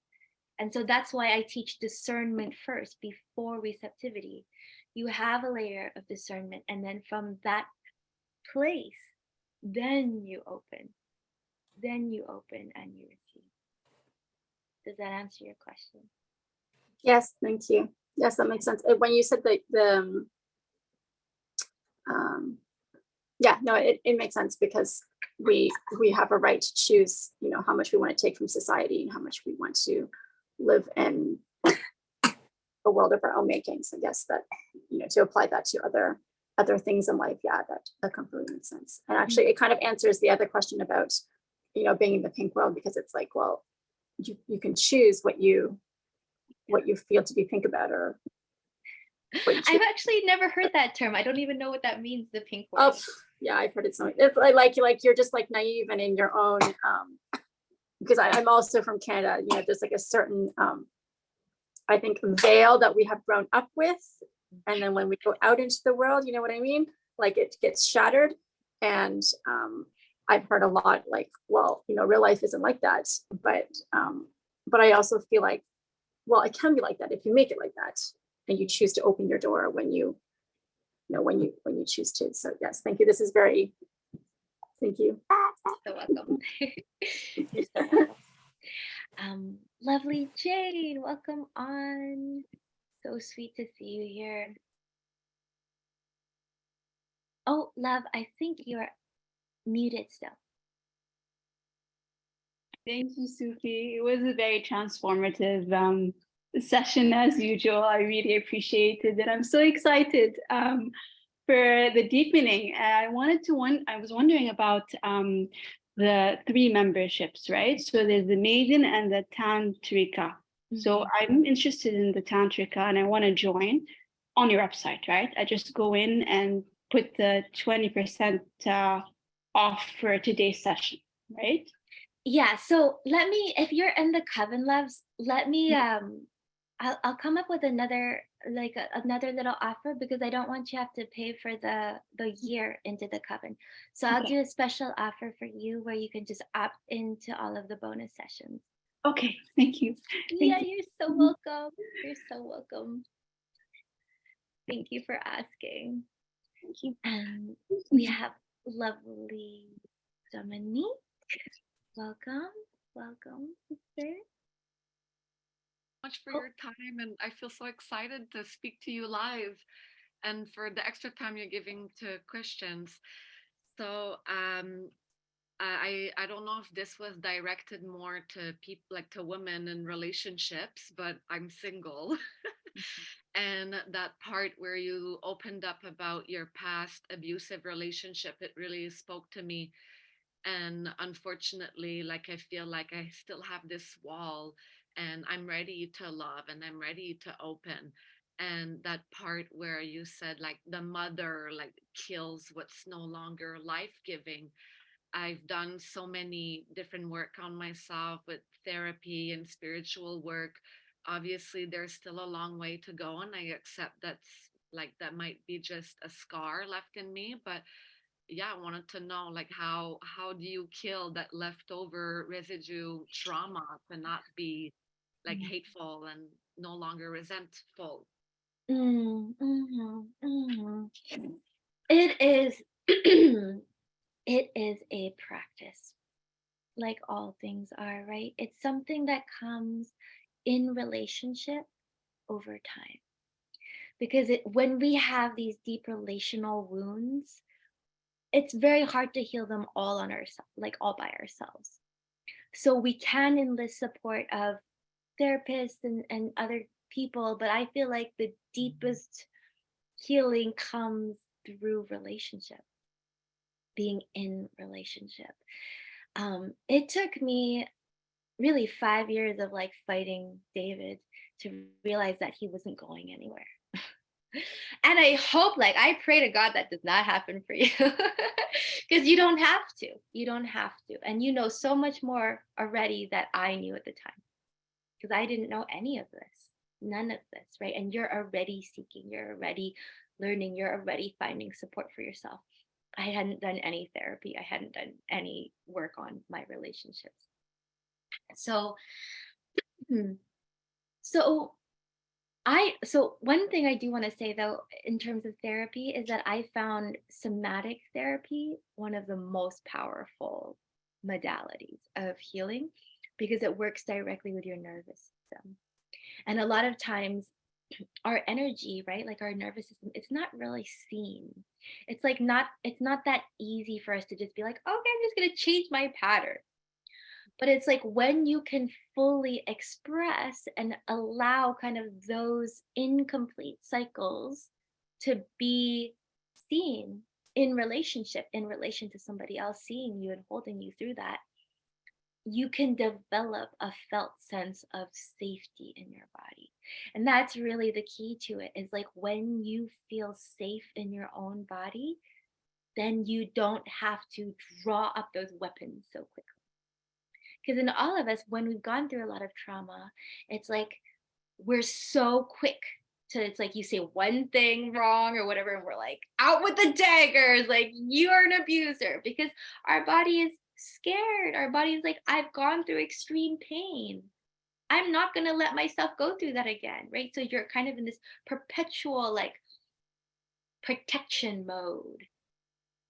And so that's why I teach discernment first before receptivity. You have a layer of discernment. And then from that place, then you open. Then you open and you receive. Does that answer your question? Yes, thank you. Yes, that makes sense. When you said it makes sense because we have a right to choose, how much we want to take from society and how much we want to live in a world of our own making. So yes, that, to apply that to other things in life, yeah, that completely makes sense. And actually it kind of answers the other question about, being in the pink world, because it's like, well, you can choose what you feel to be pink about, or I've actually never heard that term. I don't even know what that means, the pink world. Oh, yeah, I've heard it so much. It's like you're just like naive and in your own, because I'm also from Canada, there's like a certain, I think, veil that we have grown up with. And then when we go out into the world, you know what I mean? Like it gets shattered. And I've heard a lot like, well, real life isn't like that. But I also feel like, well, it can be like that if you make it like that and you choose to open your door when you choose to. So yes, thank you. This is very, thank you. You're so welcome. You're so welcome. Lovely Jane, welcome on. So sweet to see you here. Oh, love, I think you're muted still. Thank you, Sufi. It was a very transformative session as usual. I really appreciated it. I'm so excited for the deepening. I was wondering about the 3 memberships, right? So there's the Maiden and the Tantrika. So I'm interested in the Tantrika and I want to join on your website, right? I just go in and put the 20% off for today's session, right? Yeah, so if you're in the coven, loves, let me I'll come up with another little offer, because I don't want you to have to pay for the year into the coven. So I'll do a special offer for you where you can just opt into all of the bonus sessions. Okay, thank you. Yeah, you're so welcome. You're so welcome. Thank you for asking. Thank you. And we have lovely Dominique. Welcome, sister. Much for your time, and I feel so excited to speak to you live and for the extra time you're giving to Christians. So I don't know if this was directed more to people, like to women in relationships, but I'm single. And that part where you opened up about your past abusive relationship, it really spoke to me. And unfortunately, like I feel like I still have this wall, and I'm ready to love and I'm ready to open. And that part where you said like the mother like kills what's no longer life-giving. I've done so many different work on myself with therapy and spiritual work. Obviously there's still a long way to go, and I accept that might be just a scar left in me. But yeah, I wanted to know like how do you kill that leftover residue trauma to not be like hateful and no longer resentful? It is it is a practice, like all things are, right? It's something that comes in relationship over time. Because when we have these deep relational wounds, it's very hard to heal them all on ourselves, like all by ourselves. So we can enlist support of therapists and other people, but I feel like the deepest healing comes through relationship, being in relationship. It took me really 5 years of like fighting David to realize that he wasn't going anywhere. And I hope, like, I pray to God that does not happen for you. Because you don't have to. You don't have to. And you know so much more already that I knew at the time. Because I didn't know any of this, none of this, right? And you're already seeking, you're already learning, you're already finding support for yourself. I hadn't done any therapy, I hadn't done any work on my relationships. So, hmm, so so one thing I do want to say though, in terms of therapy, is that I found somatic therapy one of the most powerful modalities of healing because it works directly with your nervous system. And a lot of times our energy, right, like our nervous system, it's not really seen. It's not that easy for us to just be like, okay, I'm just going to change my pattern. But it's like when you can fully express and allow kind of those incomplete cycles to be seen in relationship, in relation to somebody else seeing you and holding you through that, you can develop a felt sense of safety in your body. And that's really the key to it, is like when you feel safe in your own body, then you don't have to draw up those weapons so quickly. Because in all of us, when we've gone through a lot of trauma, it's like we're so quick to, it's like you say one thing wrong or whatever, and we're like, out with the daggers, like you're an abuser, because our body is scared. Our body is like, I've gone through extreme pain. I'm not going to let myself go through that again, right? So you're kind of in this perpetual like protection mode.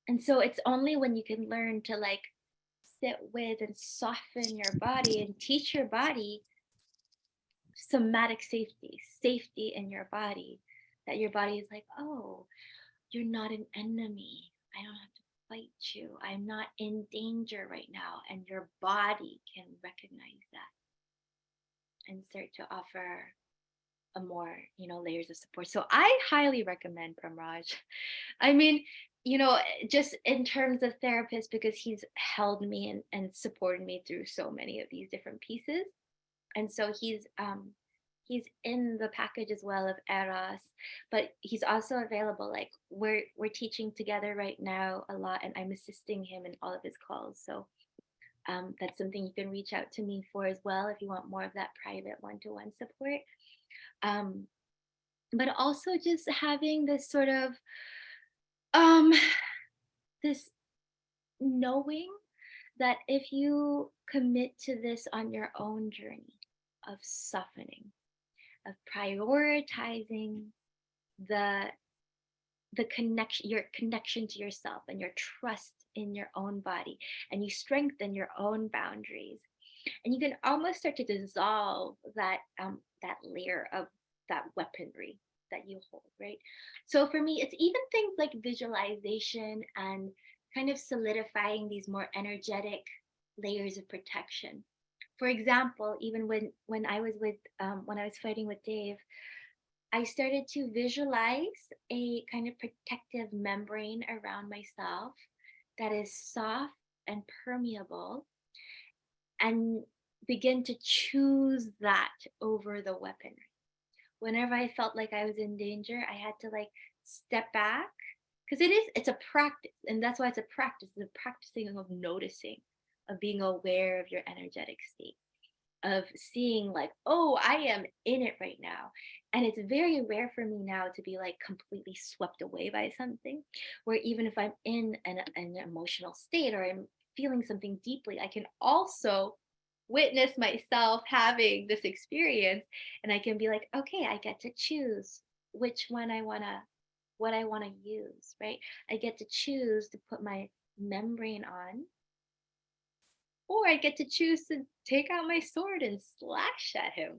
And so it's only when you can learn to like sit with and soften your body and teach your body somatic safety in your body, that your body is like, oh, you're not an enemy. I don't have to fight you. I'm not in danger right now. And your body can recognize that and start to offer a more, layers of support. So I highly recommend Pramraj. I mean, just in terms of therapists, because he's held me and supported me through so many of these different pieces. And so he's in the package as well of Eros, but he's also available. Like we're teaching together right now a lot, and I'm assisting him in all of his calls. So that's something you can reach out to me for as well if you want more of that private one-to-one support. But also just having this sort of this knowing that if you commit to this on your own journey of softening, of prioritizing the connection, your connection to yourself and your trust in your own body, and you strengthen your own boundaries, and you can almost start to dissolve that that layer of that weaponry that you hold, right? So for me, it's even things like visualization and kind of solidifying these more energetic layers of protection. For example, even when I was fighting with Dave, I started to visualize a kind of protective membrane around myself that is soft and permeable, and begin to choose that over the weaponry. Whenever I felt like I was in danger, I had to like step back, because it's a practice, and that's why it's a practice. It's a practicing of noticing, of being aware of your energetic state, of seeing like, oh, I am in it right now. And it's very rare for me now to be like completely swept away by something, where even if I'm in an emotional state or I'm feeling something deeply, I can also witness myself having this experience, and I can be like, okay, I get to choose which one what I want to use, right? I get to choose to put my membrane on, or I get to choose to take out my sword and slash at him.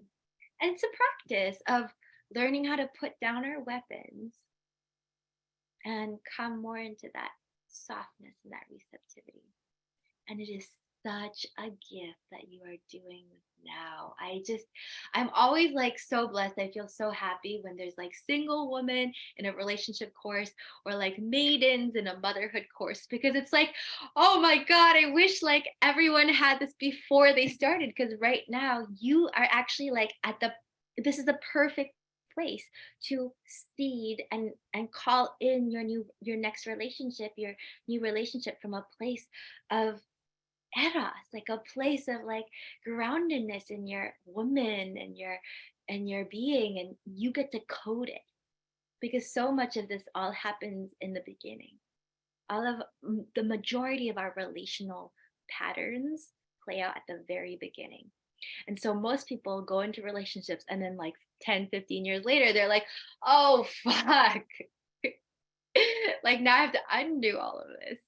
And it's a practice of learning how to put down our weapons and come more into that softness and that receptivity. And it is such a gift that you are doing now. I'm always like so blessed. I feel so happy when there's like single women in a relationship course or like maidens in a motherhood course, because it's like, oh my God, I wish like everyone had this before they started. Because right now you are actually like this is the perfect place to seed and call in your next relationship, your new relationship from a place of eros, like a place of like groundedness in your woman and your being, and you get to code it, because so much of this all happens in the beginning. All of the majority of our relational patterns play out at the very beginning. And so most people go into relationships and then like 10-15 years later they're like, oh fuck, like now I have to undo all of this.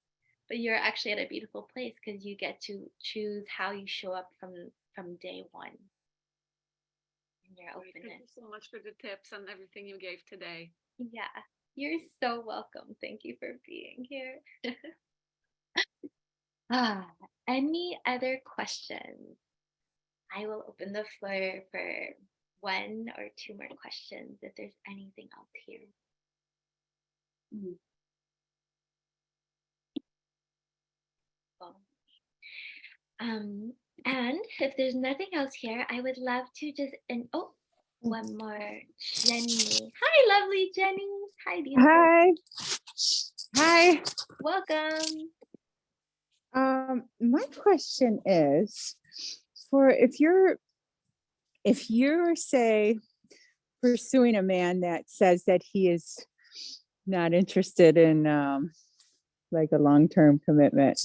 But you're actually at a beautiful place because you get to choose how you show up from day one in your Thank you openness. so much for the tips and everything you gave today. Yeah, you're so welcome. Thank you for being here. Any other questions? I will open the floor for one or two more questions if there's anything else here. Cool. And if there's nothing else here, I would love to just one more, Jenny. Hi, lovely Jenny. Hi, beautiful. Hi. Hi. Welcome. My question is, for if you're say pursuing a man that says that he is not interested in like a long-term commitment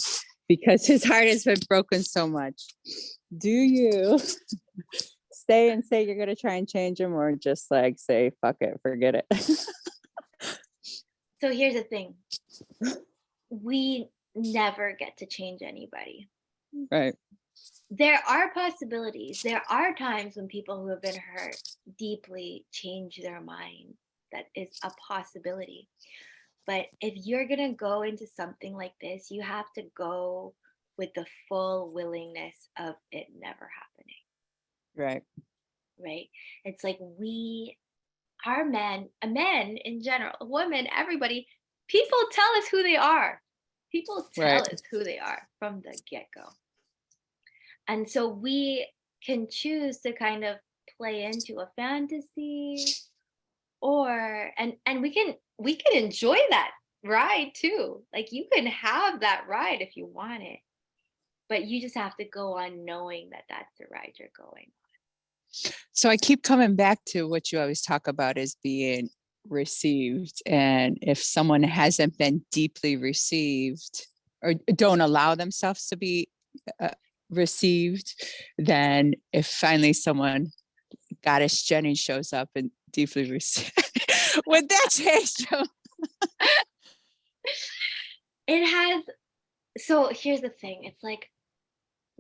because his heart has been broken so much, do you stay and say you're going to try and change him, or just like say fuck it, forget it? So here's the thing. We never get to change anybody. Right. There are possibilities. There are times when people who have been hurt deeply change their mind. That is a possibility. But if you're going to go into something like this, you have to go with the full willingness of it never happening. Right. Right? It's like men in general, women, everybody, people tell us who they are. People tell us who they are from the get-go. And so we can choose to kind of play into a fantasy, and we can enjoy that ride too. Like you can have that ride if you want it, but you just have to go on knowing that that's the ride you're going. So I keep coming back to what you always talk about as being received. And if someone hasn't been deeply received or don't allow themselves to be received, then if finally someone, Goddess Jenny, shows up and deeply received, would that change them? It has. So here's the thing. It's like,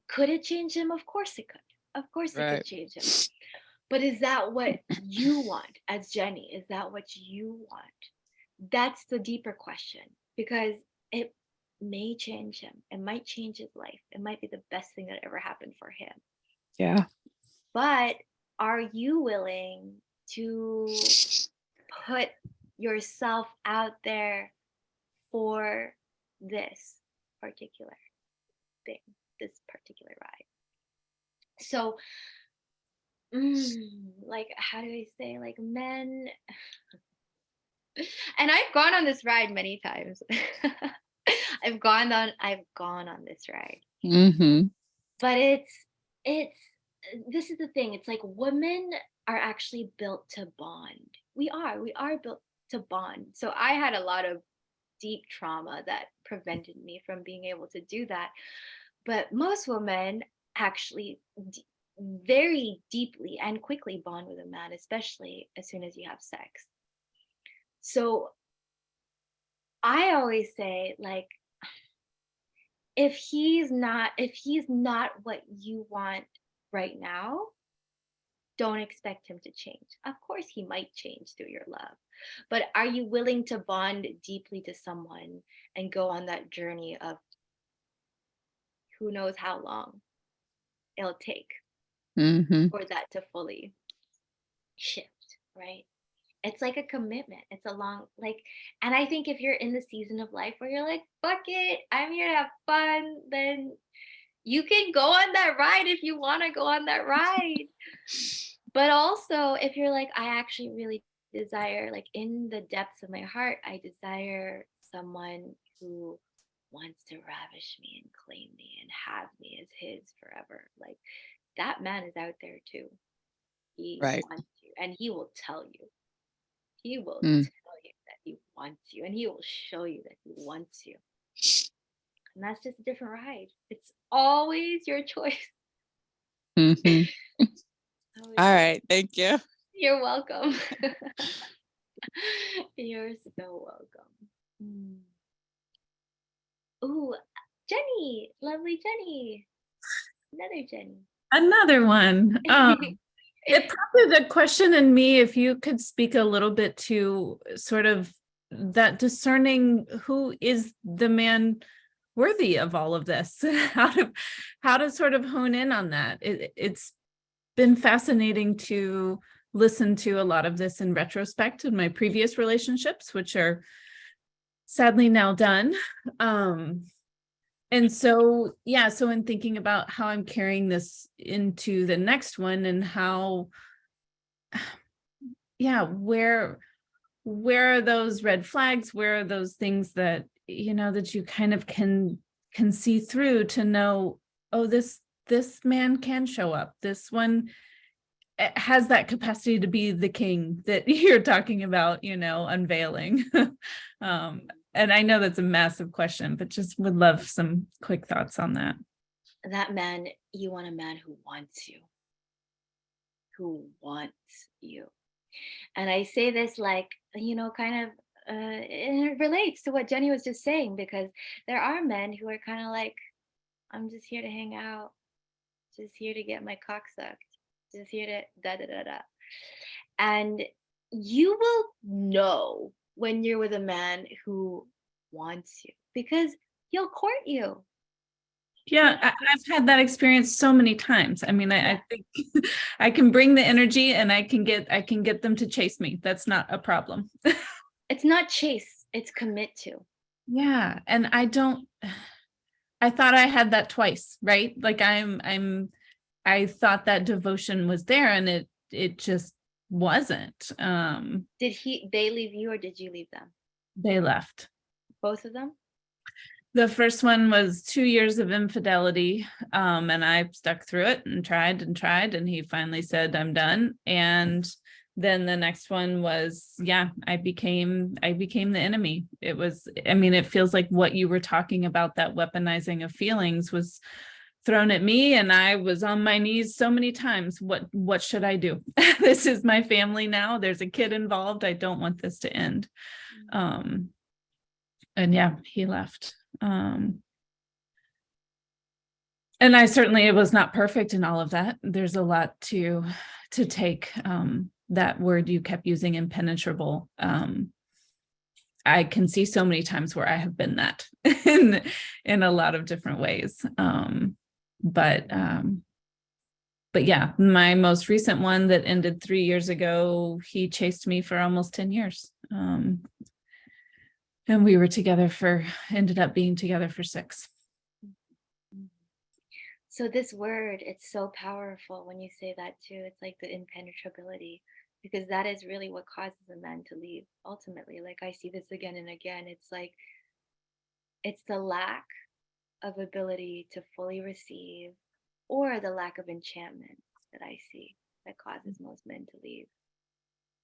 could it change him? Of course it could. Of course it could change him. But is that what you want as Jenny? Is that what you want? That's the deeper question, because it may change him. It might change his life. It might be the best thing that ever happened for him. Yeah. But are you willing to put yourself out there for this particular thing, this particular ride? So, like, how do I say, like, men, and I've gone on this ride many times. I've gone on this ride. Mm-hmm. But it's this is the thing. It's like women are actually built to bond. We are built to bond. So I had a lot of deep trauma that prevented me from being able to do that. But most women actually very deeply and quickly bond with a man, especially as soon as you have sex. So I always say, like, if he's not what you want right now, don't expect him to change. Of course he might change through your love, but are you willing to bond deeply to someone and go on that journey of who knows how long it'll take Mm-hmm. for that to fully shift, right? It's like a commitment. It's a long, like, and I think if you're in the season of life where you're like, fuck it, I'm here to have fun, then you can go on that ride if you want to go on that ride. But also, if you're like, I actually really desire, like in the depths of my heart, I desire someone who wants to ravish me and claim me and have me as his forever. Like that man is out there too. He Right. wants you and he will tell you. He will Mm. tell you that he wants you and he will show you that he wants you. And that's just a different ride. It's always your choice. Mm-hmm. Always All your- right. Thank you. You're welcome. You're so welcome. Mm. Ooh, Jenny, lovely Jenny. Another Jenny. Another one. It prompted a question in me if you could speak a little bit to sort of that discerning who is the man worthy of all of this, how to sort of hone in on that. It's been fascinating to listen to a lot of this in retrospect in my previous relationships, which are sadly now done. And so, yeah, so in thinking about how I'm carrying this into the next one and how, yeah, where are those red flags? Where are those things that, you know, that you kind of can see through to know, oh, this man can show up. This one has that capacity to be the king that you're talking about, you know, unveiling. And I know that's a massive question, but just would love some quick thoughts on that. That man, you want a man who wants you. Who wants you. And I say this like, you know, kind of, and it relates to what Jenny was just saying, because there are men who are kind of like, I'm just here to hang out, just here to get my cock sucked, just here to da da da da. And you will know when you're with a man who wants you because he'll court you. Yeah, I've had that experience so many times. I mean, I think I can bring the energy and I can get them to chase me. That's not a problem. It's not chase, it's commit to. Yeah, and I thought I had that twice, right? Like I thought that devotion was there and it just wasn't. Did they leave you or did you leave them? They left. Both of them? The first one was 2 years of infidelity, and I stuck through it and tried, and he finally said, I'm done. And then the next one was, yeah, I became the enemy. It was, I mean, it feels like what you were talking about, that weaponizing of feelings, was thrown at me, and I was on my knees so many times. What should I do? This is my family now. There's a kid involved. I don't want this to end. And yeah, he left. And I certainly, it was not perfect in all of that. There's a lot to take. That word you kept using, impenetrable. I can see so many times where I have been that in a lot of different ways. But yeah, my most recent one that ended 3 years ago, he chased me for almost 10 years. And we were ended up being together for 6. So this word, it's so powerful when you say that too. It's like the impenetrability, because that is really what causes a man to leave ultimately. Like I see this again and again. It's like, it's the lack of ability to fully receive or the lack of enchantment that I see that causes most men to leave,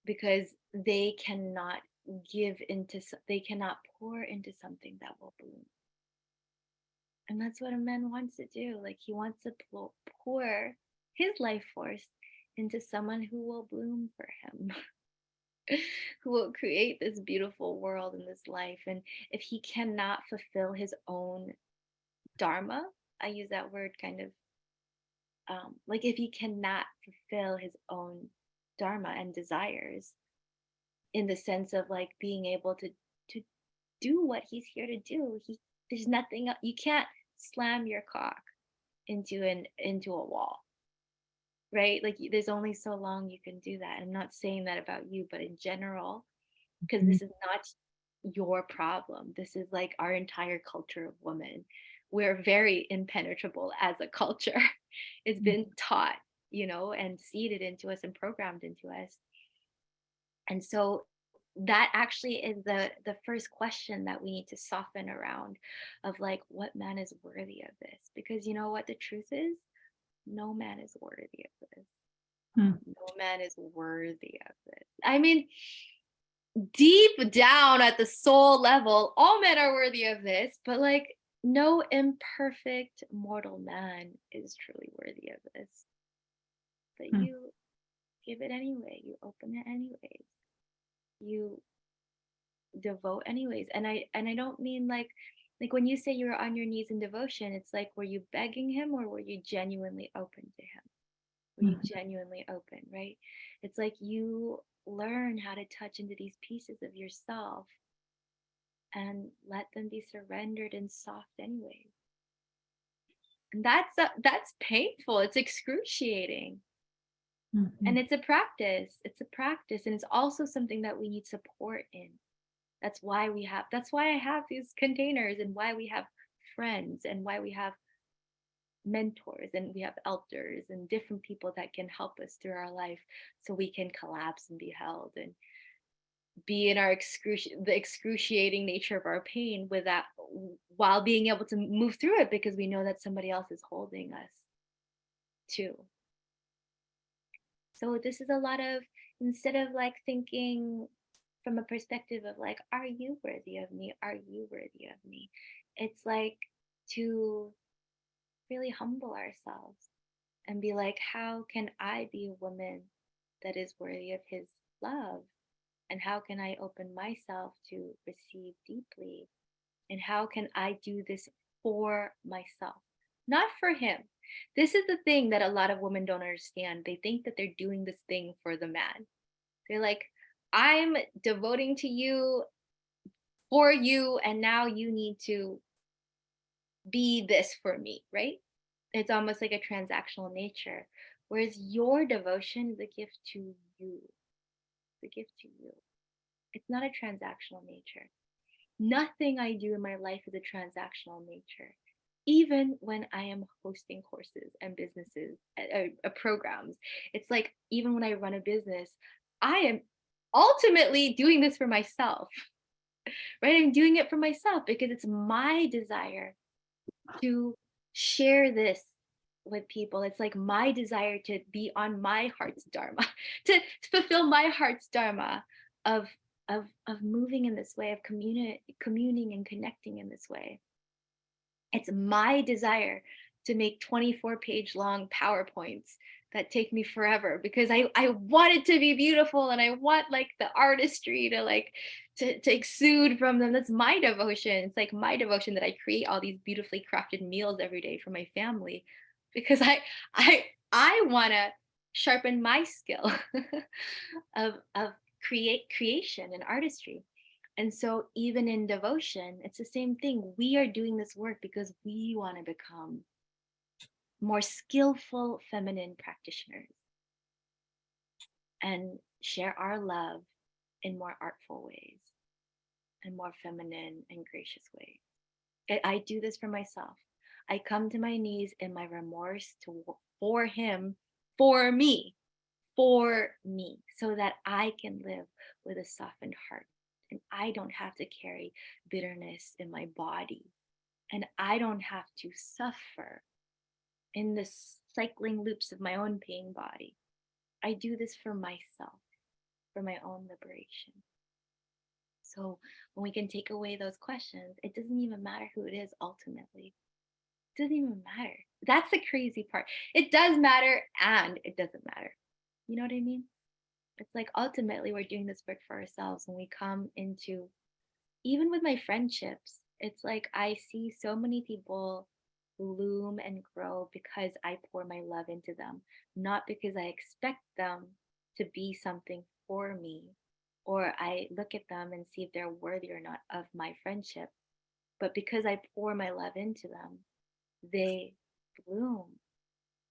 because they cannot they cannot pour into something that will bloom. And that's what a man wants to do. Like he wants to pour his life force into someone who will bloom for him, who will create this beautiful world and this life. And if he cannot fulfill his own dharma. I use that word kind of like if he cannot fulfill his own dharma and desires, in the sense of like being able to do what he's here to do, there's nothing you can't slam your cock into a wall, right? Like there's only so long you can do that. I'm not saying that about you, but in general, because this is not your problem. This is like our entire culture of women. We're very impenetrable as a culture. It's been taught, and seeded into us and programmed into us. And so that actually is the first question that we need to soften around, of like, what man is worthy of this? Because you know what the truth is? No man is worthy of this. No man is worthy of this. I mean, deep down at the soul level, all men are worthy of this, but like no imperfect mortal man is truly worthy of this. But you give it anyway, you open it anyways, you devote anyways. And I don't mean like when you say you were on your knees in devotion, it's like, were you begging him or were you genuinely open to him? Were you genuinely open, right? It's like you learn how to touch into these pieces of yourself and let them be surrendered and soft anyways. And that's painful. It's excruciating. And it's a practice. And it's also something that we need support in. That's why I have these containers, and why we have friends, and why we have mentors, and we have elders and different people that can help us through our life, so we can collapse and be held and be in our the excruciating nature of our pain with that, while being able to move through it, because we know that somebody else is holding us too. So this is a lot of, instead of like thinking from a perspective of like, are you worthy of me? Are you worthy of me? It's like to really humble ourselves and be like, how can I be a woman that is worthy of his love? And how can I open myself to receive deeply? And how can I do this for myself, not for him? This is the thing that a lot of women don't understand. They think that they're doing this thing for the man. They're like, I'm devoting to you for you, and now you need to be this for me, right? It's almost like a transactional nature. Whereas your devotion is a gift to you. It's a gift to you. It's not a transactional nature. Nothing I do in my life is a transactional nature. Even when I am hosting courses and businesses, programs, it's like, even when I run a business, I am ultimately doing this for myself, right? I'm doing it for myself because it's my desire to share this with people. It's like my desire to be on my heart's dharma, to fulfill my heart's dharma of moving in this way, of communing and connecting in this way. It's my desire to make 24-page long PowerPoints that take me forever, because I want it to be beautiful, and I want like the artistry to like to exude from them. That's my devotion. It's like my devotion that I create all these beautifully crafted meals every day for my family, because I want to sharpen my skill of creation and artistry. And so even in devotion, it's the same thing. We are doing this work because we want to become more skillful feminine practitioners and share our love in more artful ways and more feminine and gracious ways. I do this for myself. I come to my knees in my remorse for him, for me, so that I can live with a softened heart. And I don't have to carry bitterness in my body. And I don't have to suffer in the cycling loops of my own pain body. I do this for myself, for my own liberation. So when we can take away those questions, it doesn't even matter who it is ultimately. It doesn't even matter. That's the crazy part. It does matter and it doesn't matter. You know what I mean? It's like ultimately we're doing this work for ourselves when we come into, even with my friendships, it's like I see so many people bloom and grow because I pour my love into them, not because I expect them to be something for me, or I look at them and see if they're worthy or not of my friendship. But because I pour my love into them, they bloom.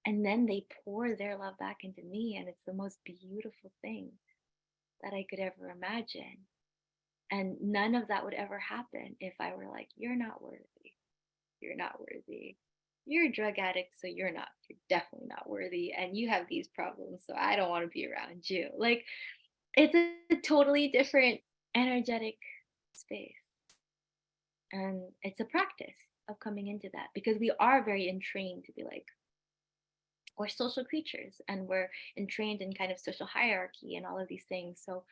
And then they pour their love back into me. And it's the most beautiful thing that I could ever imagine. And none of that would ever happen if I were like, you're not worthy. You're not worthy. You're a drug addict, so you're definitely not worthy. And you have these problems, so I don't want to be around you. Like, it's a totally different energetic space. And it's a practice of coming into that because we are very entrained to be like, we're social creatures and we're entrained in kind of social hierarchy and all of these things. So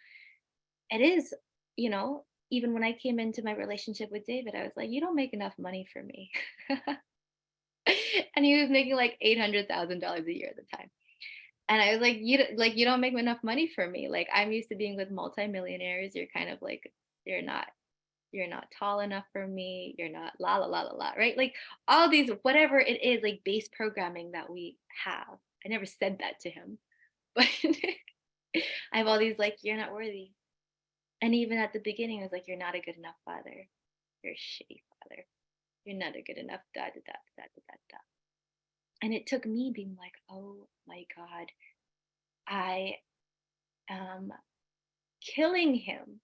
it is, even when I came into my relationship with David, I was like, you don't make enough money for me. And he was making like $800,000 a year at the time. And I was like, you don't make enough money for me. Like, I'm used to being with multimillionaires. You're kind of like, you're not tall enough for me. You're not la la la la la, right? Like all these, whatever it is, like base programming that we have. I never said that to him, but I have all these like, you're not worthy. And even at the beginning, I was like, you're not a good enough father. You're a shitty father. You're not a good enough da da da da da da da. And it took me being like, oh my God, I am killing him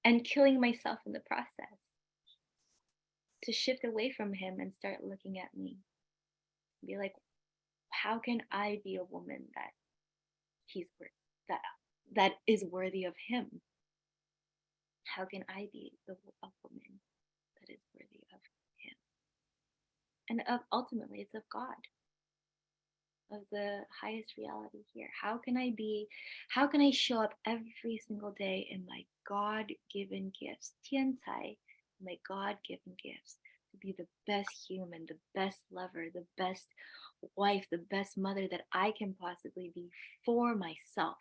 and killing myself in the process to shift away from him and start looking at me. Be like, how can I be a woman that he's that is worthy of him? How can I be a woman that is worthy of him? And ultimately, it's of God, of the highest reality here. How can I show up every single day in my God-given gifts, Tiantai, my God-given gifts, to be the best human, the best lover, the best wife, the best mother that I can possibly be for myself,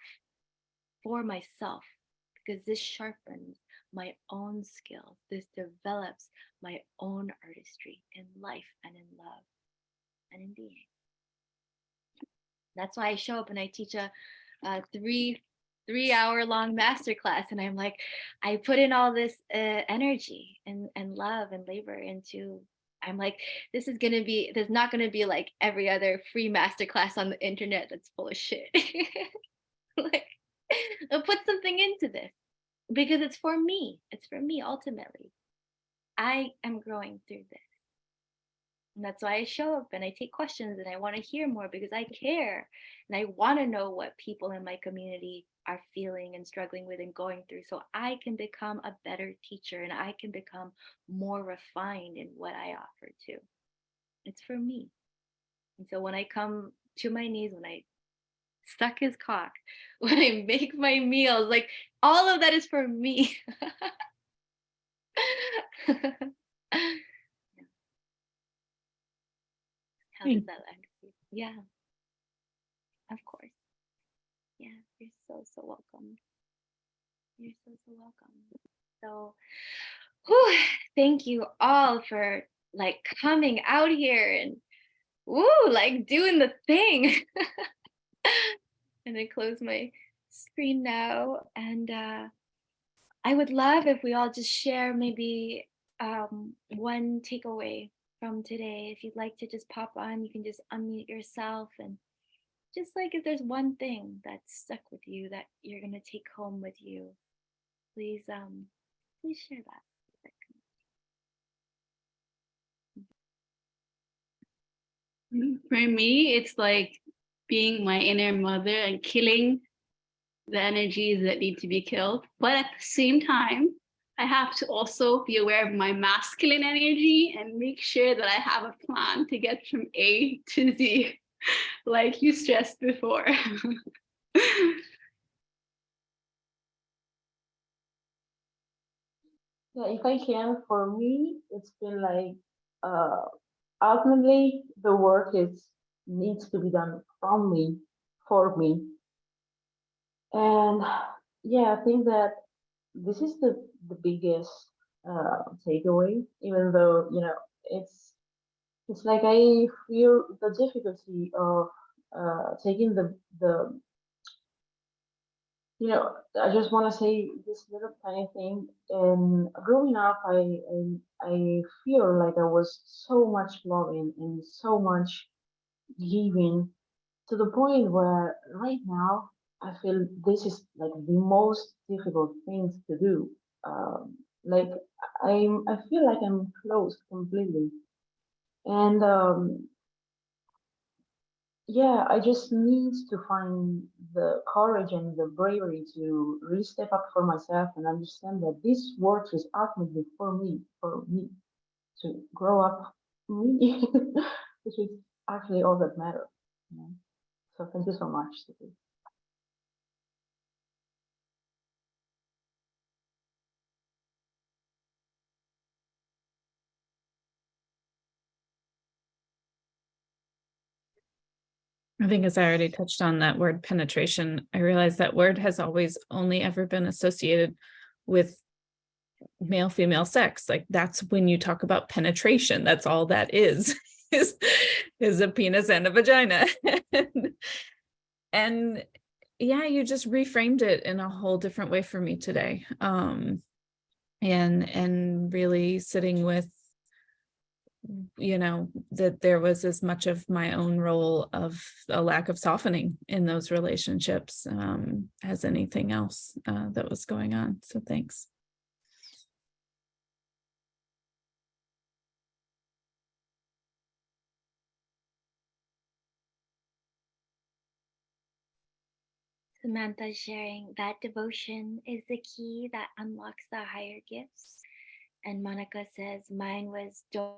because this sharpens my own skills. This develops my own artistry in life and in love and in being. That's why I show up and I teach a 3 hour long masterclass, and I'm like, I put in all this energy and love and labor into. I'm like, there's not gonna be like every other free masterclass on the internet that's full of shit. Like, I'll put something into this because it's for me. It's for me ultimately. I am growing through this. And that's why I show up and I take questions and I want to hear more because I care. And I want to know what people in my community are feeling and struggling with and going through so I can become a better teacher and I can become more refined in what I offer too. It's for me. And so when I come to my knees, when I suck his cock, when I make my meals, like all of that is for me. How does that land? Yeah, of course. Yeah, you're so welcome. You're so welcome. So, thank you all for like coming out here and like doing the thing. And I close my screen now, and I would love if we all just share maybe one takeaway from today. If you'd like to just pop on, you can just unmute yourself and just like if there's one thing that's stuck with you that you're gonna take home with you, please share that. For me, it's like being my inner mother and killing the energies that need to be killed. But at the same time, I have to also be aware of my masculine energy and make sure that I have a plan to get from A to Z, like you stressed before. Yeah, if I can, for me, it's been like ultimately the work needs to be done from me, for me. And yeah, I think that this is the biggest takeaway, even though, it's it's like I feel the difficulty of taking the I just want to say this little tiny thing. And growing up, I feel like I was so much loving and so much giving, to the point where right now I feel this is like the most difficult things to do. Like I feel like I'm closed completely, and yeah, I just need to find the courage and the bravery to really step up for myself and understand that this work is ultimately for me to grow up me, which is actually all that matters. You know? So thank you so much, Sophie. I think as I already touched on that word penetration, I realized that word has always only ever been associated with male female sex. Like that's when you talk about penetration, that's all that is is a penis and a vagina. and yeah, you just reframed it in a whole different way for me today. And really sitting with, that there was as much of my own role of a lack of softening in those relationships as anything else that was going on. So thanks. Samantha sharing that devotion is the key that unlocks the higher gifts. And Monica says, mine was don't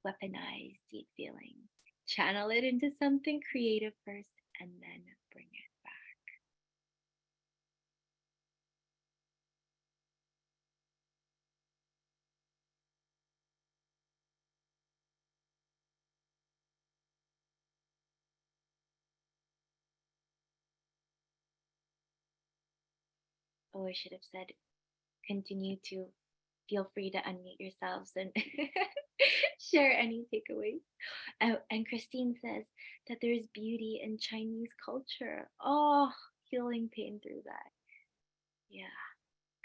weaponize deep feelings. Channel it into something creative first and then bring it back. Oh, I should have said, continue to feel free to unmute yourselves and share any takeaways. And Christine says that there's beauty in Chinese culture. Oh, healing pain through that. Yeah,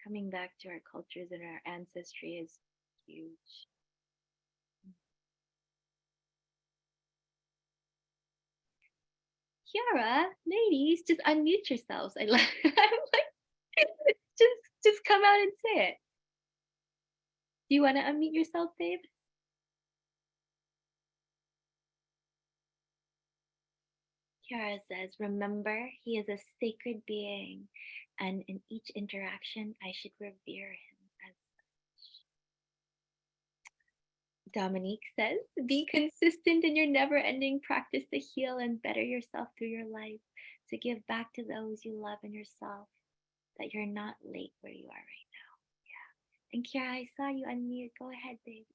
coming back to our cultures and our ancestry is huge. Kiara, ladies, just unmute yourselves. I'm like, just come out and say it. Do you want to unmute yourself, babe? Kiara says, remember, he is a sacred being, and in each interaction, I should revere him as such. Dominique says, be consistent in your never-ending practice to heal and better yourself through your life, to give back to those you love and yourself, that you're not late where you are right now. Yeah. And Kiara, I saw you unmute. Go ahead, babe.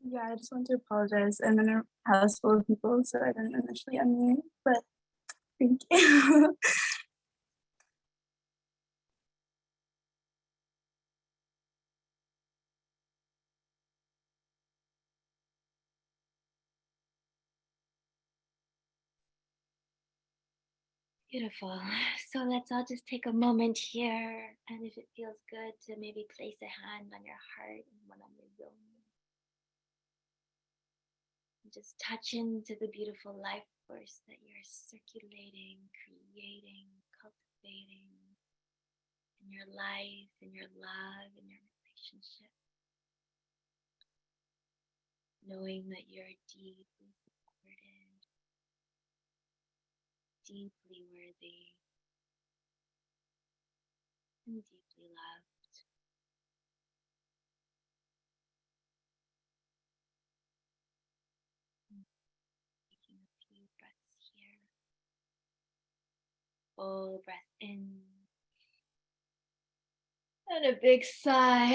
Yeah, I just want to apologize. I'm in a house full of people, so I didn't initially unmute, but thank you. Beautiful. So let's all just take a moment here, and if it feels good, to maybe place a hand on your heart and one on your yoni. Just touch into the beautiful life force that you're circulating, creating, cultivating in your life, in your love, in your relationship. Knowing that you're deeply supported, deeply worthy, and deeply loved. Taking a few breaths here. Full breath in. And a big sigh.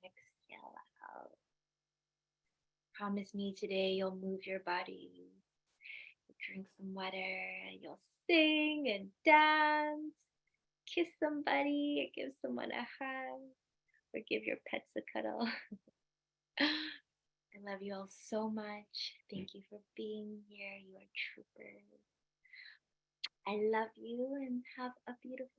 Exhale out. Promise me today you'll move your body. You'll drink some water. You'll sing and dance. Kiss somebody. Or give someone a hug. Or give your pets a cuddle. I love you all so much. Thank you for being here. You are troopers. I love you and have a beautiful